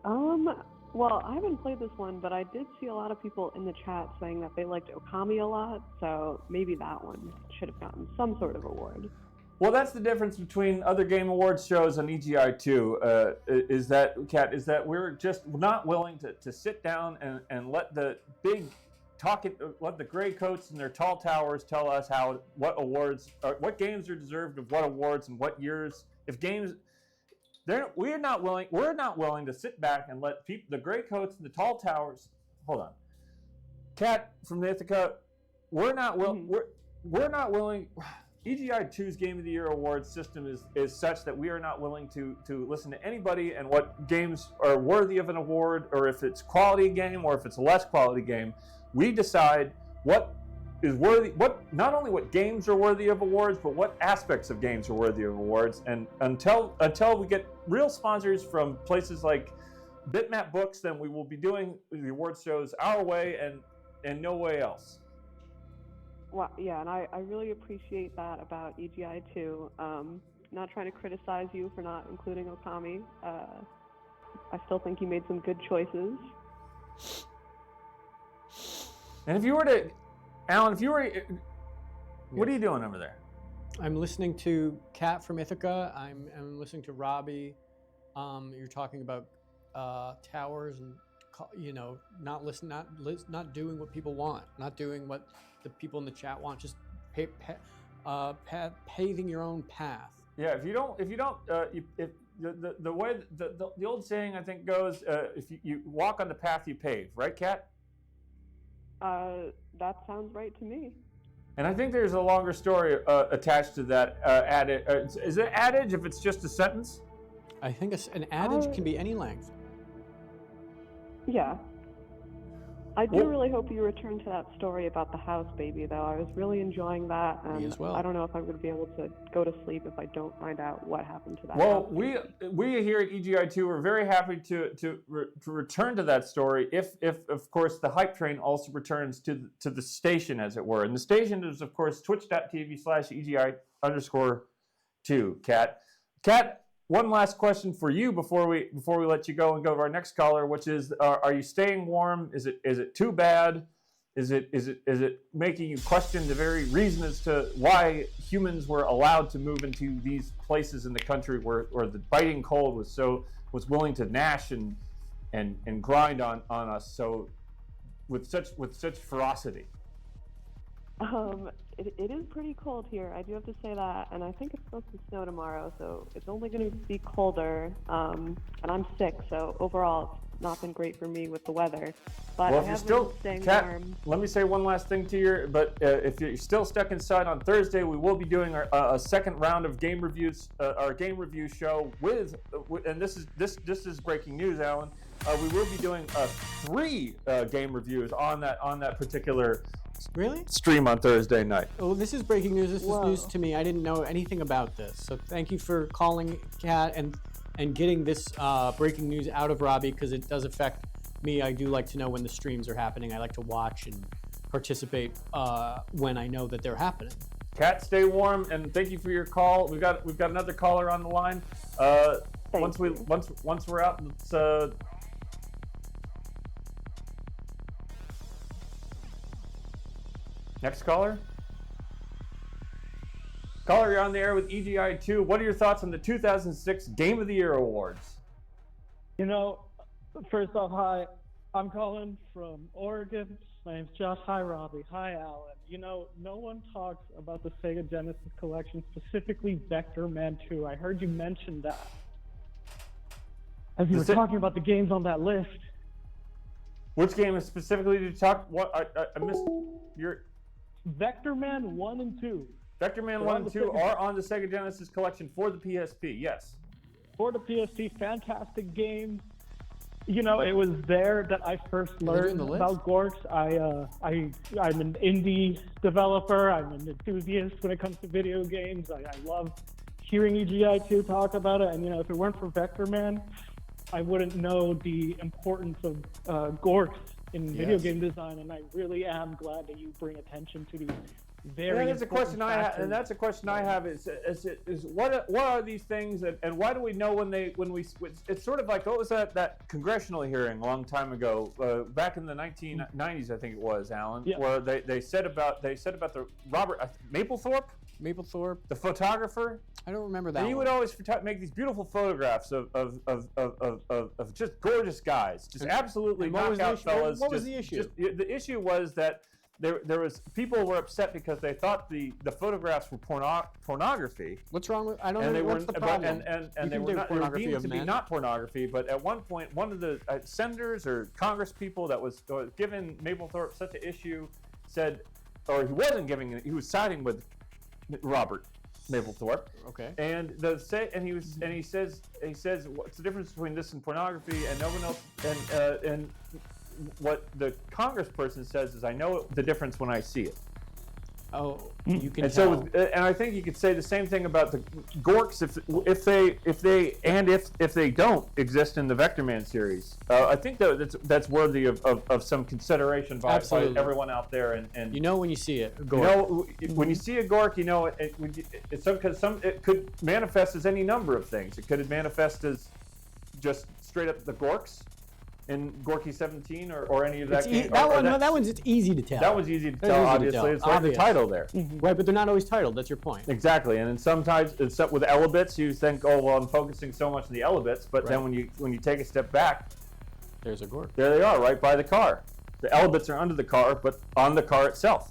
Well, I haven't played this one, but I did see a lot of people in the chat saying that they liked Okami a lot, so maybe that one should have gotten some sort of award. Well, that's the difference between other Game Awards shows and EGI2, is that we're just not willing to sit down and let the let the gray coats and their tall towers tell us what games are deserved of what awards and what years. If games, we're not willing to sit back and let the gray coats and the tall towers. Hold on, Kat from Ithaca, we're not willing. EGI2's Game of the Year award system is such that we are not willing to listen to anybody and what games are worthy of an award, or if it's quality game or if it's a less quality game. We decide what is worthy, not only what games are worthy of awards, but what aspects of games are worthy of awards. And until we get real sponsors from places like Bitmap Books, then we will be doing the award shows our way and no way else. Well, yeah, and I really appreciate that about EGI2. Not trying to criticize you for not including Okami. I still think you made some good choices. And if you were to, Alan, what are you doing over there? I'm listening to Kat from Ithaca. I'm listening to Robbie. You're talking about towers and not doing what people want, not doing what the people in the chat want. Just paving your own path. Yeah, if the way the old saying I think goes, if you walk on the path you pave, right, Kat? That sounds right to me. And I think there's a longer story attached to that adage. Is it adage if it's just a sentence? I think an adage can be any length. Yeah. I do really hope you return to that story about the house baby, though. I was really enjoying that, and Me as well. I don't know if I'm going to be able to go to sleep if I don't find out what happened to that Well, house we baby. here at EGI2 are very happy to return to that story if of course the hype train also returns to the station, as it were. And the station is of course twitch.tv/EGI_2. Kat, one last question for you before we let you go and go to our next caller, which is: are you staying warm? Is it too bad? Is it making you question the very reason as to why humans were allowed to move into these places in the country where the biting cold was willing to gnash and grind on us so with such ferocity? It is pretty cold here. I do have to say that, and I think it's supposed to snow tomorrow, so it's only going to be colder. And I'm sick, so overall, it's not been great for me with the weather. But Well, I if you're have still, been staying Kat, warm. let me say one last thing to you. But if you're still stuck inside on Thursday, we will be doing a second round of game reviews, our game review show and this is breaking news, Alan. We will be doing 3 game reviews on that particular stream on Thursday night. Oh, this is breaking news. This is news to me. I didn't know anything about this. So thank you for calling, Kat, and getting this breaking news out of Robbie, because it does affect me. I do like to know when the streams are happening. I like to watch and participate when I know that they're happening. Kat, stay warm, and thank you for your call. We've got another caller on the line. Once we're out, let's. Next caller. Caller, you're on the air with EGI2. What are your thoughts on the 2006 Game of the Year awards? First off, hi. I'm calling from Oregon. My name's Josh. Hi, Robbie. Hi, Allan. No one talks about the Sega Genesis collection, specifically Vector Man 2. I heard you mention that. As you were talking about the games on that list. Which game is specifically to talk? What I missed your. Vector Man 1 and 2. Vector Man 1 and 2 are on the Sega Genesis collection for the PSP, yes. For the PSP, fantastic games. It was there that I first learned about Gorks. I'm an indie developer. I'm an enthusiast when it comes to video games. I love hearing EGI2 talk about it. And, if it weren't for Vector Man, I wouldn't know the importance of Gorks in video game design, and I really am glad that you bring attention to these very. That's a question I have, and that's a question I have. Is what are these things, and why do we know when we? It's sort of like, what was that congressional hearing a long time ago, back in the 1990s, I think it was, Allan, where they said about the Robert Mapplethorpe, the photographer. I don't remember that. And he would always make these beautiful photographs of just gorgeous guys, just absolutely knockout fellas. What was the issue? The issue was that there was people were upset because they thought the photographs were pornography. What's wrong with? I don't know. What's the problem? And they were deemed to be not pornography. But at one point, one of the senators or Congress people that was giving Mapplethorpe such an issue said, or he wasn't giving it. He was siding with Robert Mapplethorpe. Okay. And he says what's the difference between this and pornography? And no one else and what the congressperson says is, I know the difference when I see it. Oh, you can. And tell. and I think you could say the same thing about the Gorks if they don't exist in the Vector Man series. I think that's worthy of some consideration by everyone out there. And you know when you see it, Gork. When you see a Gork, you know it could manifest as any number of things. It could manifest as just straight up the Gorks in Gorky 17 or any of that game. That one's it's easy to tell. That one's easy to tell, obviously. It's like the title there. Right, but they're not always titled. That's your point. Exactly. And then sometimes with elebits, you think, oh, well, I'm focusing so much on the elebits, but then when you take a step back, there's a Gork. There they are, right by the car. The elebits are under the car, but on the car itself.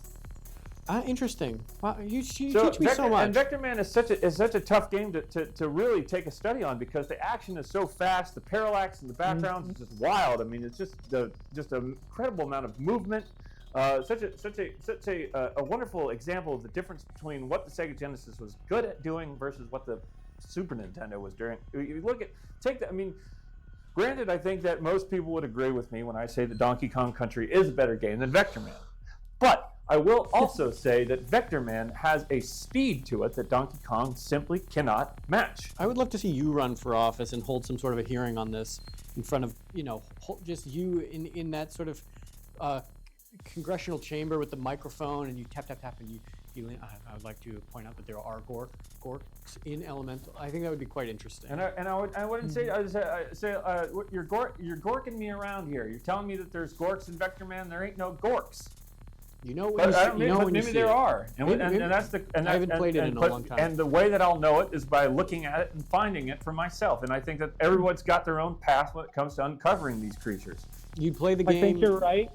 Interesting. Wow, you teach me so much. And Vector Man is such a tough game to really take a study on, because the action is so fast, the parallax in the background is just wild. I mean, it's just an incredible amount of movement. Such a wonderful example of the difference between what the Sega Genesis was good at doing versus what the Super Nintendo was doing. You granted, I think that most people would agree with me when I say that Donkey Kong Country is a better game than Vector Man. But I will also say that Vector Man has a speed to it that Donkey Kong simply cannot match. I would love to see you run for office and hold some sort of a hearing on this in front of, just you in that sort of congressional chamber with the microphone, and you tap, and you I would like to point out that there are Gorks in Elemental. I think that would be quite interesting. And I wouldn't say, you're Gorking me around here. You're telling me that there's Gorks in Vector Man. There ain't no Gorks. You know when maybe there are, and that's the. And I haven't played it in a long time. And the way that I'll know it is by looking at it and finding it for myself. And I think that everyone's got their own path when it comes to uncovering these creatures. You play the game. I think you're right,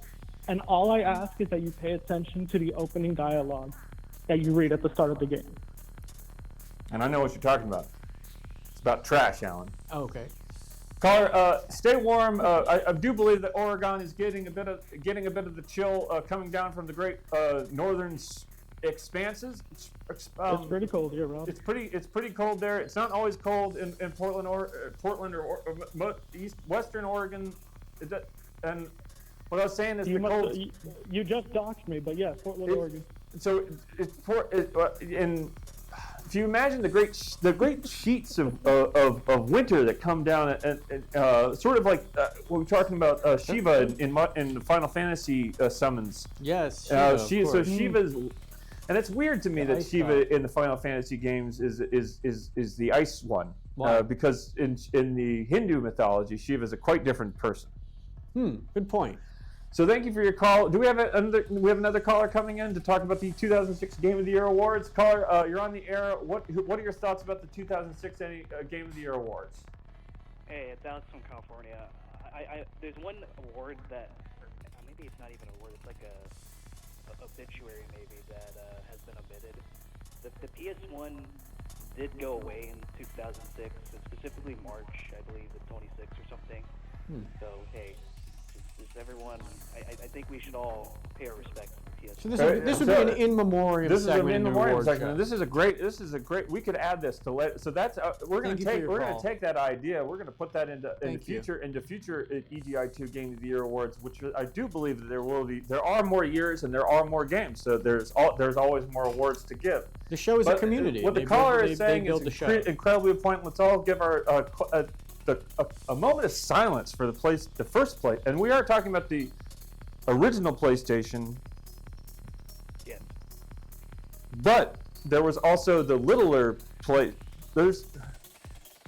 and all I ask is that you pay attention to the opening dialogue that you read at the start of the game. And I know what you're talking about. It's about trash, Allan. Oh, okay. Caller, stay warm. I do believe that Oregon is getting a bit of the chill coming down from the great northern expanses. It's pretty cold here, Rob. It's pretty cold there. It's not always cold in Portland or western Oregon. And what I was saying is you just doxed me, but yeah, Portland, Oregon. So if you imagine the great sheets of winter that come down and sort of like what we're talking about Shiva in the Final Fantasy summons. Yes. Shiva's, and it's weird to me that Shiva in the Final Fantasy games is the ice one. Wow. Because in the Hindu mythology, Shiva is a quite different person. Good point. So thank you for your call. Do we have another caller coming in to talk about the 2006 Game of the Year awards? Caller, you're on the air. What are your thoughts about the 2006 Game of the Year awards? Hey, it's Alex from California. There's one award that maybe it's not even an award. It's like a obituary maybe that has been omitted. The PS1 did go away in 2006, specifically March, I believe, the 26th or something. So hey. Everyone, I think we should all pay our respect to the PS. So this would be an in memoriam. This segment is an in memoriam segment. Show. This is a great. We could add this to let. So that's we're going to take that idea. We're going to put that into future EGI2 Game of the Year awards, which I do believe that there are more years and there are more games. So there's always more awards to give. The show is a community. What the caller is saying is incredibly important. Let's all give our a moment of silence for the first place, and we are talking about the original PlayStation. Yes. But there was also the littler play. There's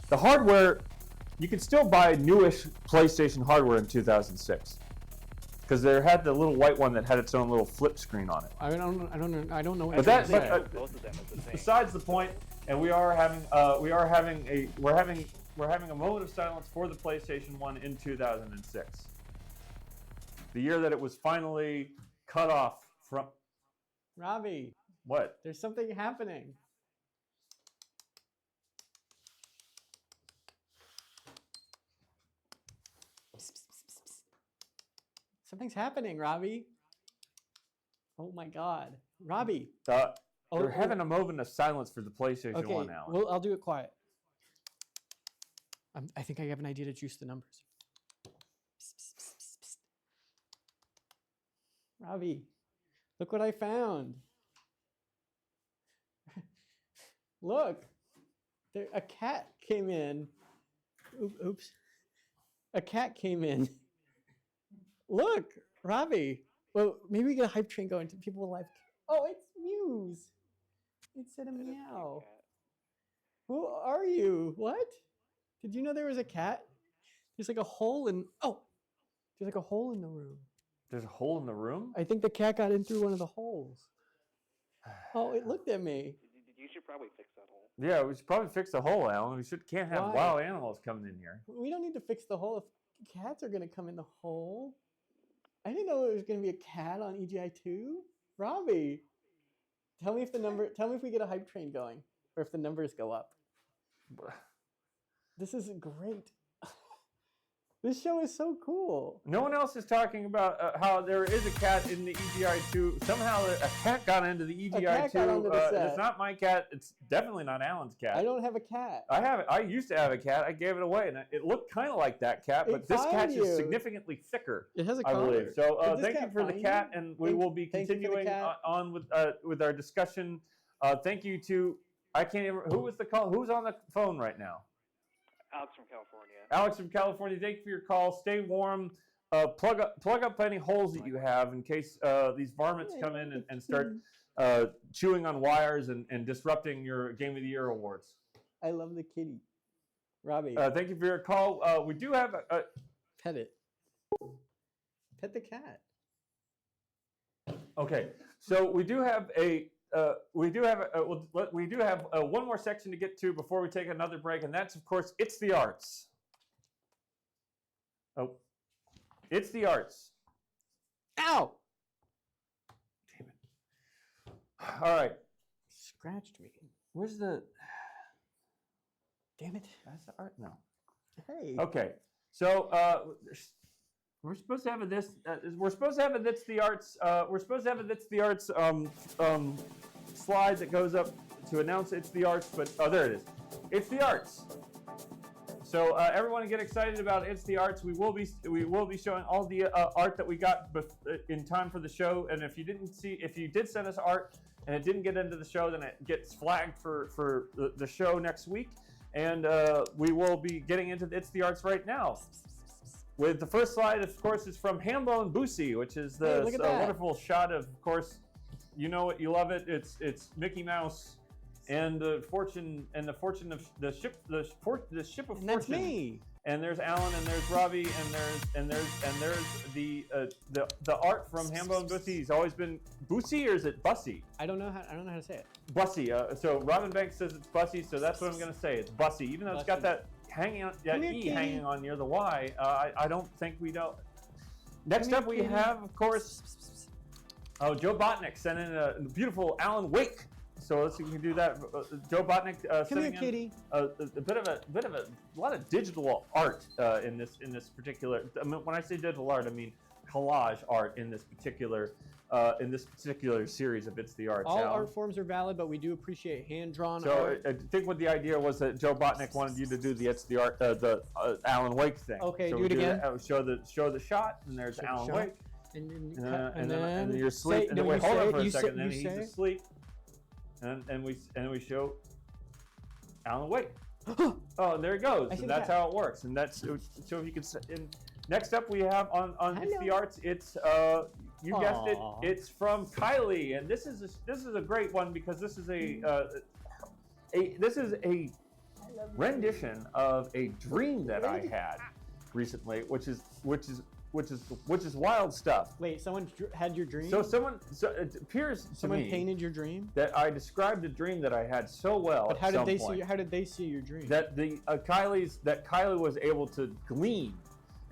the hardware. You could still buy newish PlayStation hardware in 2006 because they had the little white one that had its own little flip screen on it. I don't know. What But that, both of them is the same. besides the point, and we're having a moment of silence for the PlayStation 1 in 2006, the year that it was finally cut off from. Robbie. What? There's something happening. Something's happening, Robbie. Oh my God, Robbie. We're having a moment of silence for the PlayStation 1 now. Well, I'll do it quiet. I think I have an idea to juice the numbers. Robbie, look what I found. Look, a cat came in. Oops. A cat came in. Look, Robbie. Well, maybe we get a hype train going. People will like. Oh, it's Muse. It said a meow. Who are you? What? Did you know there was a cat? There's like a hole in. Oh, there's like a hole in the room. There's a hole in the room? I think the cat got in through one of the holes. Oh, it looked at me. You should probably fix that hole. Yeah, we should probably fix the hole, Alan. We can't have Why? wild animals coming in here. We don't need to fix the hole if cats are going to come in the hole. I didn't know there was going to be a cat on EGI2. Robbie, tell me if we get a hype train going or if the numbers go up. This is great. This show is so cool. No one else is talking about how there is a cat in the EGI2. Somehow a cat got into the EGI2. cat got onto the set. It's not my cat. It's definitely not Alan's cat. I don't have a cat. I have it. I used to have a cat. I gave it away, and it looked kind of like that cat, but this cat's just significantly thicker. It has a I collar. believe. So thank you for the cat, and we will be Thank you for the continuing cat. on with our discussion. Thank you to I can't even. Who was the call? Who's on the phone right now? Alex from California. Alex from California, thank you for your call. Stay warm. Plug up any holes that you have in case these varmints come in and start chewing on wires and disrupting your Game of the Year awards. I love the kitty. Robbie. Thank you for your call. We do have a Pet it. Pet the cat. Okay, so we do have one more section to get to before we take another break, and that's, of course, It's the Arts. Oh, It's the Arts. Ow! Damn it. All right. Scratched me. Where's the... Damn it. That's the art? No. Hey. Okay, so we're supposed to have a this. We're supposed to have a It's the Arts. We're supposed to have a It's the Arts slide that goes up to announce It's the Arts. But oh, there it is. It's the Arts. So everyone get excited about It's the Arts. We will be showing all the art that we got in time for the show. And if you did send us art and it didn't get into the show, then it gets flagged for the show next week. And we will be getting into It's the Arts right now. With the first slide, of course, is from Hambone Boosie, which is the wonderful shot of course, you know it, you love it. It's Mickey Mouse and the fortune of the ship of fortune. That's me. And there's Allan, and there's Robbie, and there's the art from Hambone Boosie. He's always been Boosie, or is it Bussy? I don't know how to say it. Bussy. So Robin Banks says it's Bussy, so that's what I'm going to say. It's Bussy, even though it's got that hanging on, that E hanging on near the Y. I don't think we don't. Next up, we have, of course, Joe Botnick sent in a beautiful Alan Wake. So let's see if we can do that. Joe Botnick sending in a bit of a lot of digital art in this particular. I mean, when I say digital art, I mean collage art in this particular series of It's the Arts. All art forms are valid, but we do appreciate hand-drawn art. So I think what the idea was that Joe Botnick wanted you to do the It's the Art, the Alan Wake thing. Okay, so do it again. Show the shot, and there's Alan Wake. And then you're asleep. And then wait, hold on for a second. Then he's asleep. And we show Alan Wake. Oh, there it goes. And that's how it works. And that's so if you can. Next up, we have on It's the Arts. It's You guessed it. It's from Kylie, and this is a great one because this is a rendition of a dream that I had recently, which is wild stuff. Wait, someone had your dream? So it appears to someone me painted your dream? That I described a dream that I had so well. But how did they see your dream? That Kylie was able to glean.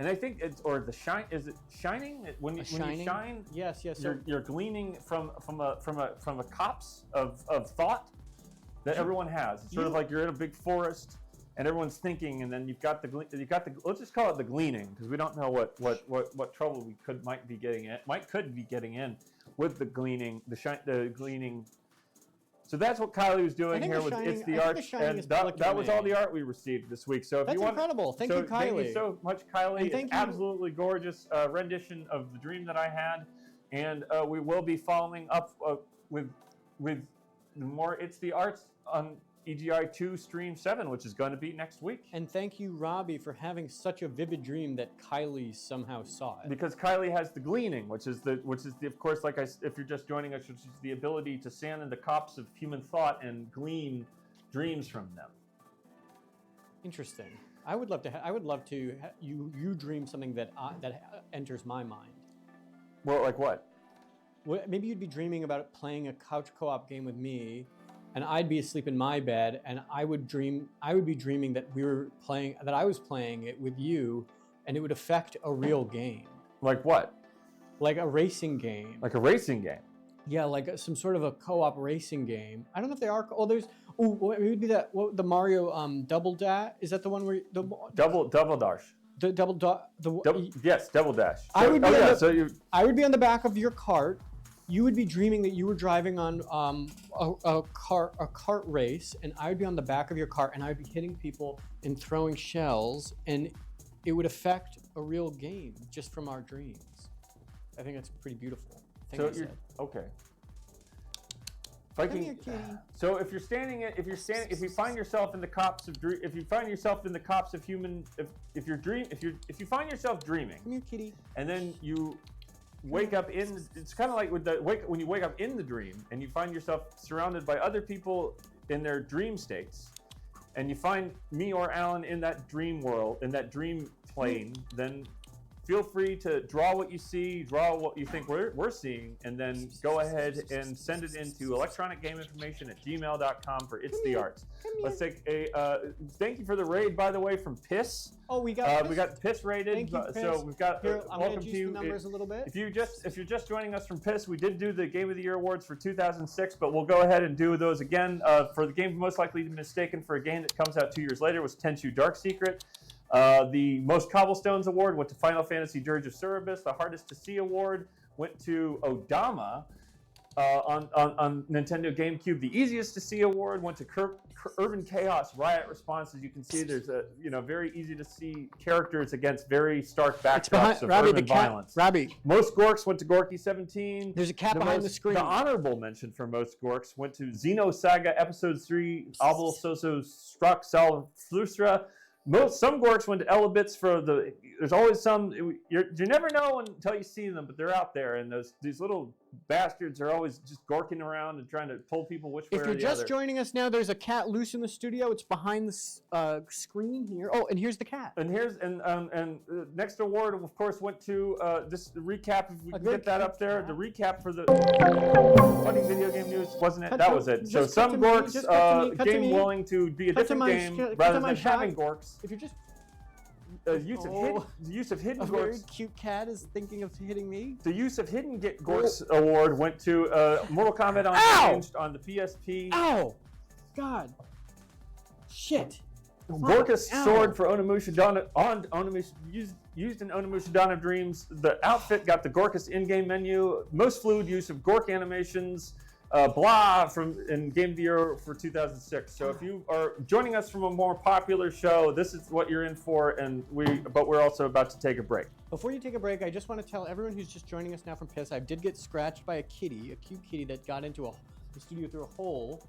And I think it's the shine. Is it shining? When you shine, yes. You're gleaning from a copse of thought that everyone has. It's sort of like you're in a big forest and everyone's thinking, and then you've got the let's just call it the gleaning because we don't know what trouble we might be getting in with the gleaning, the gleaning. So that's what Kylie was doing here with It's the Art, and that was all the art we received this week. So if you want, incredible. Thank you, Kylie. Thank you so much, Kylie. It's an absolutely gorgeous rendition of the dream that I had, and we will be following up with more It's the Arts on EGI 2 Stream 7, which is going to be next week. And thank you, Robbie, for having such a vivid dream that Kylie somehow saw it. Because Kylie has the gleaning, which is of course, if you're just joining us, which is the ability to stand in the copse of human thought and glean dreams from them. Interesting. I would love to you dream something that enters my mind. Well, like what? Well, maybe you'd be dreaming about playing a couch co-op game with me. And I'd be asleep in my bed, and I would be dreaming that I was playing it with you, and it would affect a real game. Like what? Like a racing game. Like a racing game? Yeah, like some sort of a co-op racing game. I don't know if they are. Oh, it would be that the Mario Double Dash. Is that the one where Double Dash? Yes, Double Dash. I would be on the back of your cart. You would be dreaming that you were driving on a kart race, and I would be on the back of your cart, and I would be hitting people and throwing shells, and it would affect a real game just from our dreams. I think that's pretty beautiful. Okay. So if you find yourself in the copse of dreaming, come here, kitty, and then you wake up it's kind of like when you wake up in the dream and you find yourself surrounded by other people in their dream states, and you find me or Allan in that dream world, in that dream plane, then feel free to draw what you see, draw what you think we're seeing, and then go ahead and send it into electronicgameinformation@gmail.com for It's the Arts. Let's take thank you for the raid, by the way, from Piss. Oh, we got Piss rated. Thank you, Piss. So we've got I'm welcome to the numbers a little bit. If you're just joining us from Piss, we did do the Game of the Year awards for 2006, but we'll go ahead and do those again. For the game most likely to be mistaken for a game that comes out 2 years later was Tenchu Dark Secret. The Most Cobblestones Award went to Final Fantasy Dirge of Cerberus. The Hardest to See Award went to Odama on Nintendo GameCube. The Easiest to See Award went to Urban Chaos Riot Response. As you can see, there's very easy to see characters against very stark backdrops of urban violence. Robbie. Most Gorks went to Gorky 17. There's a cat behind the screen. The honorable mention for Most Gorks went to Xenosaga Episode 3, Abel Soso Struck Sal Flustra. Some Gorks went to Elebits for the. There's always some. You never know until you see them, but they're out there, and these little bastards are always just gorking around and trying to pull people which way or the other. If you're just joining us now, there's a cat loose in the studio. It's behind the screen here. Oh, and here's the cat. And next award, of course, went to this recap. If we can get that up there, the recap for the funny video game news, wasn't it? That was it. So some Gorks game willing to be a different game rather than having Gorks. If you're just use of hidden a Gorks. very cute cat is thinking of hitting me. The use of hidden Gorks award went to Mortal Kombat Unchanged on the PSP. Ow! God. Shit. Gorka's sword for Onimusha Dawn used in Onimusha Dawn of Dreams. The outfit got the Gorkas in-game menu. Most fluid use of Gork animations. In Game of the Year for 2006. So if you are joining us from a more popular show, this is what you're in for, but we're also about to take a break. Before you take a break, I just want to tell everyone who's just joining us now from Piss, I did get scratched by a kitty, a cute kitty that got into the studio through a hole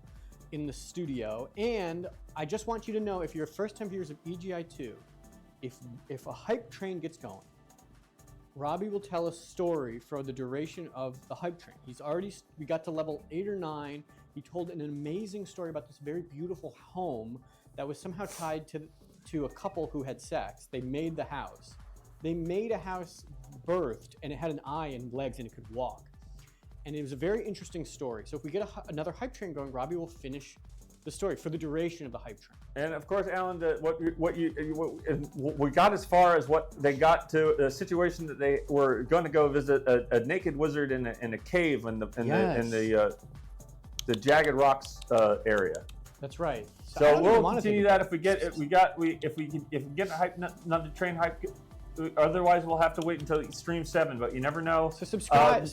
in the studio. And I just want you to know, if you're first-time viewers of EGI 2, if a hype train gets going, Robbie will tell a story for the duration of the hype train. We got to level 8 or 9. He told an amazing story about this very beautiful home that was somehow tied to a couple who had sex. They made the house. They made a house birthed, and it had an eye and legs, and it could walk. And it was a very interesting story. So if we get another hype train going, Robbie will finish the story for the duration of the hype train. And of course, Allan, what we got as far as what they got to a situation that they were going to go visit a naked wizard in a cave in the Jagged Rocks area. That's right. So we'll continue that if we get another train hype. Otherwise, we'll have to wait until stream 7. But you never know. So subscribe,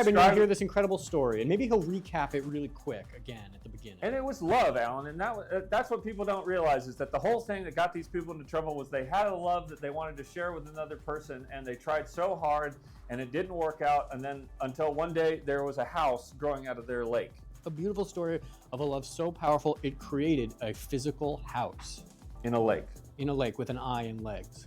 and you'll hear this incredible story. And maybe he'll recap it really quick again at the beginning. And it was love, Allan, and that's what people don't realize is that the whole thing that got these people into trouble was they had a love that they wanted to share with another person, and they tried so hard, and it didn't work out. And then until one day there was a house growing out of their lake. A beautiful story of a love so powerful it created a physical house in a lake. In a lake with an eye and legs.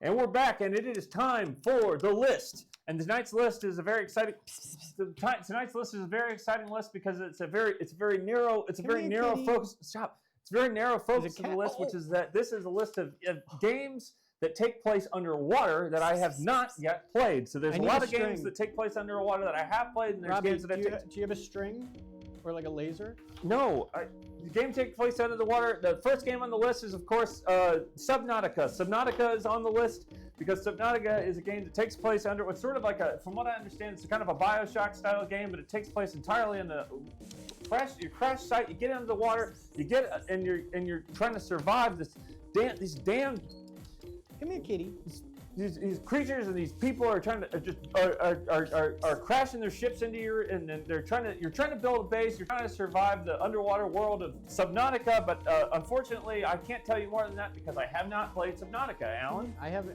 And we're back, and it is time for the list. And tonight's list is a very exciting. Tonight's list is a very exciting list because it's a very narrow focus. Stop. It's a very narrow focus to the list, which is that this is a list of games that take place underwater that I have not yet played. So there's a lot of games that take place underwater that I have played, and there's Robbie, games that do you have a string or like a laser? No. The game takes place under the water. The first game on the list is, of course, Subnautica. Subnautica is on the list because Subnautica is a game that takes place under what's sort of like from what I understand, it's kind of a Bioshock style game, but it takes place entirely in the your crash site. You get into the water, and you're trying to survive these damn. Come here, kitty. These creatures and these people are trying to are crashing their ships into you, and then you're trying to build a base. You're trying to survive the underwater world of Subnautica, but unfortunately, I can't tell you more than that because I have not played Subnautica, Allan. I have.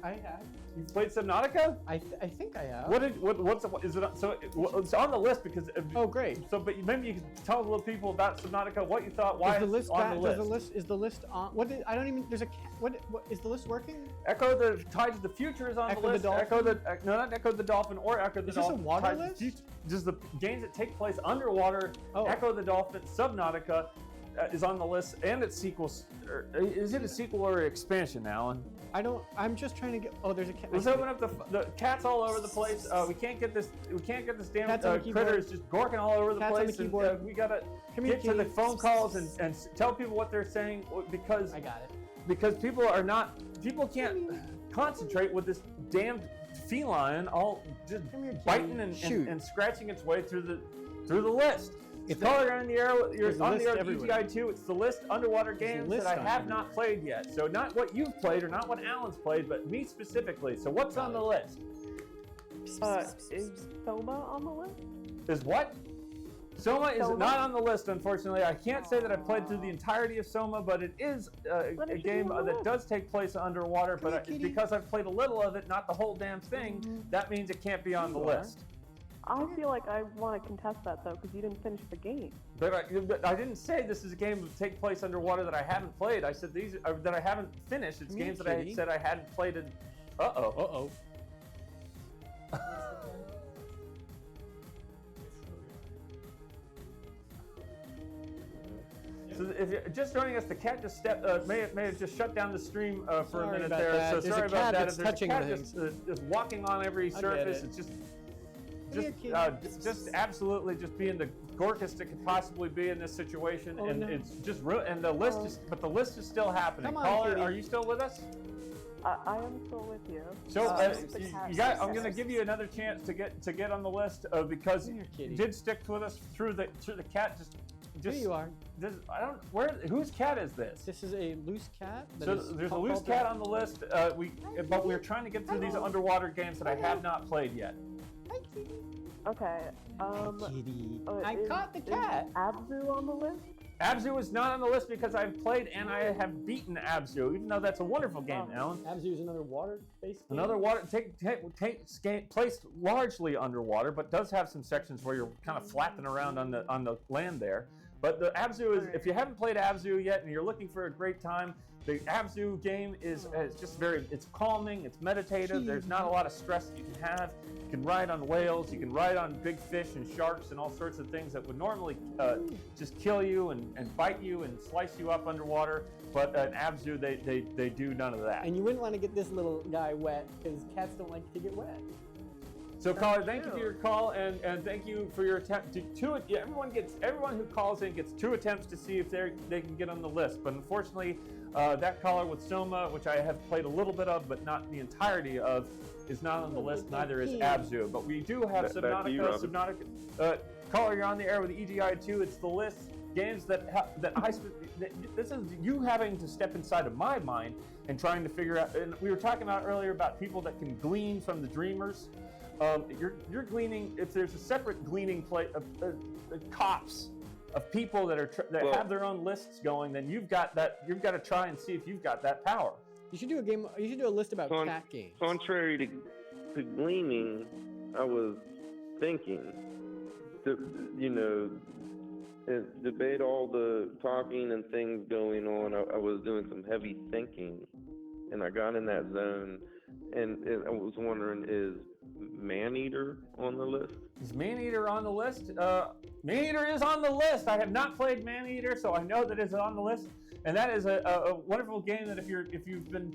You've played Subnautica? I think I have. Is it? So it's on the list because. Oh, great. So, but maybe you can tell the little people about Subnautica, what you thought, why it's on the list. Is the list on? What? I don't even. There's a. What is the list working? Echo the Tides of the Future is on the list. Not Echo the Dolphin or Echo the Dolphin. Is this a water list? Just the games that take place underwater. Oh. Echo the Dolphin, Subnautica is on the list, and its sequels. Is it a sequel or an expansion, Alan? I'm just trying to get. Oh, there's a cat. Let's open up the cats all over the place. We can't get this. We can't get this damn critter is just gorking all over the place. And, we gotta get to the phone calls and tell people what they're saying because I got it. Because people can't concentrate with this damned feline all just biting and scratching its way through the list. It's Caller, you're on the air. You're on the air with EGI2. It's the list underwater games that I have not played yet. So not what you've played or not what Alan's played, but me specifically. So what's on the list? Is Soma on the list? Is what? Soma is not on the list, unfortunately. I can't say that I played through the entirety of Soma, but it is a game that does take place underwater. But because I've played a little of it, not the whole damn thing, that means it can't be on the list. I feel like I want to contest that though, because you didn't finish the game. But I didn't say this is a game that take place underwater that I haven't played. I said these that I haven't finished. It's games that I said I hadn't played. Uh-oh. So if you're just joining us, the cat just may have just shut down the stream for a minute there. That. So there's sorry about that. If there's touching a cat just walking on every surface, it's just absolutely just being the gorkest it could possibly be in this situation, it's just and the list is still happening. Come on, Caller, are you still with us? I am still with you. So I'm going to give you another chance to get on the list because you did stick with us through the cat. Here you are. Whose cat is this? This is a loose cat. So there's a loose cat on the list. But we're trying to get through these underwater games that I have not played yet. Hi, kitty. Okay. Kitty. I caught the cat. Is Abzu on the list? Abzu is not on the list because I've played and I have beaten Abzu, even though that's a wonderful game, Alan. Abzu is another water-based game? Another water, placed largely underwater, but does have some sections where you're kind of flapping around on the land there. But the Abzu is, if you haven't played Abzu yet and you're looking for a great time, the Abzu game is just it's calming, it's meditative, there's not a lot of stress that you can have. You can ride on whales, you can ride on big fish and sharks and all sorts of things that would normally just kill you and bite you and slice you up underwater. But in Abzu, they do none of that. And you wouldn't want to get this little guy wet because cats don't like to get wet. So, caller, thank you for your call and thank you for your attempt. Everyone who calls in gets 2 attempts to see if they can get on the list. But unfortunately, that caller with Soma, which I have played a little bit of, but not the entirety of, is not on the list. Neither is Abzu. But we do have Subnautica. Caller, you're on the air with EGI2. It's the list games this is you having to step inside of my mind and trying to figure out. And we were talking about earlier about people that can glean from the dreamers. You're gleaning. If there's a separate gleaning plate of cops of people that have their own lists going, then you've got to try and see if you've got that power. You should do a game. You should do a list about cat games. Contrary to gleaning, I was thinking debate all the talking and things going on. I was doing some heavy thinking, and I got in that zone, and I was wondering, is Maneater on the list? Is Maneater on the list? Maneater is on the list. I have not played Maneater, so I know that it's on the list. And that is a wonderful game that if you've been,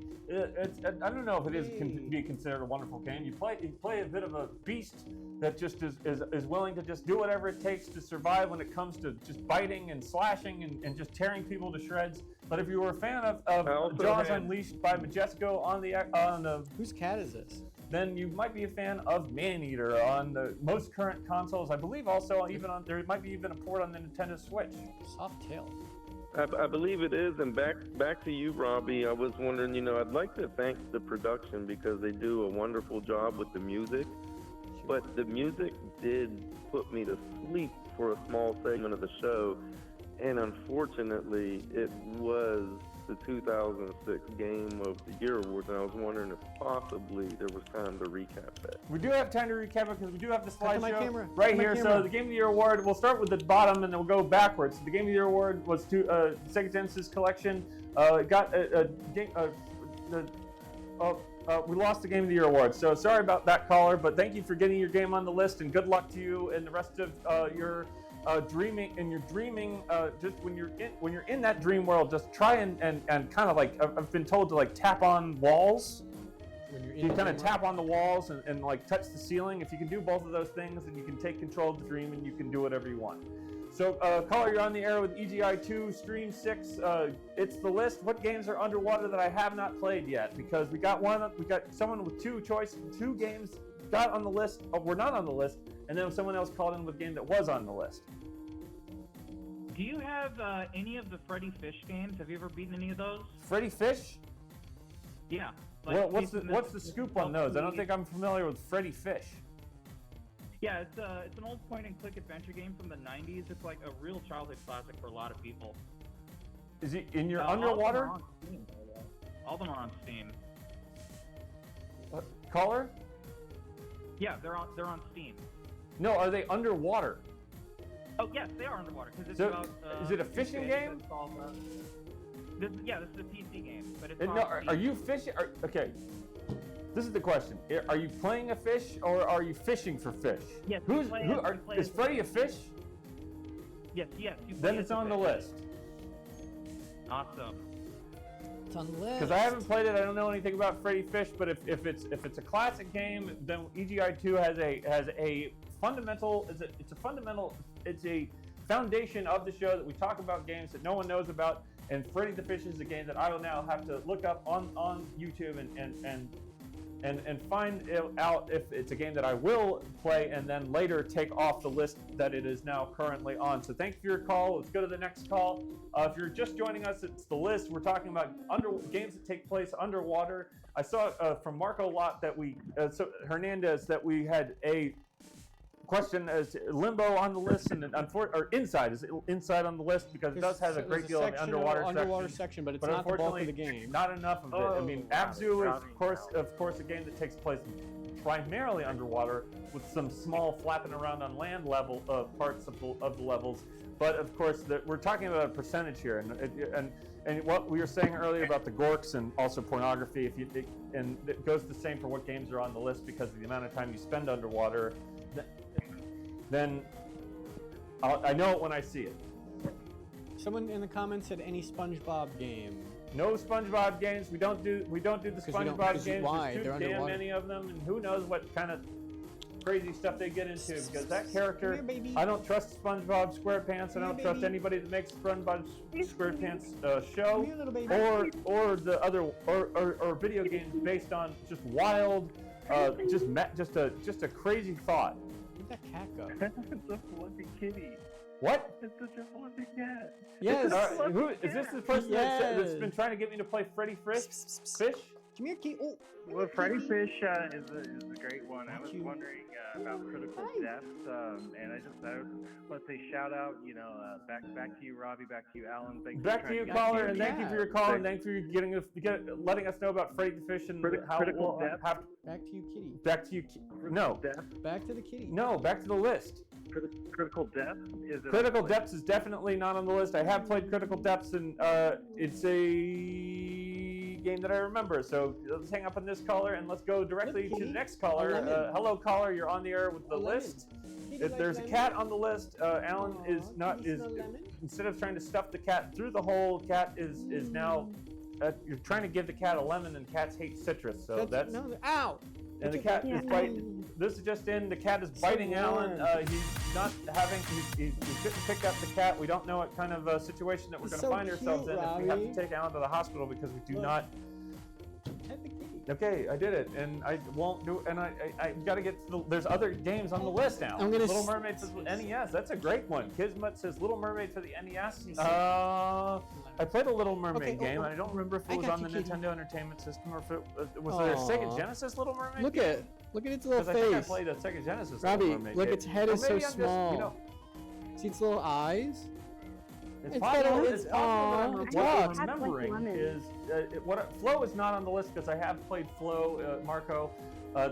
I don't know if it is can be considered a wonderful game. You play a bit of a beast that just is willing to just do whatever it takes to survive when it comes to just biting and slashing and just tearing people to shreds. But if you were a fan of Jaws Unleashed by Majesco on the whose cat is this? Then you might be a fan of Maneater on the most current consoles. I believe also there might be even a port on the Nintendo Switch. Soft tail. I believe it is, and back to you, Robbie. I was wondering, I'd like to thank the production because they do a wonderful job with the music, but the music did put me to sleep for a small segment of the show, and unfortunately, it was the 2006 Game of the Year awards, and I was wondering if possibly there was time to recap that. We do have time to recap it because we do have the slideshow right my here. camera. So the Game of the Year award, we'll start with the bottom and then we'll go backwards. So the Game of the Year award was to Sega Genesis Collection. It got a game. We lost the Game of the Year award, so sorry about that, caller. But thank you for getting your game on the list, and good luck to you and the rest of your dreaming. And your dreaming, just when you're in that dream world, just try and kind of like I've been told to like tap on walls. When you're in you kind of tap on the walls and like touch the ceiling. If you can do both of those things, then you can take control of the dream and you can do whatever you want. So, caller, you're on the air with EGI2 Stream 6. It's the list. What games are underwater that I have not played yet? Because we got someone with two games got on the list, were not on the list, and then someone else called in with a game that was on the list. Do you have any of the Freddy Fish games? Have you ever beaten any of those? Freddy Fish? Yeah. Well, what's the scoop on those? I don't think I'm familiar with Freddy Fish. Yeah, it's an old point-and-click adventure game from the 90s. It's like a real childhood classic for a lot of people. Is it in your underwater? All of them are on Steam. Caller? Yeah, they're on Steam. No, are they underwater? Oh yes, they are underwater because it's So, about. is it a fishing game? This is a PC game, but it's. No, are you fishing? Okay. This is the question. Are you playing a fish or are you fishing for fish? Yes. Is Freddy a fish? Yes. Then it's on the list. Awesome. It's on the list. Because I haven't played it, I don't know anything about Freddy Fish. But if it's a classic game, then EGI2 has a fundamental. It's a foundation of the show that we talk about games that no one knows about. And Freddy the Fish is a game that I will now have to look up on YouTube and find out if it's a game that I will play and then later take off the list that it is now currently on. So thank you for your call. Let's go to the next call. If you're just joining us, it's the list. We're talking about games that take place underwater. I saw from Marco Lot that Hernandez that we had a question as Limbo on the list and or Inside. Is it Inside on the list? Because it does have a great deal of underwater section, but it's not the bulk of the game. Not enough of it. I mean, Abzu is of course a game that takes place primarily underwater with some small flapping around on land level parts of the levels. But of course, we're talking about a percentage here, and what we were saying earlier about the gorks and also pornography. And it goes the same for what games are on the list because of the amount of time you spend underwater. Then I know it when I see it. Someone in the comments said any SpongeBob game. No SpongeBob games. We don't do the SpongeBob games. Why? There's too damn many of them, and who knows what kind of crazy stuff they get into. Because that character, I don't trust SpongeBob SquarePants. I don't trust anybody that makes SpongeBob SquarePants show, or the other or video games based on just wild, just a crazy thought. Where'd that cat go? It's a fluffy kitty. What? It's such a fluffy cat. Yes. Who is this? The person that's been trying to get me to play Freddy Fish? Come here, Key. Oh. Well, Freddy Fish is a great one. I was wondering about Critical Depth, and I want to say shout out, back to you, Robbie, back to you, Allan. Back to you, caller, and thank you for your call, and thank you for letting us know about Freddy the Fish and how Critical Depth. Back to you, Kitty. Back to you. No. Back to the kitty. No, back to the list. Critical Depth is Critical Depths is definitely not on the list. I have played Critical Depths, and it's a game that I remember. So let's hang up on this caller and let's go directly to the next caller. Hello, caller. You're on the air with the list. If there's a cat on the list, Allan is instead of trying to stuff the cat through the hole, cat is now you're trying to give the cat a lemon, and cats hate citrus. So that's ow. And the cat is biting. This is just in. The cat is biting Allan. He's not having. He couldn't pick up the cat. We don't know what kind of situation that we're going to find ourselves in if we have to take Allan to the hospital because we do not. Okay, I did it, and I won't do. And I got to get to the. There's other games on the list now. Little Mermaid for the NES. That's a great one. Kismet says Little Mermaid for the NES. I played a Little Mermaid game. I don't remember if it was on the Nintendo Entertainment System or if it was there a Sega Genesis Little Mermaid. Look at its little face. I think I played a Sega Genesis Robbie, Little Mermaid. Look, its head is so small. See its little eyes? It's possible. It's possible that What I'm remembering is Flow is not on the list because I have played Flow, Marco.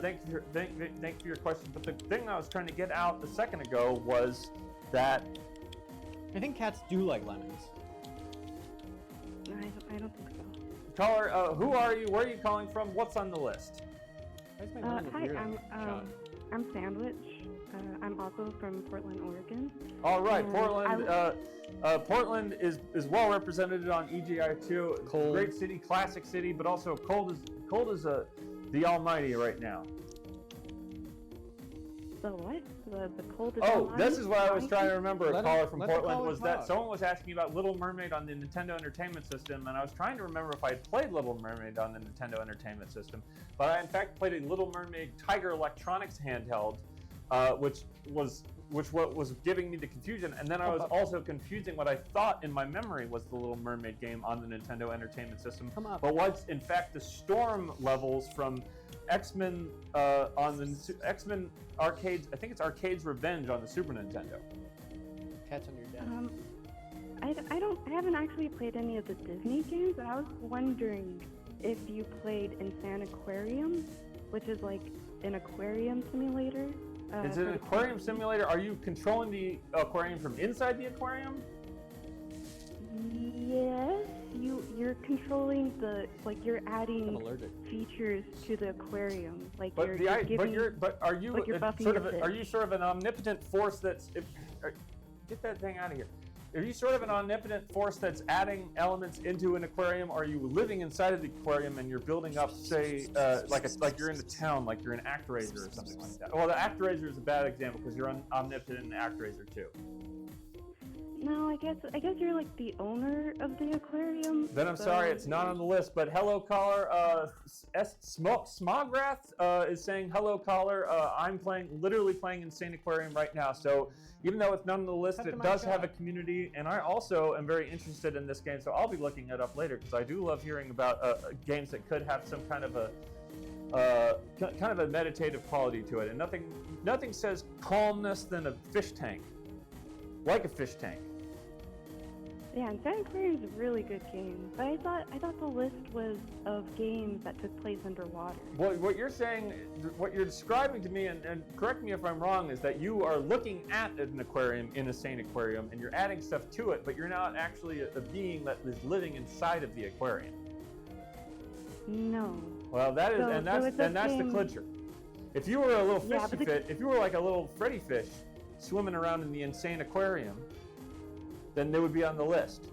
Thank you for your question. But the thing I was trying to get out a second ago was that I think cats do like lemons. I don't think so. Caller, who are you? Where are you calling from? What's on the list? Hi, I'm Sandwich. I'm also from Portland, Oregon. All right, Portland. Portland is well represented on EGI2. Cold. Great city, classic city, but also cold as the almighty right now. The what? The coldest. Oh, this is what I was trying to remember. A caller from Portland was that talk. someone was asking about Little Mermaid on the Nintendo Entertainment System, and I was trying to remember if I had played Little Mermaid on the Nintendo Entertainment System. But I in fact played a Little Mermaid Tiger Electronics handheld, which was what was giving me the confusion, and then I was also confusing what I thought in my memory was the Little Mermaid game on the Nintendo Entertainment System, but was in fact the storm levels from X-Men on the X-Men Arcades. I think it's Arcade's Revenge on the Super Nintendo. Cats on your desk. I haven't actually played any of the Disney games, but I was wondering if you played Insane Aquarium, which is like an aquarium simulator. Is it an aquarium simulator? Are you controlling the aquarium from inside the aquarium? Yes, you're controlling you're adding features to the aquarium. Like but you're giving, are you like you're buffing sort a of fish. are you sort of an omnipotent force that's get that thing out of here? Are you sort of an omnipotent force that's adding elements into an aquarium? Or are you living inside of the aquarium and you're building up, say, like you're in the town, like you're an ActRaiser or something like that? Well, the ActRaiser is a bad example because you're omnipotent in ActRaiser too. No, I guess you're like the owner of the aquarium. Then I'm sorry, it's not on the list. But hello, caller. Smograth is saying hello, caller. I'm literally playing Insane Aquarium right now. So even though it's not on the list, it does have a community, and I also am very interested in this game. So I'll be looking it up later because I do love hearing about games that could have some kind of a meditative quality to it. And nothing says calmness than a fish tank, like a fish tank. Yeah, Insane Aquarium is a really good game, but I thought the list was of games that took place underwater. Well, what you're saying, what you're describing to me, and correct me if I'm wrong, is that you are looking at an aquarium in Insane Aquarium, and you're adding stuff to it, but you're not actually a being that is living inside of the aquarium. No. Well, that is, that's the clincher. If you were a little fishy fish, if you were like a little Freddy fish swimming around in the Insane Aquarium, then they would be on the list.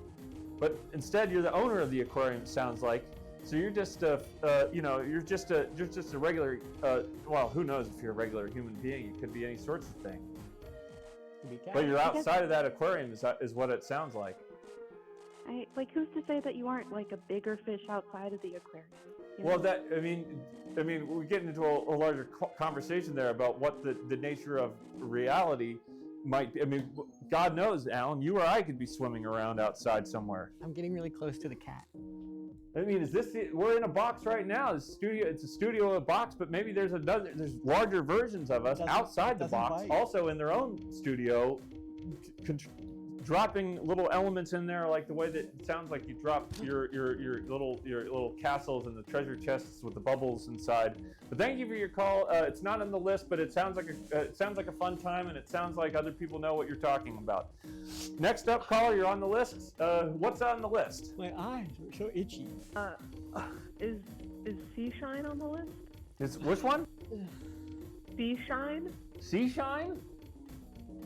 But instead, you're the owner of the aquarium. It sounds like. So you're just you're just a regular. Well, who knows if you're a regular human being? You could be any sorts of thing. But you're outside of that aquarium. Is what it sounds like. Who's to say that you aren't like a bigger fish outside of the aquarium? Well, I mean, we're getting into a larger conversation there about what the nature of reality might be. I mean, God knows, Alan, you or I could be swimming around outside somewhere. I'm getting really close to the cat. I mean, is this it? We're in a box right now. It's a studio a box, but maybe there's larger versions of us outside the box, also in their own studio, dropping little elements in there, like the way that it sounds like you drop your little castles and the treasure chests with the bubbles inside. But thank you for your call. It's not on the list, but it sounds like a fun time, and it sounds like other people know what you're talking about. Next up, caller, you're on the list. What's on the list? My eyes are so itchy. Is Seashine on the list? Is which one? Seashine? Seashine?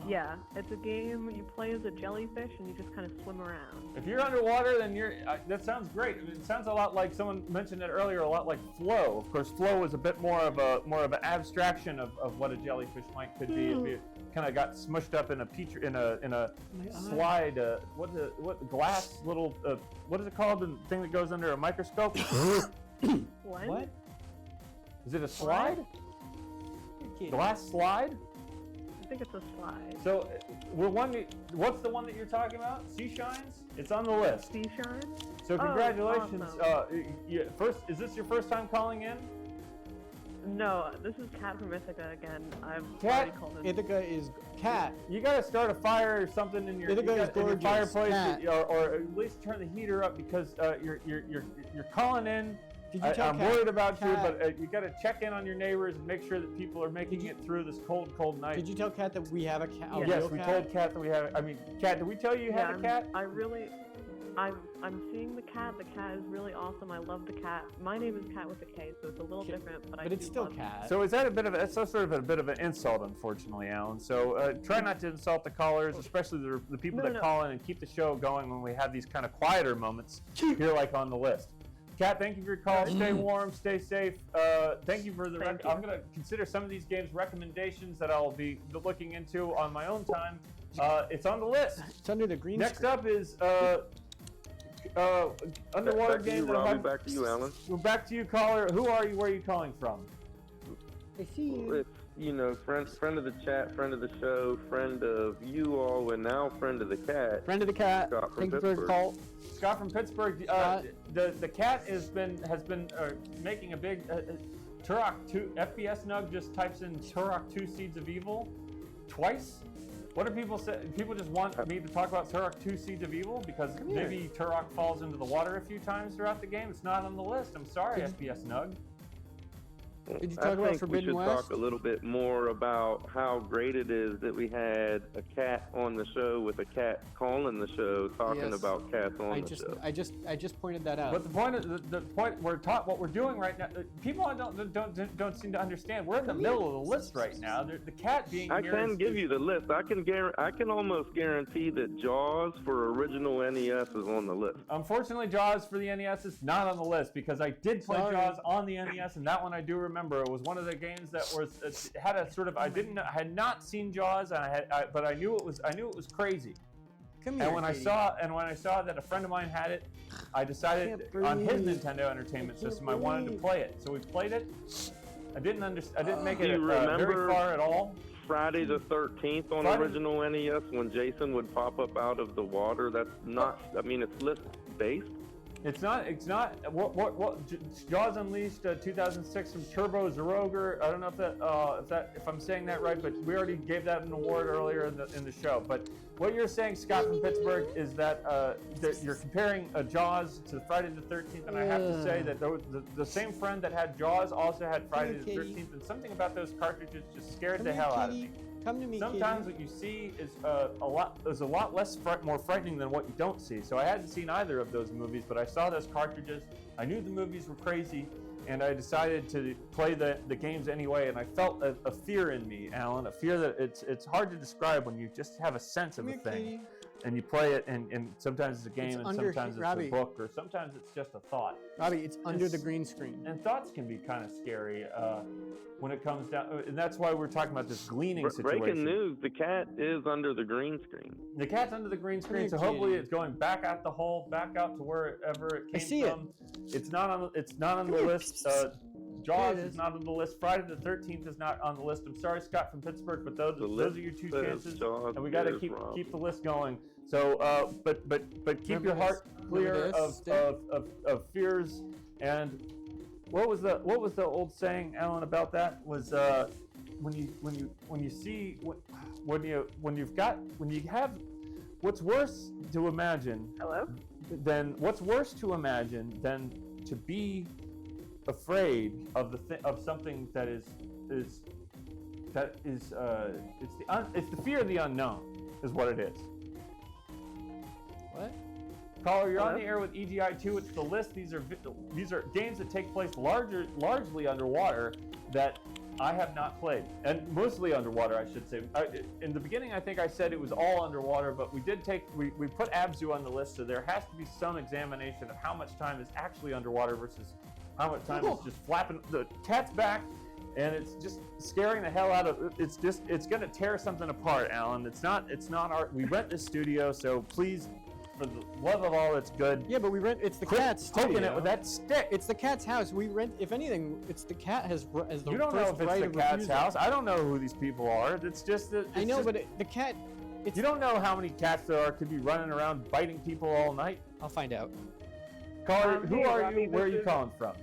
Yeah, it's a game you play as a jellyfish and you just kind of swim around. If you're underwater, then that sounds great. I mean, it sounds a lot like someone mentioned it earlier, a lot like Flow. Of course, Flow is a bit more of an abstraction of what a jellyfish could be if you kind of got smushed up in a slide. What glass little what is it called? The thing that goes under a microscope. What? Is it a slide? Glass slide? I think it's a slide. So, what's the one that you're talking about? Seashines? It's on the list. Seashine? So congratulations. Awesome. Is this your first time calling in? No, this is Cat from Ithaca again. I've Cat? already called in. Ithaca is Cat. You gotta start a fire or something in your, Ithaca is in your gorgeous. fireplace, Cat. or at least turn the heater up because you're calling in. Did you tell I'm Cat? worried about you, Cat. but you gotta check in on your neighbors and make sure that people are making it through this cold night. Did you tell Cat that we have a cat? Yes, we told Cat that we have. I mean, Cat, did we tell you you had a cat? I'm seeing the cat. The cat is really awesome. I love the cat. My name is Cat with a K, so it's a little different, but it's still Cat. So is that a bit of it's sort of a bit of an insult, unfortunately, Allan. So try not to insult the callers, especially the people that call in, and keep the show going when we have these kind of quieter moments here, like on the list. Kat, thank you for your call. Stay warm, stay safe. Thank you for the. I'm going to consider some of these games recommendations that I'll be looking into on my own time. It's on the list. It's under the green. Next up is underwater back to game. you, Robbie. Back to you, Allan. We're back to you, caller. Who are you? Where are you calling from? I see you. Well, it's, friend of the chat, friend of the show, friend of you all, and now friend of the cat. Friend of the cat. Scott from Thank you for the Pittsburgh. call. Scott from Pittsburgh. The cat has been making a big Turok 2 FPS Nug just types in Turok 2 Seeds of Evil twice. What do people say? People just want me to talk about Turok 2 Seeds of Evil because maybe Turok falls into the water a few times throughout the game. It's not on the list. I'm sorry, FPS Nug. Did you talk about Forbidden West? I think we should talk a little bit more about how great it is that we had a cat on the show with a cat calling the show, talking about cats on the show. I just pointed that out. But the point is, the point we're taught what we're doing right now. People don't seem to understand. We're in the middle of the list right now. The cat being I here can is, give you the list. I can almost guarantee that Jaws for original NES is on the list. Unfortunately, Jaws for the NES is not on the list because I did play Jaws on the NES, and that one I do remember. It was one of the games that was had a sort of I had not seen Jaws, and but I knew it was crazy. Come here, and when I saw that a friend of mine had it, I decided on his Nintendo Entertainment System I wanted to play it. So we played it. I didn't make it very far at all. Friday the 13th on original NES when Jason would pop up out of the water. That's not. I mean, it's list based. It's not. What? Jaws Unleashed 2006 from Turbo Zeroger. I don't know if I'm saying that right, but we already gave that an award earlier in the show. But what you're saying, Scott from Pittsburgh, is that you're comparing Jaws to Friday the 13th, and I have to say that the same friend that had Jaws also had Friday the 13th, and something about those cartridges just scared the hell out of me. Come to me, Sometimes what you see is a lot less more frightening than what you don't see. So I hadn't seen either of those movies, but I saw those cartridges. I knew the movies were crazy, and I decided to play the games anyway. And I felt a fear in me, Allan, a fear that it's hard to describe when you just have a sense of a thing. And you play it, and sometimes it's a game, and sometimes it's a book, or sometimes it's just a thought. Robbie, it's under the green screen. And thoughts can be kind of scary when it comes down, and that's why we're talking about this gleaning situation. Breaking news, the cat is under the green screen. The cat's under the green screen, so hopefully it's going back out the hole, back out to wherever it came from. It's not on the list. Jaws is not on the list. Friday the 13th is not on the list. I'm sorry, Scott from Pittsburgh, but those are your two chances, and we got to keep the list going. So, but keep your heart clear of fears. And what was the old saying, Allan, about that? Was when you have what's worse to imagine. Hello? Then what's worse to imagine than to be afraid of something that is it's the fear of the unknown is what it is. What? Caller, you're on the air with EGI2. It's the list. These are games that take place largely underwater that I have not played, and mostly underwater, I should say. In the beginning, I think I said it was all underwater, but we put Abzu on the list, so there has to be some examination of how much time is actually underwater versus how much time is just flapping. The cat's back, and it's just scaring the hell out of. It's going to tear something apart, Allan. It's not our. We rent this studio, so please. For the love of all that's good. Yeah, but we rent. It's the cat's studio. Poking it with that stick. It's the cat's house. We rent. If anything, it's the cat has as the You don't know if it's the cat's house. I don't know who these people are. It's just that. I know, but the cat. You don't know how many cats there are could be running around biting people all night. I'll find out. Caller, who are you? Where are you calling from?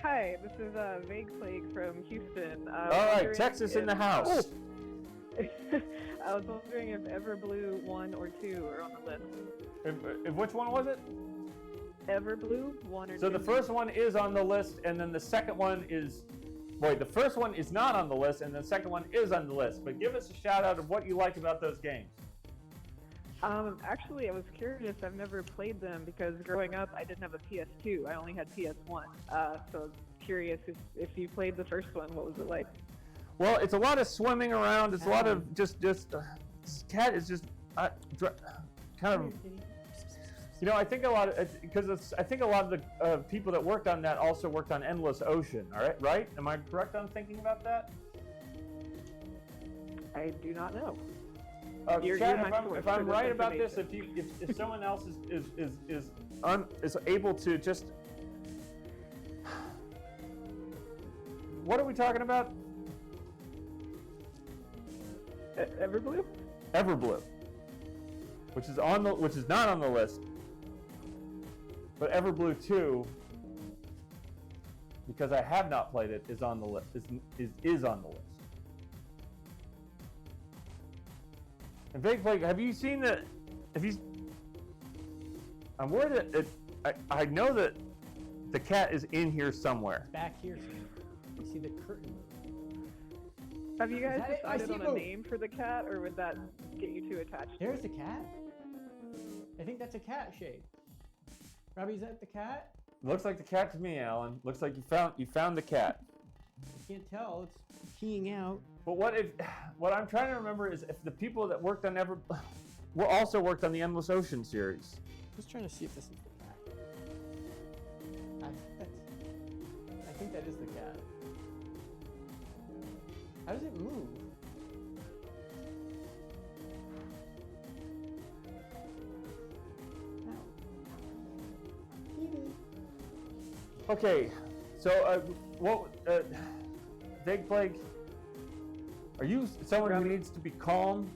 Hi, this is Vague Plague from Houston. All right, Texas in the house. I was wondering if Everblue 1 or 2 are on the list. If which one was it? Everblue 1 or 2. So the first one is on the list, and then the second one is... Wait, the first one is not on the list, and the second one is on the list. But give us a shout-out of what you like about those games. Actually, I was curious. I've never played them because growing up, I didn't have a PS2. I only had PS1. So I was curious if you played the first one, what was it like? Well, it's a lot of swimming around. It's a lot of just this cat is just kind of. You know, I think a lot of because I think a lot of the people that worked on that also worked on Endless Ocean. All right, right? Am I correct on thinking about that? I do not know. Chad, if I'm right about this, if someone else is able to just, what are we talking about? Everblue? Everblue, which is not on the list, but Everblue 2, because I have not played it, is on the list. Is on the list. And Vague Plague, have you seen the? I'm worried that I know that the cat is in here somewhere. Back here, you see the curtain. Have you guys decided on a name for the cat, or would that get you too attached? There's the cat. I think that's a cat shape. Robbie, is that the cat? Looks like the cat to me, Allan. Looks like you found the cat. I can't tell. It's peeing out. But what I'm trying to remember is if the people that worked on also worked on the Endless Ocean series. Just trying to see if this is the cat. I think that is the cat. How does it move? Okay, so Vague Plague, are you someone who needs to be calm?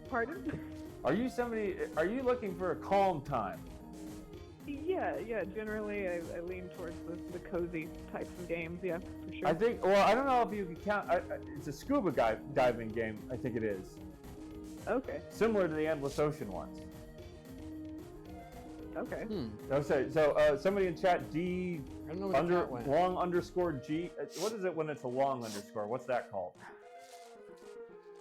Pardon? Are you looking for a calm time? Yeah, generally I lean towards the cozy types of games, yeah, for sure. I think, well, I don't know if you can count, it's a scuba diving game, I think it is. Okay. Similar to the Endless Ocean ones. Okay. Okay, so somebody in chat, I don't know where that went. long underscore G, what is it when it's a long underscore? What's that called?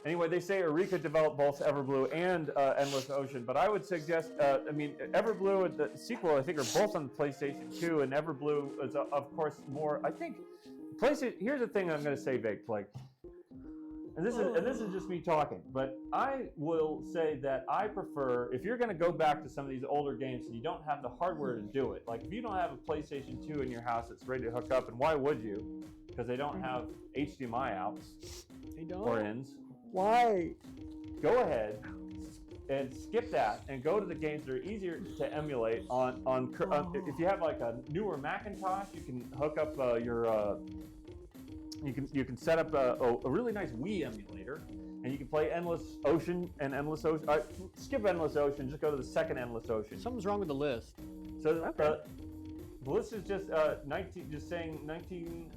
Anyway, they say Eureka developed both Everblue and Endless Ocean, but I would suggest, Everblue and the sequel, I think, are both on the PlayStation 2, and Everblue is, of course, more, I think, PlayStation, here's the thing I'm going to say, Vague Plague, and this is just me talking, but I will say that I prefer, if you're going to go back to some of these older games and you don't have the hardware to do it, like if you don't have a PlayStation 2 in your house that's ready to hook up, and why would you? Because they don't have HDMI outs or ins. Why? Go ahead and skip that and go to the games that are easier to emulate on if you have like a newer Macintosh, you can hook up you can set up a really nice Wii emulator, and you can play Endless Ocean and Endless Ocean. Skip Endless Ocean, just go to the second Endless Ocean. Something's wrong with the list. So the list is just 19, just saying 19.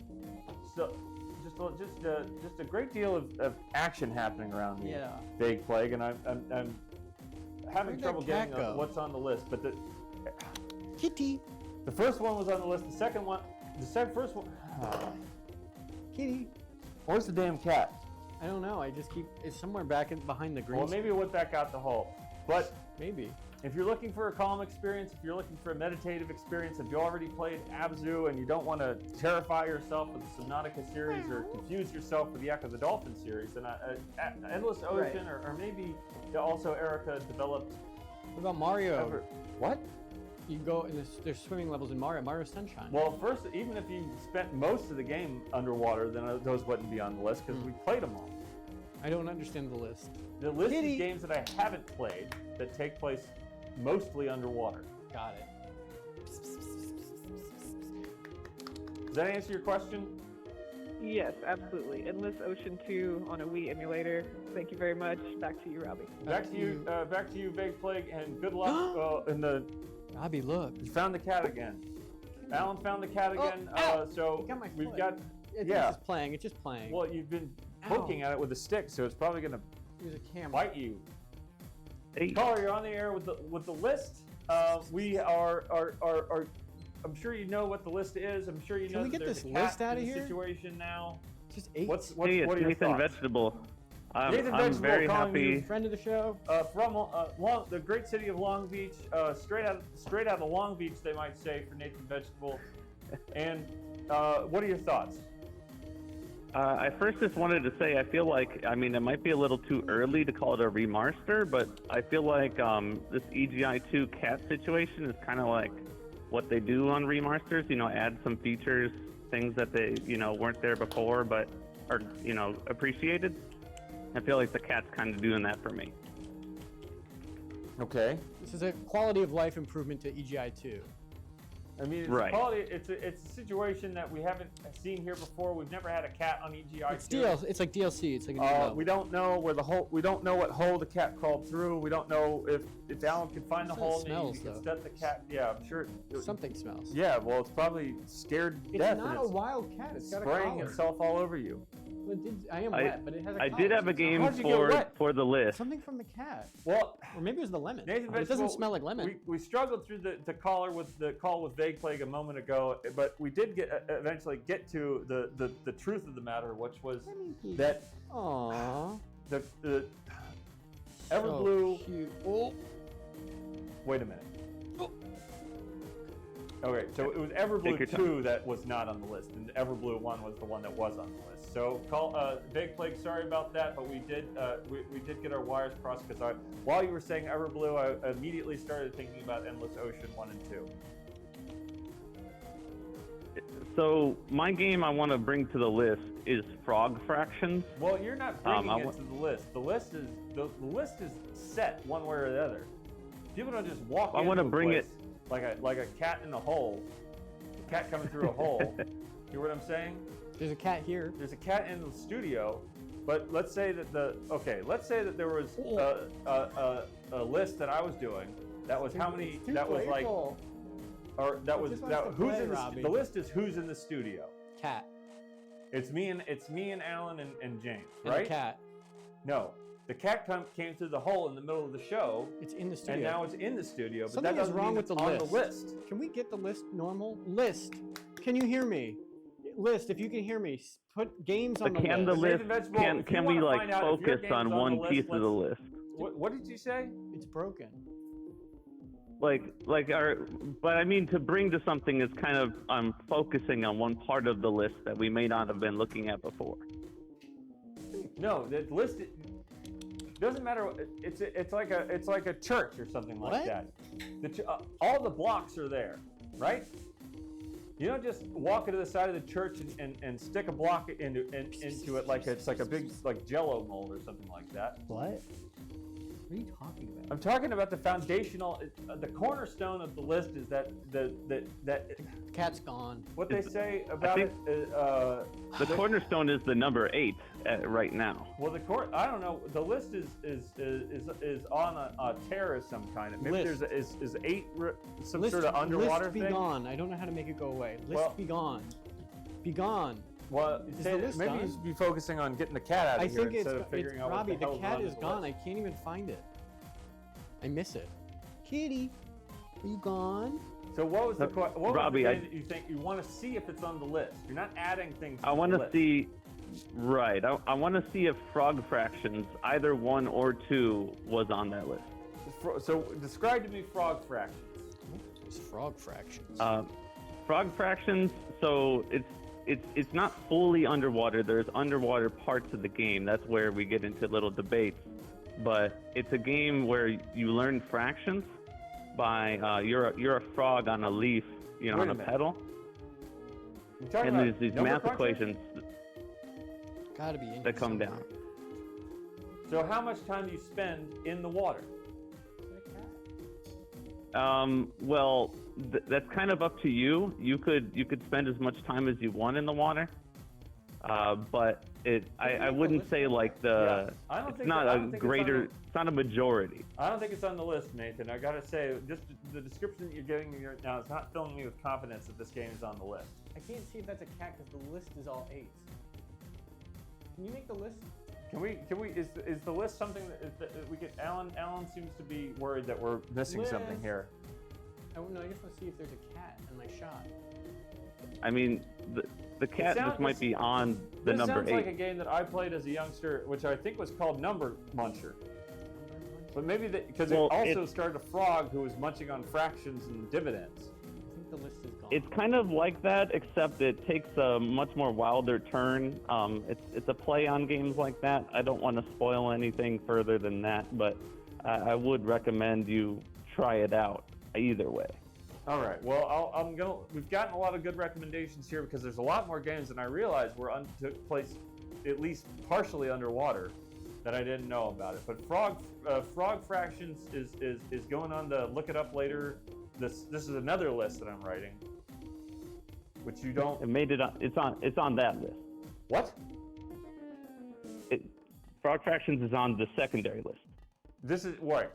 So, just a great deal of action happening around the Vague Plague, and I'm having trouble getting what's on the list. But the Kitty. The first one was on the list. The first one. Kitty. Where's the damn cat? I don't know. It's somewhere behind the green. Well, maybe it went back out the hole. But maybe. If you're looking for a calm experience, if you're looking for a meditative experience, if you already played Abzu and you don't want to terrify yourself with the Subnautica series or confuse yourself with the Echo the Dolphin series, then Endless Ocean or maybe also Erica developed. What about Mario? What? You go and there's swimming levels in Mario Sunshine. Well, first, even if you spent most of the game underwater, then those wouldn't be on the list because we played them all. I don't understand the list. The list is games that I haven't played that take place mostly underwater. Got it. Does that answer your question? Yes, absolutely. Endless Ocean 2 on a Wii emulator. Thank you very much. Back to you, Robbie. Back to you, Vague Plague, and good luck in the Robbie, look. You found the cat again. Allan found the cat again. So we've got. It's just playing. It's just playing. Well, you've been poking at it with a stick, so it's probably gonna bite you. Hey. Caller, you're on the air with the list. We are. I'm sure you know what the list is. I'm sure you know. Can we get this list out of here? Situation now. Just 8. It's Nathan Vegetable. Nathan I'm Vegetable, very calling happy. you friend of the show. From the great city of Long Beach, straight out of Long Beach, they might say, for Nathan Vegetable. And what are your thoughts? I first just wanted to say I feel like, I mean, it might be a little too early to call it a remaster, but I feel like this EGI2 cat situation is kind of like what they do on remasters, you know, add some features, things that they, you know, weren't there before but are, you know, appreciated. I feel like the cat's kind of doing that for me. Okay. This is a quality of life improvement to EGI2. I mean, it's a situation that we haven't seen here before. We've never had a cat on EGI2. It's like DLC. It's like a new level. We don't know where the hole. We don't know what hole the cat crawled through. We don't know if Allan can find the hole. Smells, and he can set the cat. Yeah, I'm sure. Something smells. Yeah, well, it's probably scared to death. It's not a wild cat. It's got a spraying collar. itself all over you. I am wet, but it has a I collar. did have a game for the list. Something from the cat. Well, or maybe it was the lemon. Nathan, it doesn't smell like lemon. We struggled through the call with Vague Plague a moment ago, but we did eventually get to the truth of the matter, which was that the Everblue. So cute. Oh. Wait a minute. Okay, so it was Everblue 2 that was not on the list, and Everblue 1 was the one that was on the list. So, Vague Plague, sorry about that, but we did get our wires crossed because while you were saying Everblue, I immediately started thinking about Endless Ocean 1 and 2. So my game I want to bring to the list is Frog Fractions. Well, you're not bringing it to the list. The list is set one way or the other. People don't just walk. I want to bring it like a cat in a hole. A cat coming through a hole. You hear what I'm saying? There's a cat here. There's a cat in the studio, but let's say that let's say that there was a list that I was doing. That was how many? That was like. Or that was who's in the list is who's in the studio. Cat. It's me and Allan and James, and right? The cat. No, the cat came through the hole in the middle of the show. It's in the studio. And now it's in the studio. But Something that is doesn't wrong mean with the it's list. on the list. Can we get the list normal? List. Can you hear me? List. If you can hear me, put games on the list. Can we like focus on one piece of the list? What did you say? It's broken. But I mean, to bring to something is kind of focusing on one part of the list that we may not have been looking at before. No, the list doesn't matter. It's like a church or something like that. All the blocks are there, right? You don't just walk into the side of the church and stick a block into it like it's like a big Jello mold or something like that. What? What are you talking about? I'm talking about the foundational, the cornerstone of the list is that the cat's gone. What they say about it. The cornerstone is the number 8 right now. Well, I don't know. The list is on a tear of some kind. Maybe there's is 8 some list, sort of underwater list be thing. Gone. I don't know how to make it go away. List be gone. Be gone. Well, maybe you should be focusing on getting the cat out of here instead of figuring out Robbie, what the hell cat is on the gone. list. I can't even find it. I miss it. Kitty, are you gone? So what was the Robbie, was the thing that you think you want to see if it's on the list? You're not adding things to I want the to list. see, right, I want to see if Frog Fractions, either 1 or 2, was on that list. So describe to me Frog Fractions. It's Frog Fractions. Frog Fractions, so it's not fully underwater. There's underwater parts of the game. That's where we get into little debates. But it's a game where you learn fractions by you're a frog on a leaf, on a pedal. And there's these math equations Gotta be that come down. So how much time do you spend in the water? Well, that's kind of up to you. You could spend as much time as you want in the water. but I wouldn't say like the. I don't it's think not I a don't think greater. It's not a majority. I don't think it's on the list, Nathan. I gotta say, just the description that you're giving me right now is not filling me with confidence that this game is on the list. I can't see if that's a cat because the list is all 8s. Can you make the list? Can we? Is the list something that we could? Allan seems to be worried that we're missing something here. Oh no, I just want to see if there's a cat in my shot. I mean, the cat just might be on the number 8. This sounds like a game that I played as a youngster, which I think was called Number Muncher. But maybe because it also started a frog who was munching on fractions and dividends. I think the list is gone. It's kind of like that, except it takes a much more wilder turn. It's a play on games like that. I don't want to spoil anything further than that, but I would recommend you try it out either way. All right. Well, we've gotten a lot of good recommendations here because there's a lot more games than I realized took place at least partially underwater that I didn't know about it. But Frog Fractions is going on to look it up later. This is another list that I'm writing, which you don't. It made it on. It's on that list. What? Frog Fractions is on the secondary list. This is right.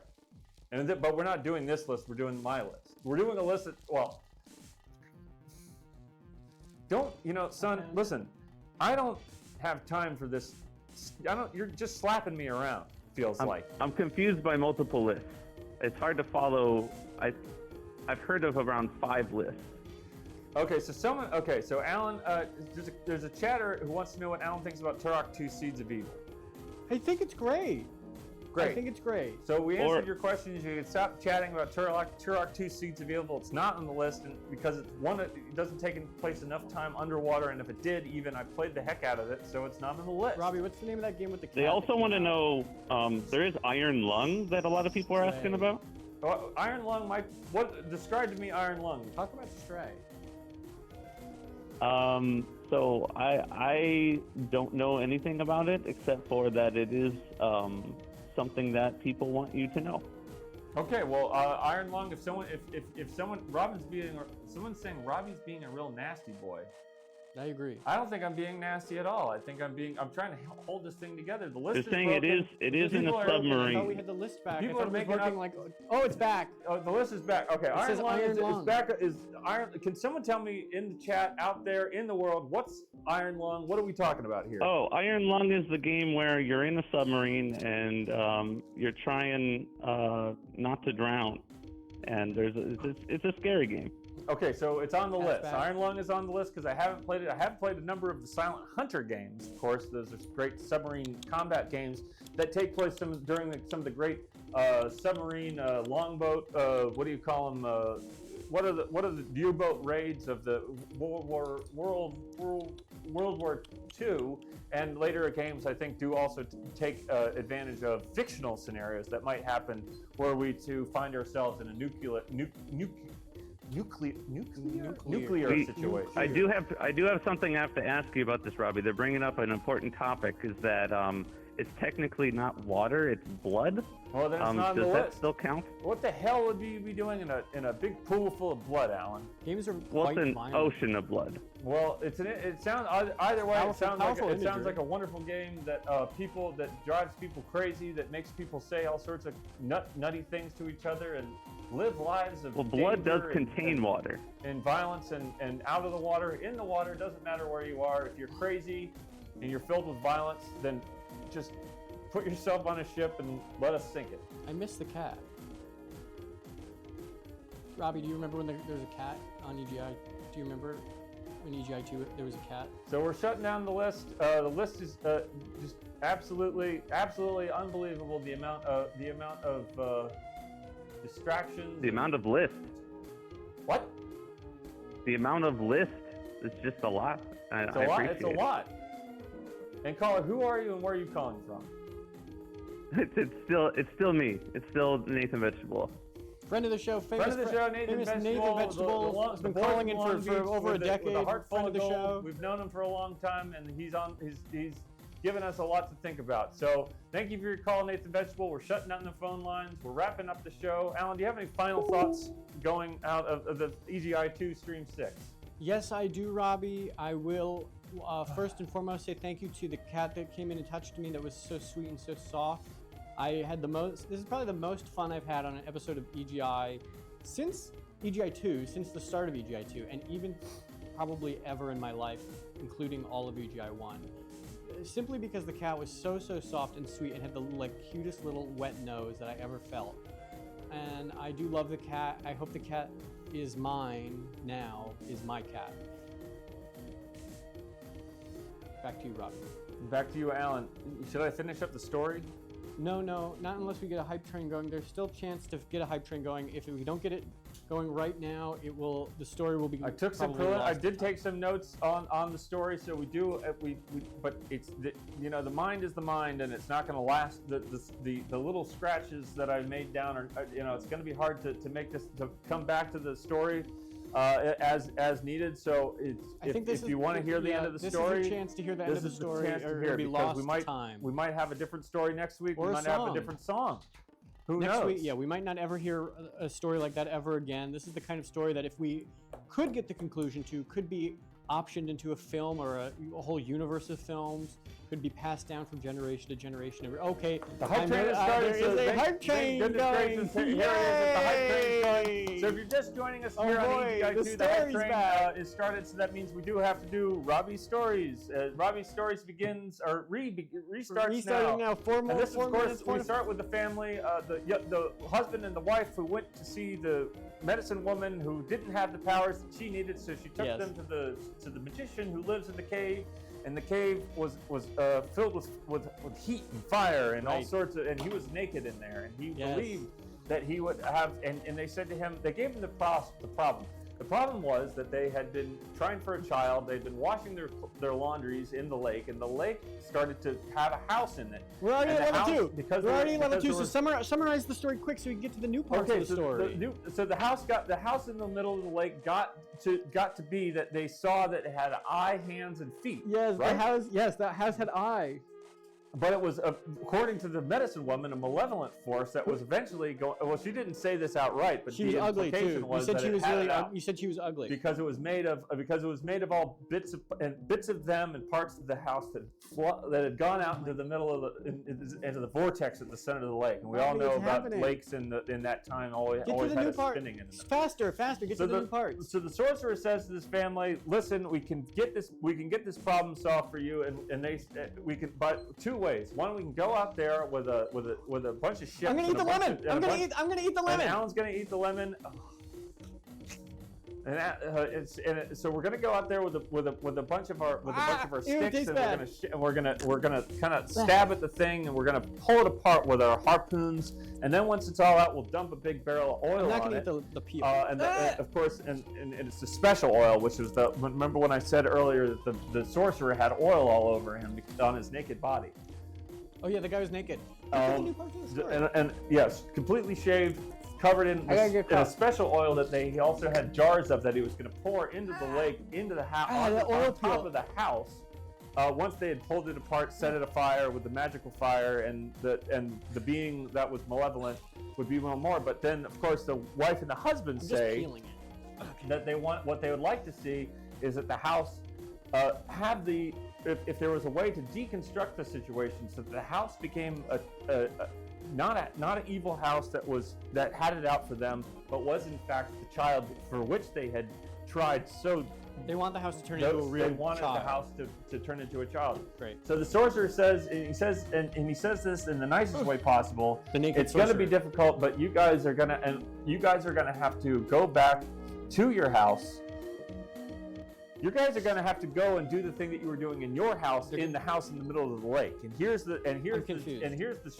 But we're not doing this list. We're doing my list. We're doing a list that, son, listen, I don't have time for this. You're just slapping me around, feels like. I'm confused by multiple lists. It's hard to follow. I've heard of around 5 lists. Okay, so Allan, there's a chatter who wants to know what Allan thinks about Turok 2 Seeds of Evil. I think it's great. Great. I think it's great. So we answered your questions. You can stop chatting about Turok 2 Seeds of Evil. It's not on the list because it doesn't take place enough time underwater, and if it did, I played the heck out of it, so it's not on the list. Robbie, what's the name of that game with the cat? They also want to know, there is Iron Lung that a lot of people are asking about. Iron Lung, describe to me Iron Lung. Talk about Stray. So I don't know anything about it except for that it is something that people want you to know. Okay, well, Iron Lung. If someone's saying Robbie's being a real nasty boy. I agree. I don't think I'm being nasty at all. I think I'm trying to hold this thing together. The list They're saying broken. it is in a submarine. I thought we had the list back. People are making it's back. Oh, the list is back. Okay, Iron Lung is back. Can someone tell me in the chat out there in the world what's Iron Lung? What are we talking about here? Oh, Iron Lung is the game where you're in a submarine and you're trying not to drown, and it's a scary game. Okay, so it's on the list. Iron Lung is on the list because I haven't played it. I have played a number of the Silent Hunter games, of course. Those are great submarine combat games that take place during some of the great submarine longboat. What do you call them? What are the U-boat raids of the World War II? And later games, I think, do also take advantage of fictional scenarios that might happen, were we to find ourselves in a nuclear situation. I do have something I have to ask you about this, Robbie. They're bringing up an important topic. Is that it's technically not water; it's blood. Well, then it's not on the list. Does that list. Still count? What the hell would you be doing in a big pool full of blood, Allan? Games are it's an ocean of blood. Well, it sounds either way. It sounds like a wonderful game that drives people crazy, that makes people say all sorts of nutty things to each other and live lives of blood does contain water and violence and out of the water, in the water. Doesn't matter where you are. If you're crazy and you're filled with violence, then just put yourself on a ship and let us sink it. I miss the cat. Robbie, do you remember when there was a cat on EGI? Do you remember in EGI 2 there was a cat? So we're shutting down the list. The list is just absolutely unbelievable. The amount of distractions. The amount of lists. What? The amount of lists is just a lot. It's a lot. And caller, who are you and where are you calling from? It's still me. It's still Nathan Vegetable. Friend of the show, Nathan Vegetable. Has been calling in for over a decade. With a heart full friend of of the gold. show. We've known him for a long time, and he's given us a lot to think about. So thank you for your call, Nathan Vegetable. We're shutting down the phone lines. We're wrapping up the show. Allan, do you have any final thoughts going out of the EGI 2 Stream 6? Yes, I do, Robbie. I will first and foremost say thank you to the cat that came in and touched me that was so sweet and so soft. I had this is probably the most fun I've had on an episode of EGI since EGI 2, since the start of EGI 2, and even probably ever in my life, including all of EGI 1. Simply because the cat was so soft and sweet and had the cutest little wet nose that I ever felt. And I do love the cat. I hope the cat is mine now, is my cat. Back to you, Robbie. Back to you, Allan. Should I finish up the story? No, not unless we get a hype train going. There's still a chance to get a hype train going. If we don't get it going right now, the story will be. I took I did take some notes on the story, so we do. But it's the mind is the mind, and it's not going to last. The little scratches that I made down are it's going to be hard to make this to come back to the story. As needed, so if you want to hear the end of the story, this is a chance to hear the end of the story, or it'll be lost time. We might have a different story next week. Or we might have a different song. Who knows? Next week, we might not ever hear a story like that ever again. This is the kind of story that if we could get the conclusion to, could be optioned into a film or a whole universe of films, could be passed down from generation to generation. Okay, the hype train has started. There is a hype train going. Here it is. The hype train is going. So if you're just joining us here on EGI2, the hype train is started. So that means we do have to do Robbie's stories. Robbie's stories begins or restarts now. 4 more. And this, of course, we start with the family. The husband and the wife who went to see the medicine woman who didn't have the powers that she needed, so she took them to the magician who lives in the cave. And the cave was filled with heat and fire and all sorts of, and he was naked in there, and he believed that he would have, and they said to him, they gave him the problem. The problem was that they had been trying for a child. They'd been washing their laundries in the lake, and the lake started to have a house in it. We're already at level 2. We're already at level 2. So summarize the story quick, so we can get to the new parts of the story. So the house in the middle of the lake got to be that they saw that it had eye, hands, and feet. Yes, right? That house had eye. But it was, according to the medicine woman, a malevolent force that was eventually going. Well, she didn't say this outright, but she was ugly too. Was you said she was really. You said she was ugly because it was made of all bits of them and parts of the house that had gone out into the middle of into the vortex at the center of the lake. And we all know about lakes in that time always had a spinning in them. Faster! Get to the new parts. So the sorcerer says to this family, "Listen, we can get this problem solved for you, and we can by 2 ways. One, we can go out there with a bunch of ships. I'm gonna eat the lemon. I'm gonna eat the lemon. And Allan's gonna eat the lemon. So we're gonna go out there with a bunch of our sticks, and we're gonna kind of stab at the thing, and we're gonna pull it apart with our harpoons, and then once it's all out, we'll dump a big barrel of oil on it. I'm not gonna eat the peel. Of course, and it's the special oil, which is remember when I said earlier that the sorcerer had oil all over him on his naked body. Oh yeah, the guy was naked. And yes, completely shaved, covered in a special oil that he also had jars of that he was going to pour into the lake, into the house, on top of the house. Once they had pulled it apart, set it afire with the magical fire, and the being that was malevolent would be one more. But then, of course, the wife and the husband say that what they would like to see is that the house have the. If there was a way to deconstruct the situation so that the house became not an evil house that had it out for them, but was in fact the child for which they had tried so. They want the house to turn into a real child. They wanted the house to turn into a child. Great. So the sorcerer says, and he says this in the nicest way possible. It's going to be difficult, but you guys are going to have to go back to your house. You guys are going to have to go and do the thing that you were doing in your house, in the house in the middle of the lake. And here's the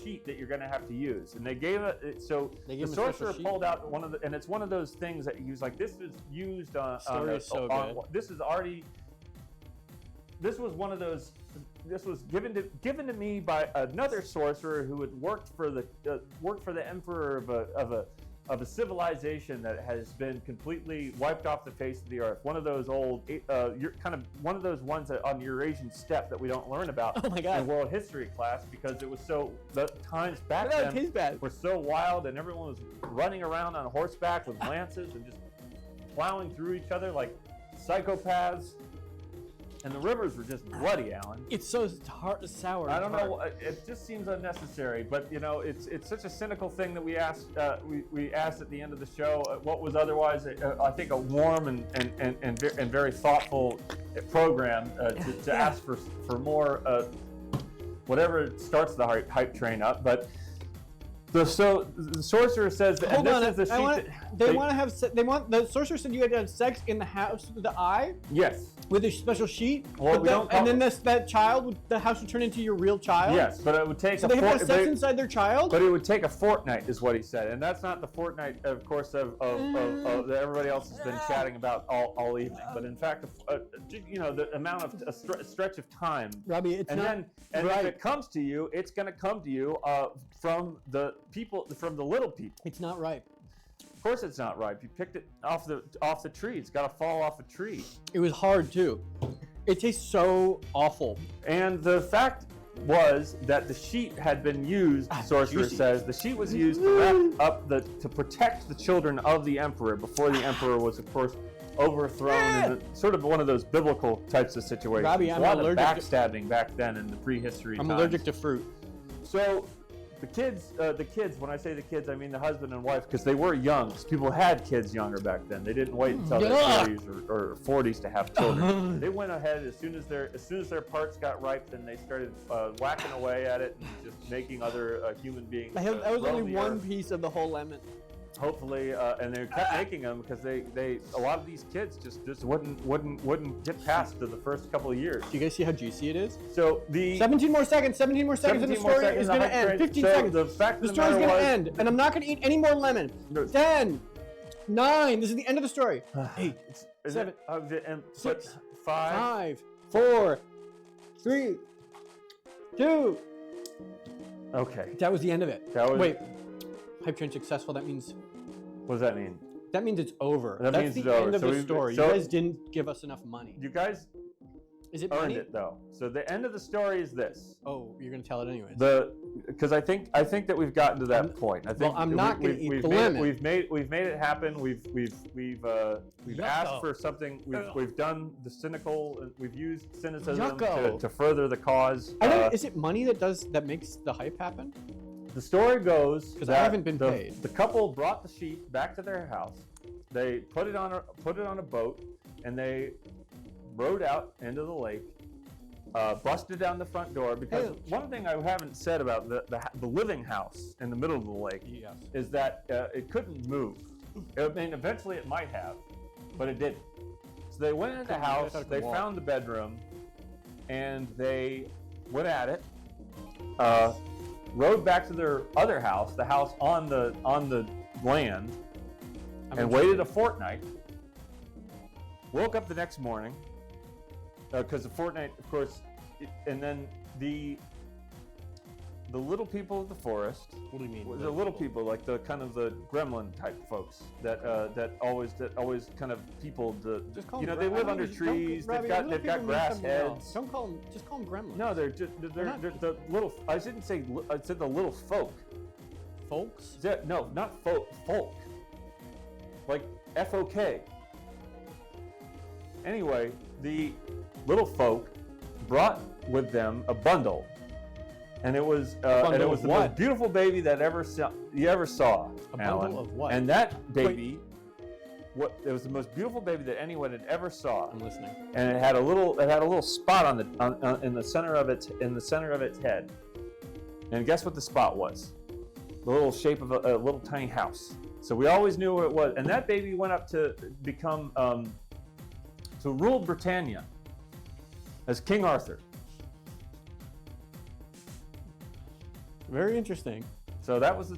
sheet that you're going to have to use. And they gave it. So the sorcerer pulled out and it's one of those things that he was like, this is used on. This was one of those. This was given to me by another sorcerer who had worked for the emperor of a civilization that has been completely wiped off the face of the earth. One of those old, one of those ones on Eurasian steppe that we don't learn about in world history class because it was the times back then were so wild and everyone was running around on horseback with lances and just plowing through each other like psychopaths. And the rivers were just bloody, Allan. It's so sour. I don't know. It just seems unnecessary. But you know, it's such a cynical thing that we asked. We asked at the end of the show what was otherwise, I think, a warm and very thoughtful program to ask for more. Whatever starts the hype train up, but. The sorcerer says that this is the sheet. The sorcerer said you had to have sex in the house with the eye. Yes. With a special sheet. Well, that child, the house would turn into your real child. Yes, but it would take. So they have sex inside their child. But it would take a fortnight, is what he said, and that's not the fortnight, of course, of that everybody else has been chatting about all evening. But in fact, you know, the amount of a stretch of time. Robbie, it's and not. Then, and right. if it comes to you, it's going to come to you from the little people. It's not ripe. Of course it's not ripe. You picked it off the tree. It's got to fall off a tree. It was hard too. It tastes so awful. And the fact was that the sheet had been used, sorcerer says, the sheet was used to wrap up to protect the children of the emperor before the emperor was, of course, overthrown in sort of one of those biblical types of situations. Robbie, I'm a lot allergic of backstabbing back then in the prehistory times. I'm allergic to fruit. So the kids, when I say the kids, I mean the husband and wife, because they were young. People had kids younger back then. They didn't wait until their 30s or 40s to have children. They went ahead as soon as their parts got ripe, then they started whacking away at it and just making other human beings. That was only one piece of the whole lemon. Hopefully, and they kept making them because a lot of these kids just wouldn't get past to the first couple of years. Do you guys see how juicy it is? So the 17 more seconds, and the story is going to end. 15 seconds. The story's going to end, and I'm not going to eat any more lemon. 10, 9. This is the end of the story. 8, 7, 6, 5, 4, 3, 2. Okay. That was the end of it. Wait. Hype train successful. That means. What does that mean? That means it's over. That That's means the it's over. end of So the story. You guys didn't give us enough money. You guys Is it earned money? it though. So the end of the story is this. Oh, you're gonna tell it anyways. Because I think that we've gotten to that point. I think I'm not gonna eat the lemon. We've made it happen. We've asked for something. We've done the cynical. We've used cynicism to further the cause. Is it money that makes the hype happen? The story goes because I haven't been paid. The couple brought the sheet back to their house. They put it on a boat, and they rowed out into the lake. Busted down the front door because one thing I haven't said about the living house in the middle of the lake is that it couldn't move. I mean, eventually it might have, but it didn't. So they went into the house. They found the bedroom, and they went at it. Rode back to their other house, the house on the land, and waited a fortnight. Woke up the next morning because the fortnight, of course, and then the little people of the forest. What do you mean? The little people, like the kind of the gremlin type folks that always kind of people. They live under trees. They've got grass heads. Don't call them. Just call them gremlins. No, they're the little. I shouldn't say. I said the little folk. Folks? No, not folk. Folk. Like FOK. Anyway, the little folk brought with them a bundle, and it was the most beautiful baby that you ever saw. A bundle of what? And that baby, it was the most beautiful baby that anyone had ever saw. I'm listening. And it had a little spot in the center of its head. And guess what the spot was? The little shape of a little tiny house. So we always knew what it was. And that baby went up to become to rule Britannia as King Arthur. Very interesting. So that was.